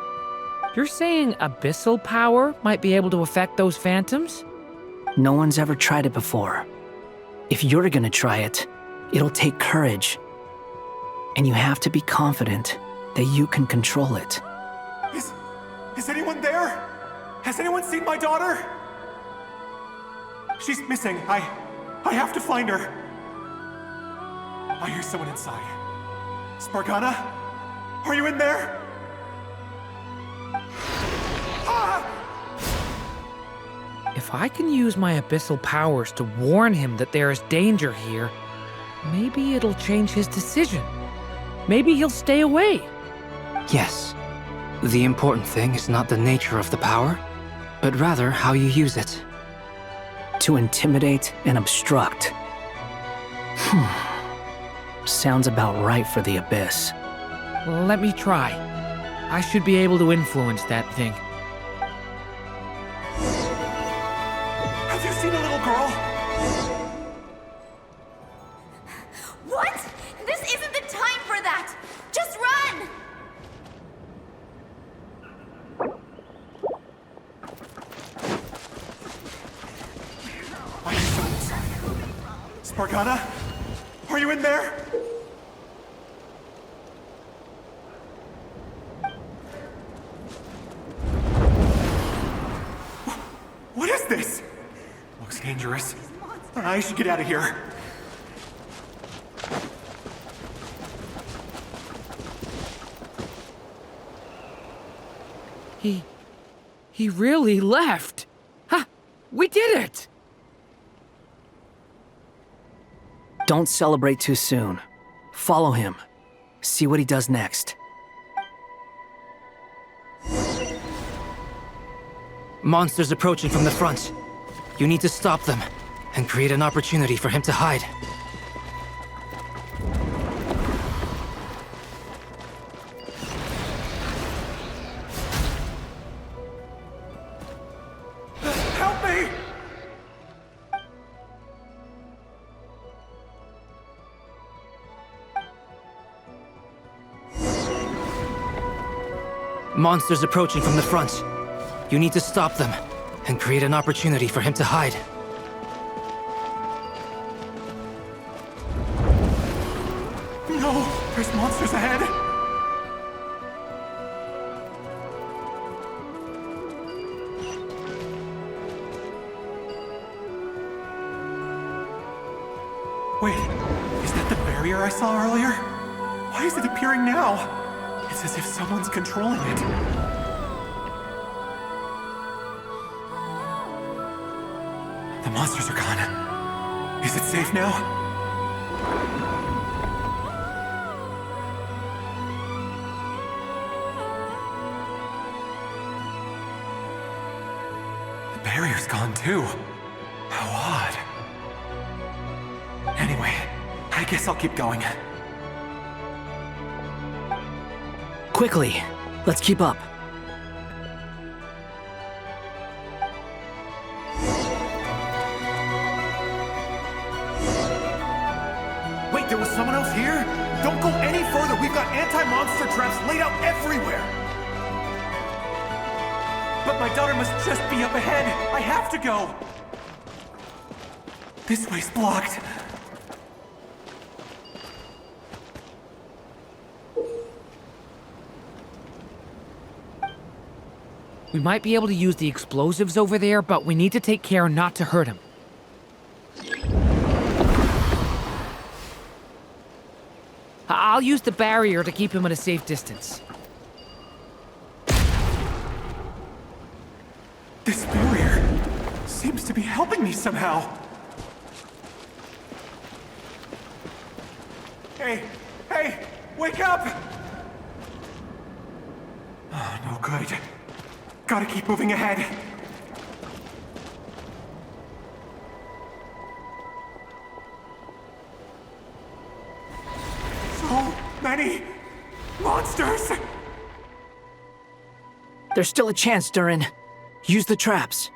You're saying abyssal power might be able to affect those phantoms? No one's ever tried it before. If you're gonna try it, it'll take courage. And you have to be confident that you can control it. Is anyone there? Has anyone seen my daughter? She's missing. I have to find her. I hear someone inside. Spargana? Are you in there? Ah! If I can use my abyssal powers to warn him that there is danger here, maybe it'll change his decision. Maybe he'll stay away. Yes. The important thing is not the nature of the power, but rather how you use it. To intimidate and obstruct. Sounds about right for the Abyss. Well, let me try. I should be able to influence that thing. Have you seen a little girl? What? This isn't the time for that! Just run! I hear someone inside. Spargana? Are you in there? What is this? Looks dangerous. I should get out of here. He really left. Ha! We did it! Don't celebrate too soon. Follow him. See what he does next. Monsters approaching from the front. You need to stop them and create an opportunity for him to hide. Help me! Monsters approaching from the front. You need to stop them and create an opportunity for him to hide. No! There's monsters ahead! Wait, is that the barrier I saw earlier? Why is it appearing now? It's as if someone's controlling it. The monsters are gone. Is it safe now? The barrier's gone too. How odd. Anyway, I guess I'll keep going. Quickly, let's keep up. Wait, there was someone else here? Don't go any further. We've got anti-monster traps laid out everywhere. But my daughter must just be up ahead. I have to go. This way's blocked. We might be able to use the explosives over there, but we need to take care not to hurt him. I'll use the barrier to keep him at a safe distance. This barrier seems to be helping me somehow. Hey, hey, wake up! Oh, no good. Gotta keep moving ahead. So many monsters! There's still a chance, Durin. Use the traps.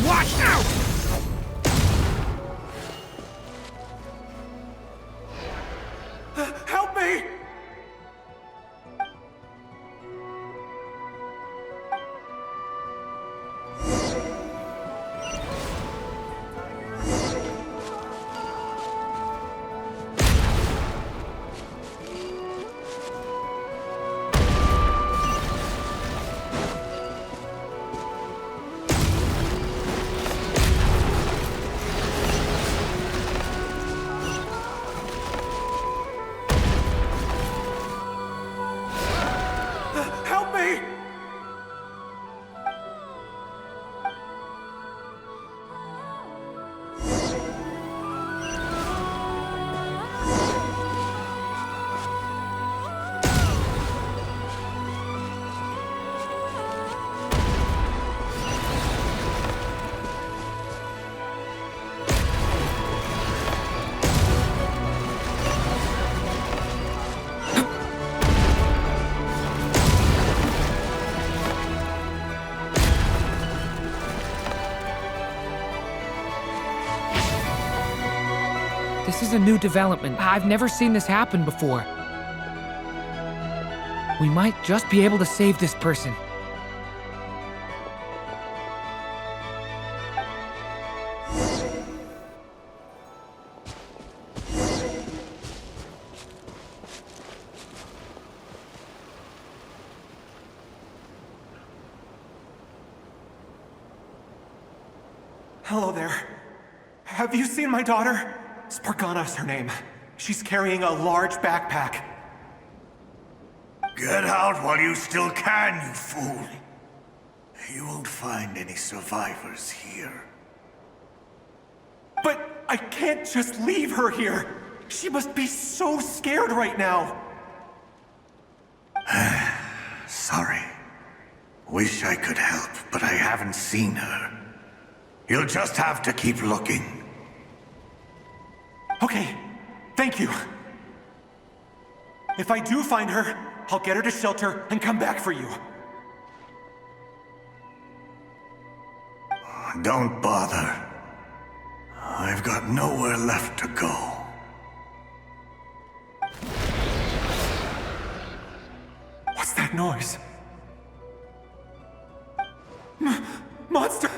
Watch out! Help me! This is a new development. I've never seen this happen before. We might just be able to save this person. Hello there. Have you seen my daughter? Spargana's her name. She's carrying a large backpack. Get out while you still can, you fool. You won't find any survivors here. But I can't just leave her here. She must be so scared right now. Sorry. Wish I could help, but I haven't seen her. You'll just have to keep looking. Okay, thank you. If I do find her, I'll get her to shelter and come back for you. Don't bother. I've got nowhere left to go. What's that noise? Monster!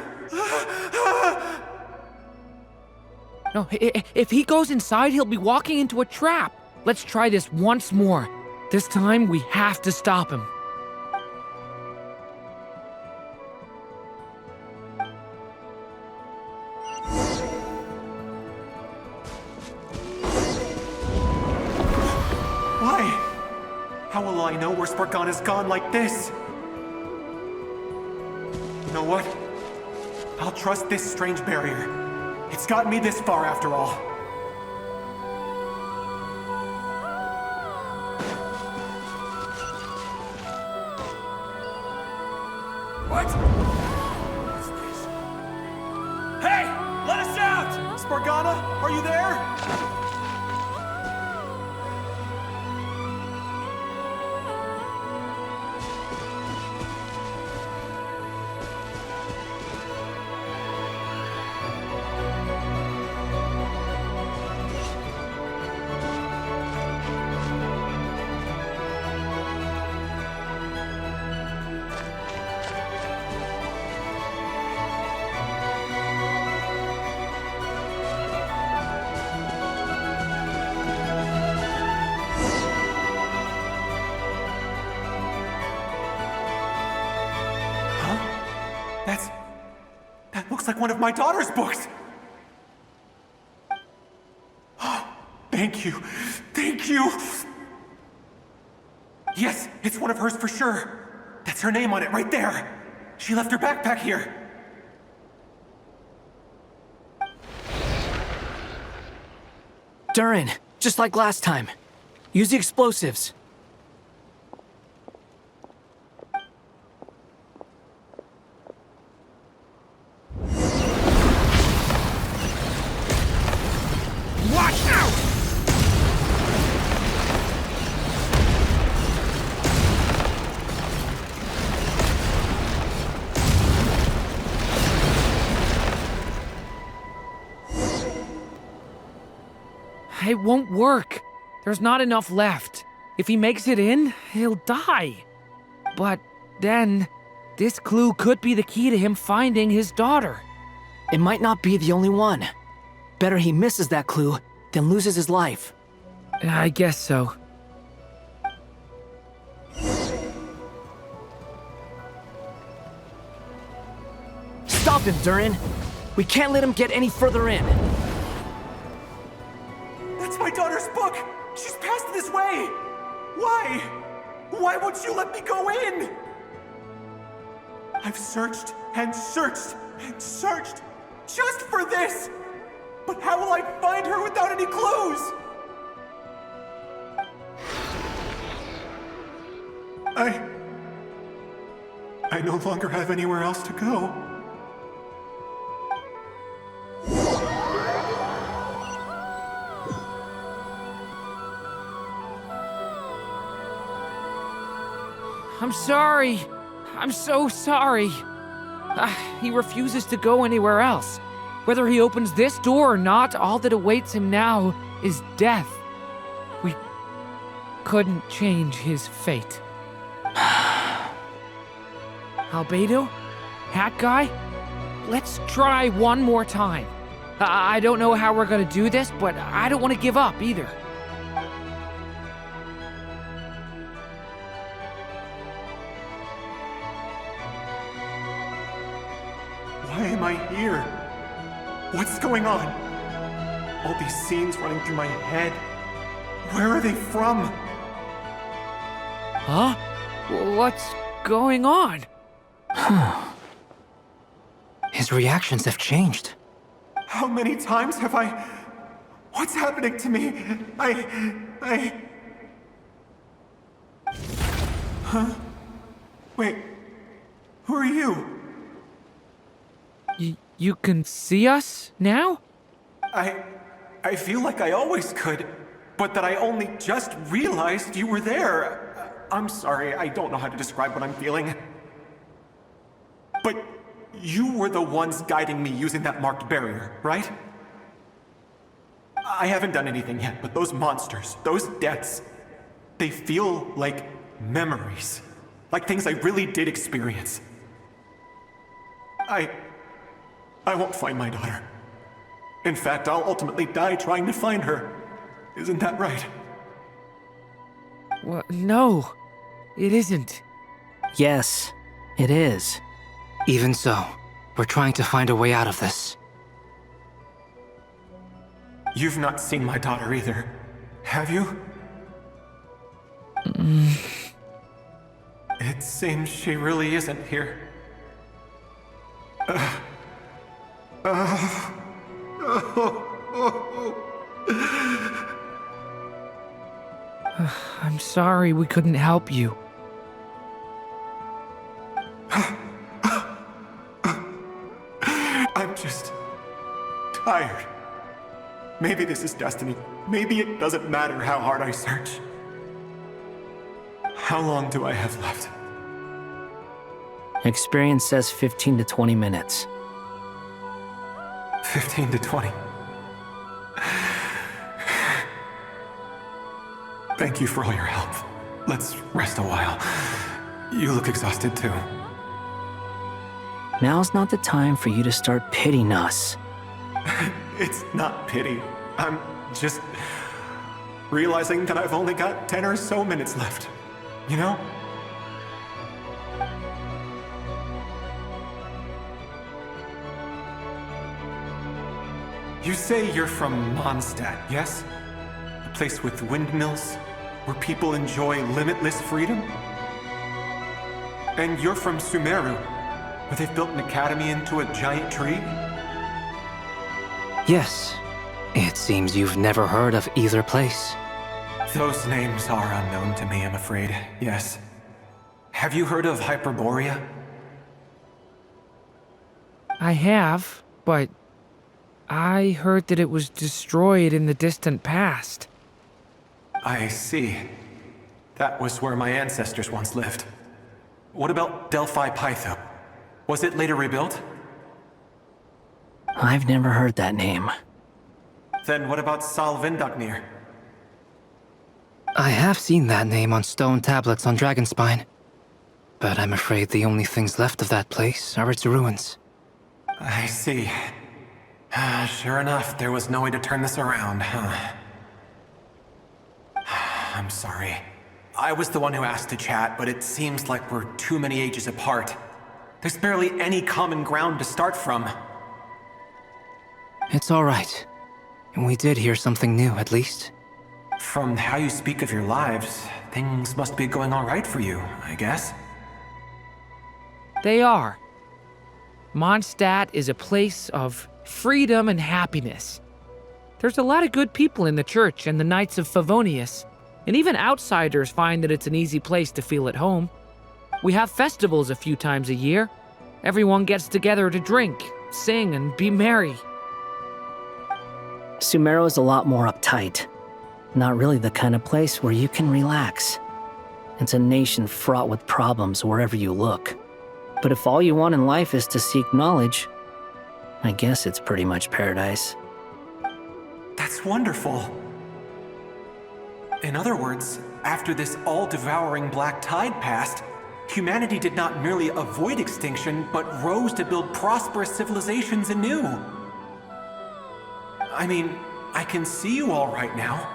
No, if he goes inside, he'll be walking into a trap. Let's try this once more. This time, we have to stop him. Why? How will I know where Spargana's gone like this? You know what? I'll trust this strange barrier. It's gotten me this far after all. What? What's this? Hey! Let us out! Spargana, are you there? That looks like one of my daughter's books! Thank you. Thank you! Yes, it's one of hers for sure. That's her name on it right there. She left her backpack here. Durin, just like last time. Use the explosives. Watch out! It won't work. There's not enough left. If he makes it in, he'll die. But then, this clue could be the key to him finding his daughter. It might not be the only one. Better he misses that clue than loses his life. I guess so. Stop him, Durin. We can't let him get any further in. That's my daughter's book! She's passed this way! Why? Why won't you let me go in? I've searched and searched and searched just for this! But how will I find her without any clues? I no longer have anywhere else to go. I'm sorry. I'm so sorry. He refuses to go anywhere else. Whether he opens this door or not, all that awaits him now is death. We couldn't change his fate. Albedo? Hat Guy? Let's try one more time. I don't know how we're gonna do this, but I don't want to give up either. Why am I here? What's going on? All these scenes running through my head. Where are they from? Huh? What's going on? His reactions have changed. How many times have I... What's happening to me? Huh? Wait, who are you? You can see us now? I feel like I always could, but that I only just realized you were there. I'm sorry, I don't know how to describe what I'm feeling. But you were the ones guiding me using that marked barrier, right? I haven't done anything yet, but those monsters, those deaths, they feel like memories. Like things I really did experience. I won't find my daughter. In fact, I'll ultimately die trying to find her. Isn't that right? Well, no, it isn't. Yes, it is. Even so, we're trying to find a way out of this. You've not seen my daughter either, have you? It seems she really isn't here. I'm sorry we couldn't help you. I'm just tired. Maybe this is destiny. Maybe it doesn't matter how hard I search. How long do I have left? Experience says 15 to 20 minutes. 15 to 20. Thank you for all your help. Let's rest a while. You look exhausted too. Now's not the time for you to start pitying us. It's not pity. I'm just realizing that I've only got 10 or so minutes left. You know? You say you're from Mondstadt, yes? A place with windmills, where people enjoy limitless freedom? And you're from Sumeru, where they've built an academy into a giant tree? Yes. It seems you've never heard of either place. Those names are unknown to me, I'm afraid, yes. Have you heard of Hyperborea? I have, but I heard that it was destroyed in the distant past. I see. That was where my ancestors once lived. What about Delphi Pytho? Was it later rebuilt? I've never heard that name. Then what about Sal Vindagnir? I have seen that name on stone tablets on Dragonspine. But I'm afraid the only things left of that place are its ruins. I see. Sure enough, there was no way to turn this around, huh? I'm sorry. I was the one who asked to chat, but it seems like we're too many ages apart. There's barely any common ground to start from. It's all right. We did hear something new, at least. From how you speak of your lives, things must be going all right for you, I guess. They are. Mondstadt is a place of freedom and happiness. There's a lot of good people in the church and the Knights of Favonius, and even outsiders find that it's an easy place to feel at home. We have festivals a few times a year. Everyone gets together to drink, sing, and be merry. Sumeru is a lot more uptight. Not really the kind of place where you can relax. It's a nation fraught with problems wherever you look. But if all you want in life is to seek knowledge, I guess it's pretty much paradise. That's wonderful. In other words, after this all-devouring black tide passed, humanity did not merely avoid extinction, but rose to build prosperous civilizations anew. I mean, I can see you all right now.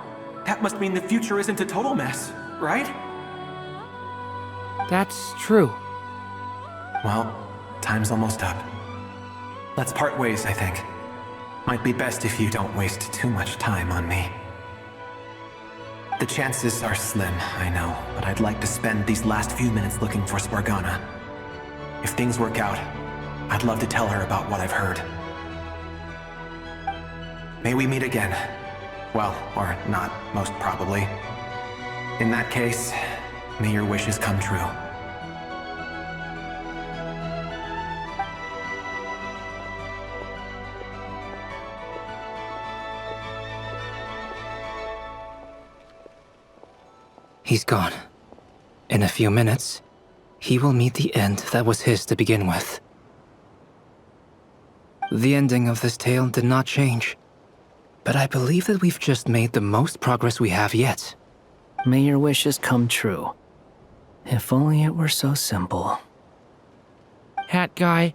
That must mean the future isn't a total mess, right? That's true. Well, time's almost up. Let's part ways, I think. Might be best if you don't waste too much time on me. The chances are slim, I know, but I'd like to spend these last few minutes looking for Spargana. If things work out, I'd love to tell her about what I've heard. May we meet again. Well, or not, most probably. In that case, may your wishes come true. He's gone. In a few minutes, he will meet the end that was his to begin with. The ending of this tale did not change, but I believe that we've just made the most progress we have yet. May your wishes come true. If only it were so simple. Hat guy,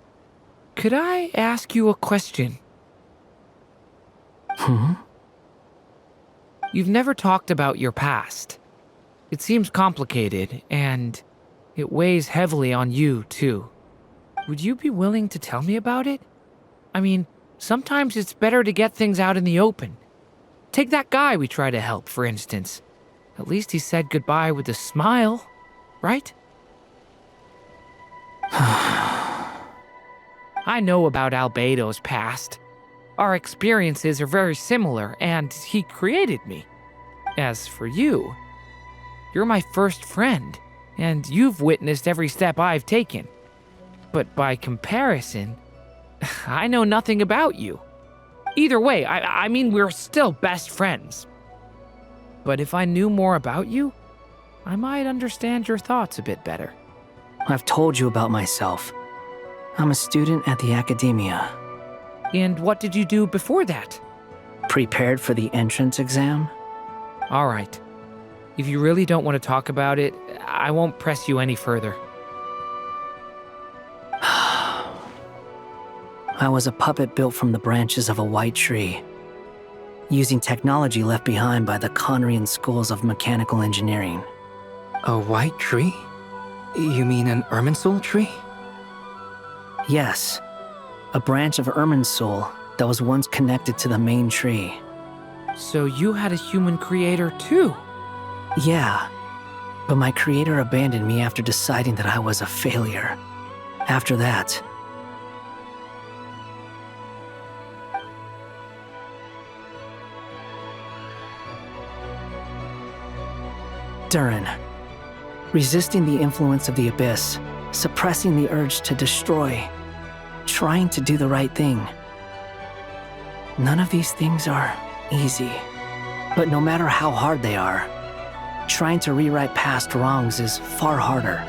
could I ask you a question? You've never talked about your past. It seems complicated, and it weighs heavily on you, too. Would you be willing to tell me about it? I mean, sometimes it's better to get things out in the open. Take that guy we try to help, for instance. At least he said goodbye with a smile, right? I know about Albedo's past. Our experiences are very similar, and he created me. As for you, you're my first friend, and you've witnessed every step I've taken. But by comparison, I know nothing about you. Either way, I mean, we're still best friends. But if I knew more about you, I might understand your thoughts a bit better. I've told you about myself. I'm a student at the academia. And what did you do before that? Prepared for the entrance exam? All right. If you really don't want to talk about it, I won't press you any further. I was a puppet built from the branches of a white tree, using technology left behind by the Conrian schools of mechanical engineering. A white tree? You mean an Irminsul tree? Yes, a branch of Irminsul that was once connected to the main tree. So you had a human creator too? Yeah, but my creator abandoned me after deciding that I was a failure. After that, Durin, resisting the influence of the Abyss, suppressing the urge to destroy, trying to do the right thing. None of these things are easy, but no matter how hard they are, trying to rewrite past wrongs is far harder.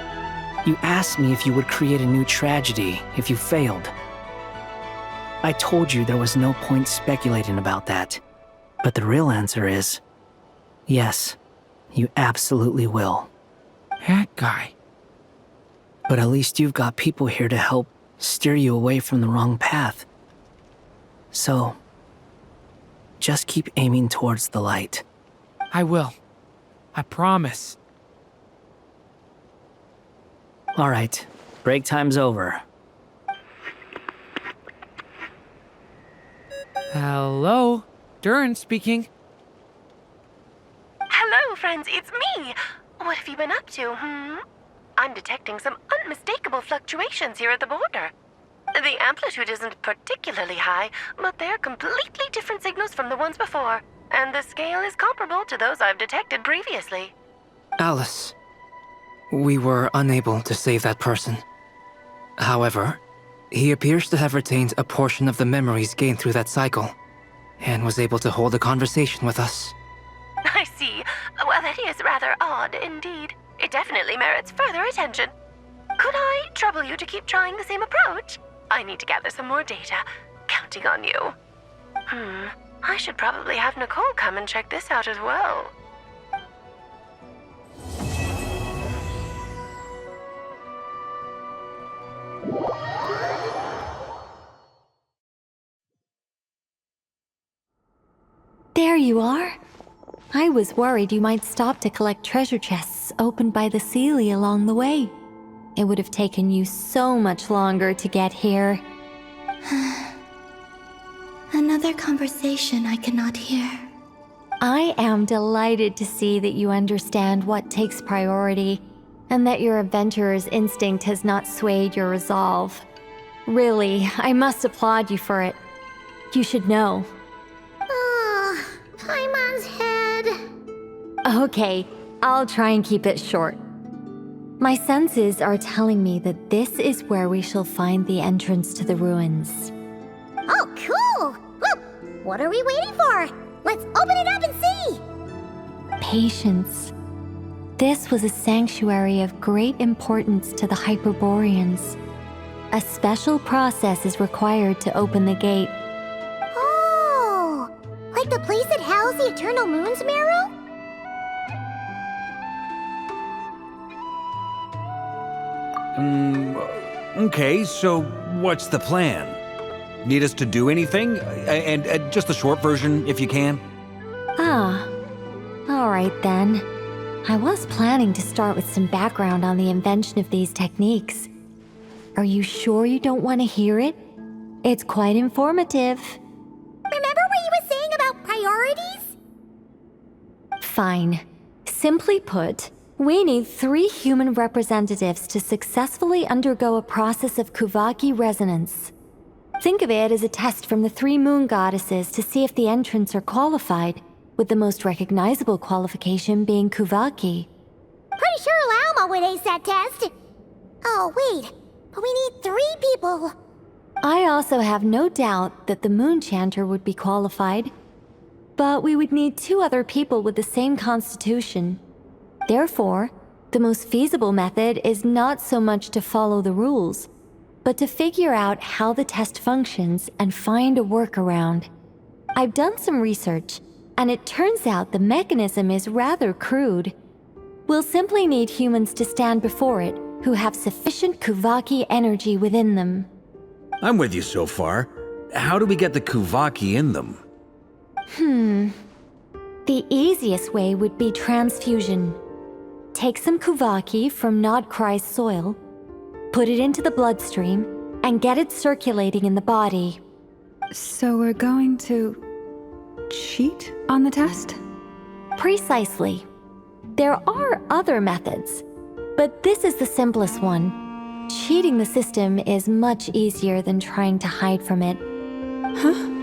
You asked me if you would create a new tragedy if you failed. I told you there was no point speculating about that, but the real answer is, yes, you absolutely will. That guy. But at least you've got people here to help steer you away from the wrong path. So, just keep aiming towards the light. I will. I promise. All right, break time's over. Hello? Durin speaking. Hello, friends, it's me! What have you been up to, I'm detecting some unmistakable fluctuations here at the border. The amplitude isn't particularly high, but they're completely different signals from the ones before, and the scale is comparable to those I've detected previously. Alice, we were unable to save that person. However, he appears to have retained a portion of the memories gained through that cycle, and was able to hold a conversation with us. I see. Well, that is rather odd indeed. It definitely merits further attention. Could I trouble you to keep trying the same approach? I need to gather some more data. Counting on you. I should probably have Nicole come and check this out as well. There you are. I was worried you might stop to collect treasure chests opened by the Seelie along the way. It would have taken you so much longer to get here. Another conversation I cannot hear. I am delighted to see that you understand what takes priority, and that your adventurer's instinct has not swayed your resolve. Really, I must applaud you for it. You should know. Ah, Paimon's head. Okay, I'll try and keep it short. My senses are telling me that this is where we shall find the entrance to the ruins. Oh, cool! Well, what are we waiting for? Let's open it up and see! Patience. This was a sanctuary of great importance to the Hyperboreans. A special process is required to open the gate. Oh! Like the place that housed the Eternal Moon's marrow? Okay, so what's the plan? Need us to do anything? And just the short version, if you can. Ah, all right then. I was planning to start with some background on the invention of these techniques. Are you sure you don't want to hear it? It's quite informative. Remember what you were saying about priorities? Fine. Simply put, we need 3 human representatives to successfully undergo a process of Kuvaki resonance. Think of it as a test from the 3 moon goddesses to see if the entrants are qualified, with the most recognizable qualification being Kuvaki. Pretty sure Lauma would ace that test. Oh, wait. But we need 3 people. I also have no doubt that the Moon Chanter would be qualified. But we would need 2 other people with the same constitution. Therefore, the most feasible method is not so much to follow the rules, but to figure out how the test functions and find a workaround. I've done some research, and it turns out the mechanism is rather crude. We'll simply need humans to stand before it who have sufficient Kuvaki energy within them. I'm with you so far. How do we get the Kuvaki in them? The easiest way would be transfusion. Take some Kuvaki from Nodcry's soil, put it into the bloodstream, and get it circulating in the body. So we're going to cheat on the test? Precisely. There are other methods, but this is the simplest one. Cheating the system is much easier than trying to hide from it. Huh?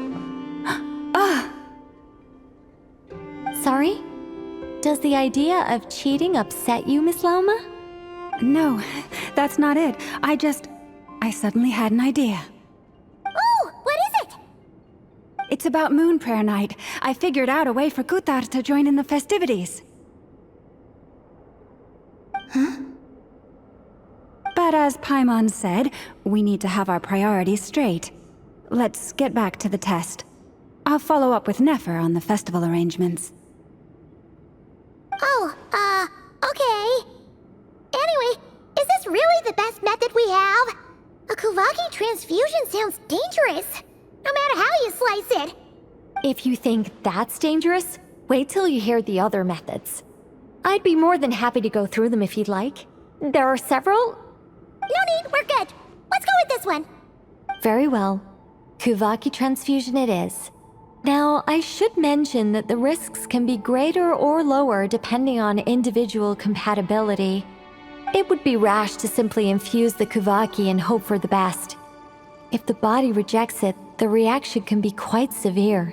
Sorry? Does the idea of cheating upset you, Miss Lauma? No, that's not it. I suddenly had an idea. Oh, what is it? It's about Moon Prayer Night. I figured out a way for Kutar to join in the festivities. Huh? But as Paimon said, we need to have our priorities straight. Let's get back to the test. I'll follow up with Nefer on the festival arrangements. Oh, okay. Anyway, is this really the best method we have? A Kuvaki transfusion sounds dangerous, no matter how you slice it. If you think that's dangerous, wait till you hear the other methods. I'd be more than happy to go through them if you'd like. There are several. No need, we're good. Let's go with this one. Very well. Kuvaki transfusion it is. Now, I should mention that the risks can be greater or lower depending on individual compatibility. It would be rash to simply infuse the Kuvaki and hope for the best. If the body rejects it, the reaction can be quite severe.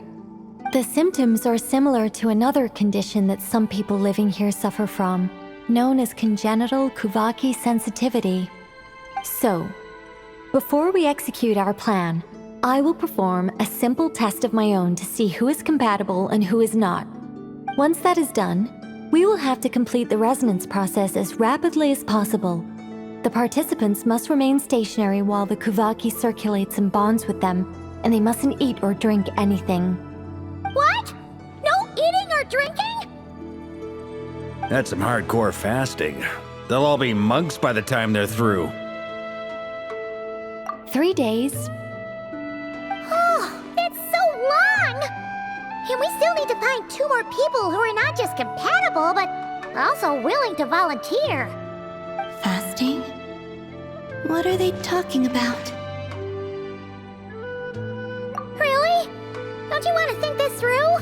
The symptoms are similar to another condition that some people living here suffer from, known as congenital Kuvaki sensitivity. So, before we execute our plan, I will perform a simple test of my own to see who is compatible and who is not. Once that is done, we will have to complete the resonance process as rapidly as possible. The participants must remain stationary while the Kuvaki circulates and bonds with them, and they mustn't eat or drink anything. What? No eating or drinking? That's some hardcore fasting. They'll all be monks by the time they're through. 3 days. Oh, it's so long! And we still need to find 2 more people who are not just compatible, but also willing to volunteer. Fasting? What are they talking about? Really? Don't you want to think this through?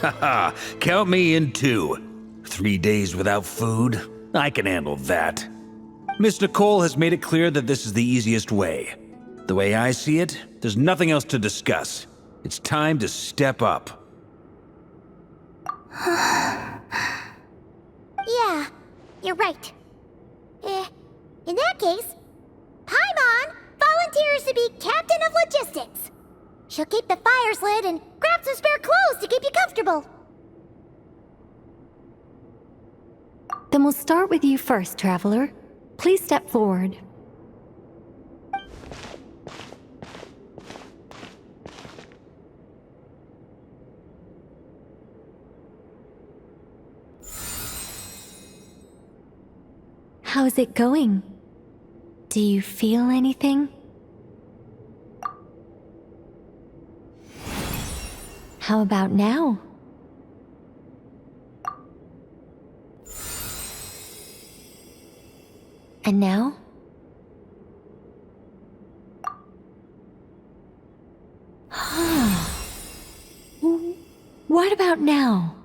Haha, count me in too. 3 days without food? I can handle that. Miss Nicole has made it clear that this is the easiest way. The way I see it, there's nothing else to discuss. It's time to step up. Yeah, you're right. In that case, Paimon volunteers to be Captain of Logistics. She'll keep the fires lit and grab some spare clothes to keep you comfortable. Then we'll start with you first, Traveler. Please step forward. How's it going? Do you feel anything? How about now? And now? What about now?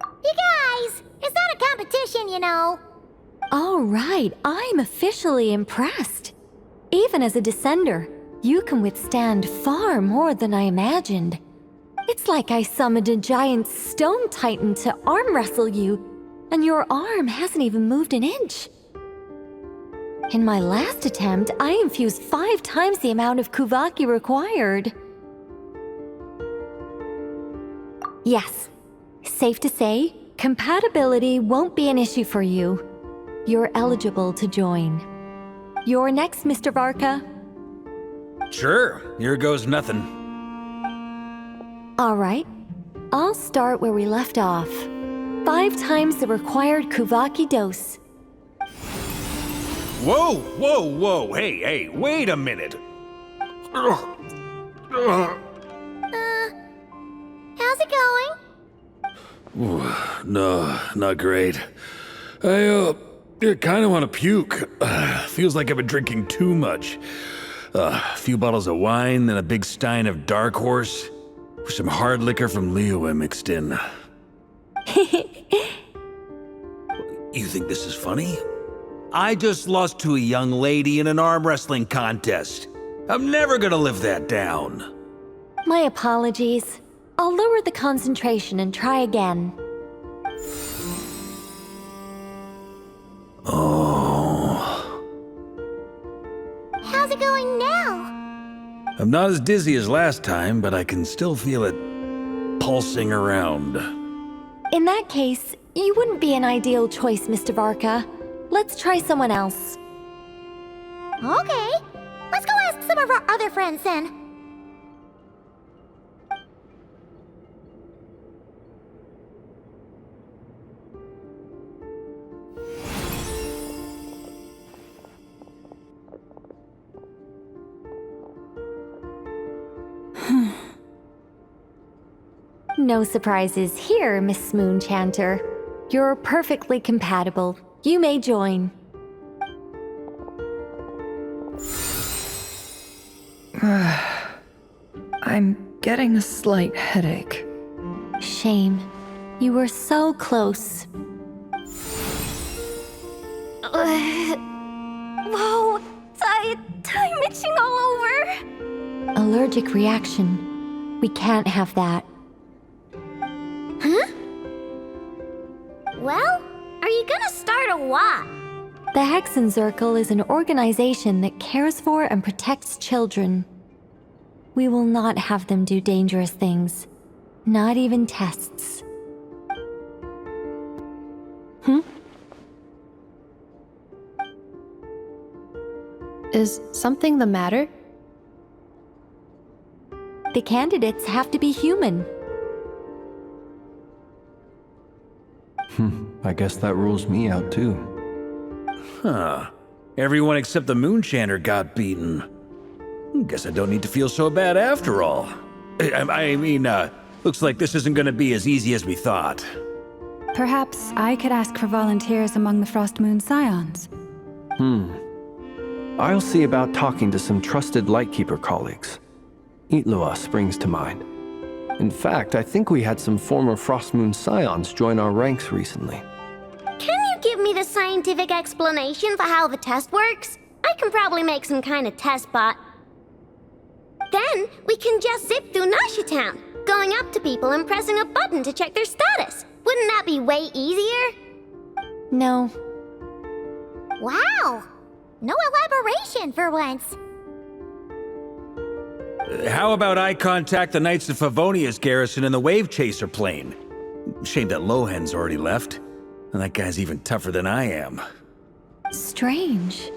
You guys, it's not a competition, you know. All right, I'm officially impressed. Even as a descender, you can withstand far more than I imagined. It's like I summoned a giant stone titan to arm wrestle you, and your arm hasn't even moved an inch. In my last attempt, I infused 5 times the amount of Kuvaki required. Yes, safe to say, compatibility won't be an issue for you. You're eligible to join. You're next, Mr. Varka. Sure, here goes nothing. All right, I'll start where we left off. 5 times the required Kuvaki dose. Whoa, whoa, whoa, hey, wait a minute. How's it going? No, not great. I kind of want to puke. Feels like I've been drinking too much. A few bottles of wine, then a big stein of Dark Horse, with some hard liquor from Liyue mixed in. You think this is funny? I just lost to a young lady in an arm wrestling contest. I'm never gonna live that down. My apologies. I'll lower the concentration and try again. Oh. How's it going now? I'm not as dizzy as last time, but I can still feel it pulsing around. In that case, you wouldn't be an ideal choice, Mr. Varka. Let's try someone else. Okay, let's go ask some of our other friends then. No surprises here, Miss Moonchanter. You're perfectly compatible. You may join. I'm getting a slight headache. Shame. You were so close. Whoa! Time itching all over! Allergic reaction. We can't have that. Huh? Well, are you gonna start a what? The Hexenzirkel is an organization that cares for and protects children. We will not have them do dangerous things. Not even tests. Is something the matter? The candidates have to be human. I guess that rules me out too. Huh. Everyone except the Moonchanter got beaten. Guess I don't need to feel so bad after all. I mean, looks like this isn't gonna be as easy as we thought. Perhaps I could ask for volunteers among the Frost Moon Scions. I'll see about talking to some trusted Lightkeeper colleagues. Itlua springs to mind. In fact, I think we had some former Frost Moon Scions join our ranks recently. Can you give me the scientific explanation for how the test works? I can probably make some kind of test bot. Then we can just zip through Nasha Town, going up to people and pressing a button to check their status. Wouldn't that be way easier? No. Wow! No elaboration for once. How about I contact the Knights of Favonia's garrison in the Wave Chaser plane? Shame that Lohan's already left. And that guy's even tougher than I am. Strange.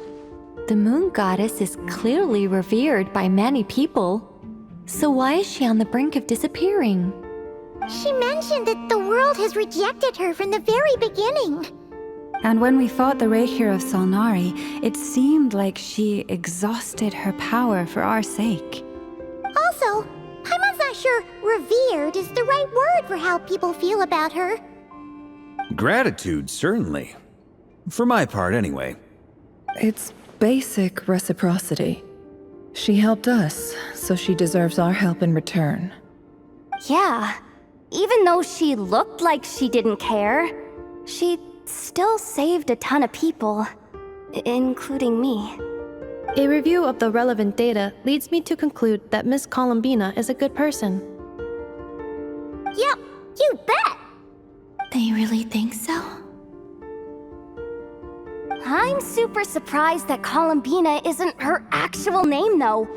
The moon goddess is clearly revered by many people. So why is she on the brink of disappearing? She mentioned that the world has rejected her from the very beginning. And when we fought the Reikir of Solnari, it seemed like she exhausted her power for our sake. Also, Paimon's not sure revered is the right word for how people feel about her. Gratitude, certainly. For my part, anyway. It's basic reciprocity. She helped us, so she deserves our help in return. Yeah. Even though she looked like she didn't care, she still saved a ton of people, including me. A review of the relevant data leads me to conclude that Miss Columbina is a good person. Yep, you bet! They really think so? I'm super surprised that Columbina isn't her actual name, though.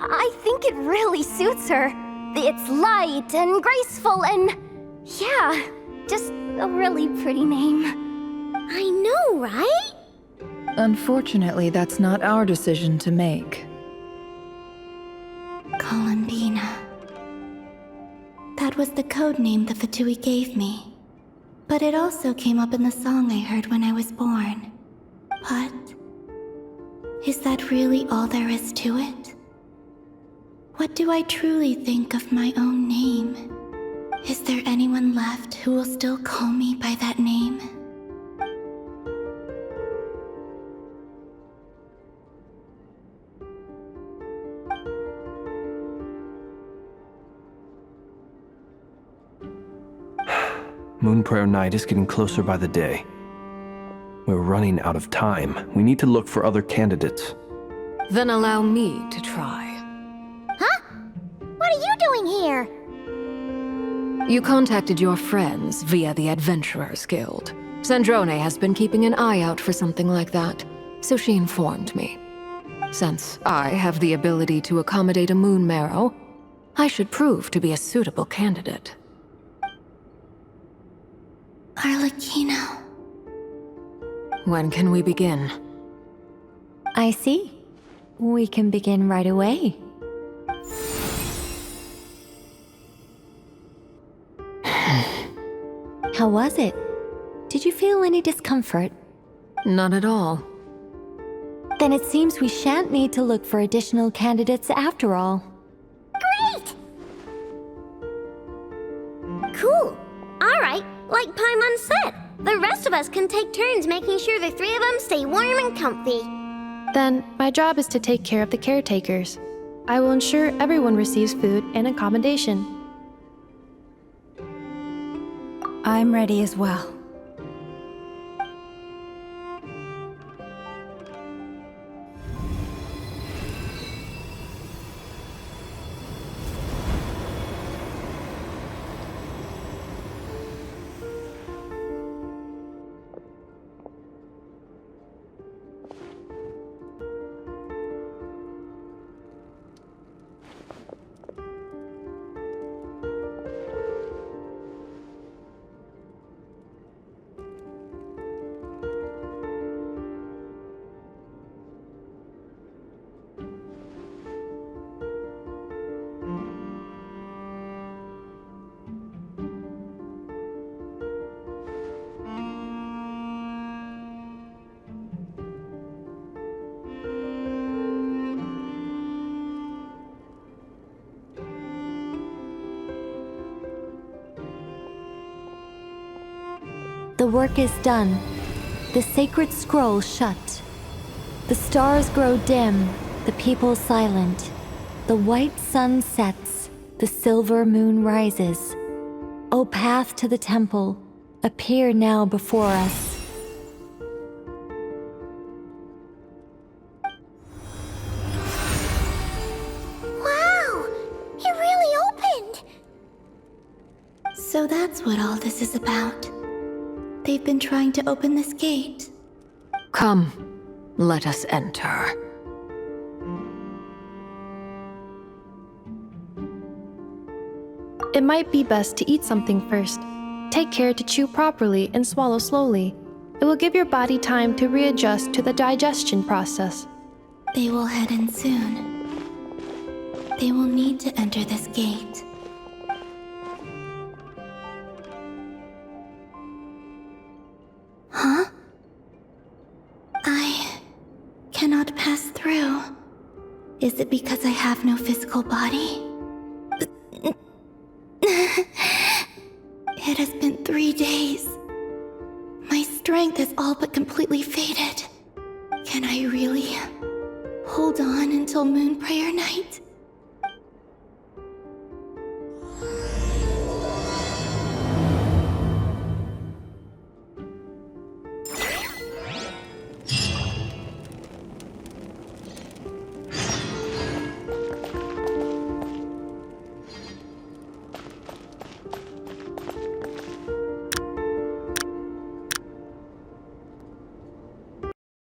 I think it really suits her. It's light and graceful and... yeah, just a really pretty name. I know, right? Unfortunately, that's not our decision to make. Columbina. That was the code name the Fatui gave me. But it also came up in the song I heard when I was born. But... is that really all there is to it? What do I truly think of my own name? Is there anyone left who will still call me by that name? Moon Prayer Night is getting closer by the day. We're running out of time. We need to look for other candidates. Then allow me to try. Huh? What are you doing here? You contacted your friends via the Adventurers Guild. Sandrone has been keeping an eye out for something like that, so she informed me. Since I have the ability to accommodate a moon marrow, I should prove to be a suitable candidate. Arlecchino. When can we begin? I see. We can begin right away. How was it? Did you feel any discomfort? Not at all. Then it seems we shan't need to look for additional candidates after all. Great! Cool. Alright, like Paimon said, the rest of us can take turns making sure the three of them stay warm and comfy. Then, my job is to take care of the caretakers. I will ensure everyone receives food and accommodation. I'm ready as well. The work is done. The sacred scroll shut. The stars grow dim, the people silent. The white sun sets, the silver moon rises. O path to the temple, appear now before us. Wow! It really opened! So that's what all this is about. They've been trying to open this gate. Come, let us enter. It might be best to eat something first. Take care to chew properly and swallow slowly. It will give your body time to readjust to the digestion process. They will head in soon. They will need to enter this gate. Huh? I cannot pass through. Is it because I have no physical body? It has been 3 days. My strength is all but completely faded. Can I really hold on until Moon Prayer Night?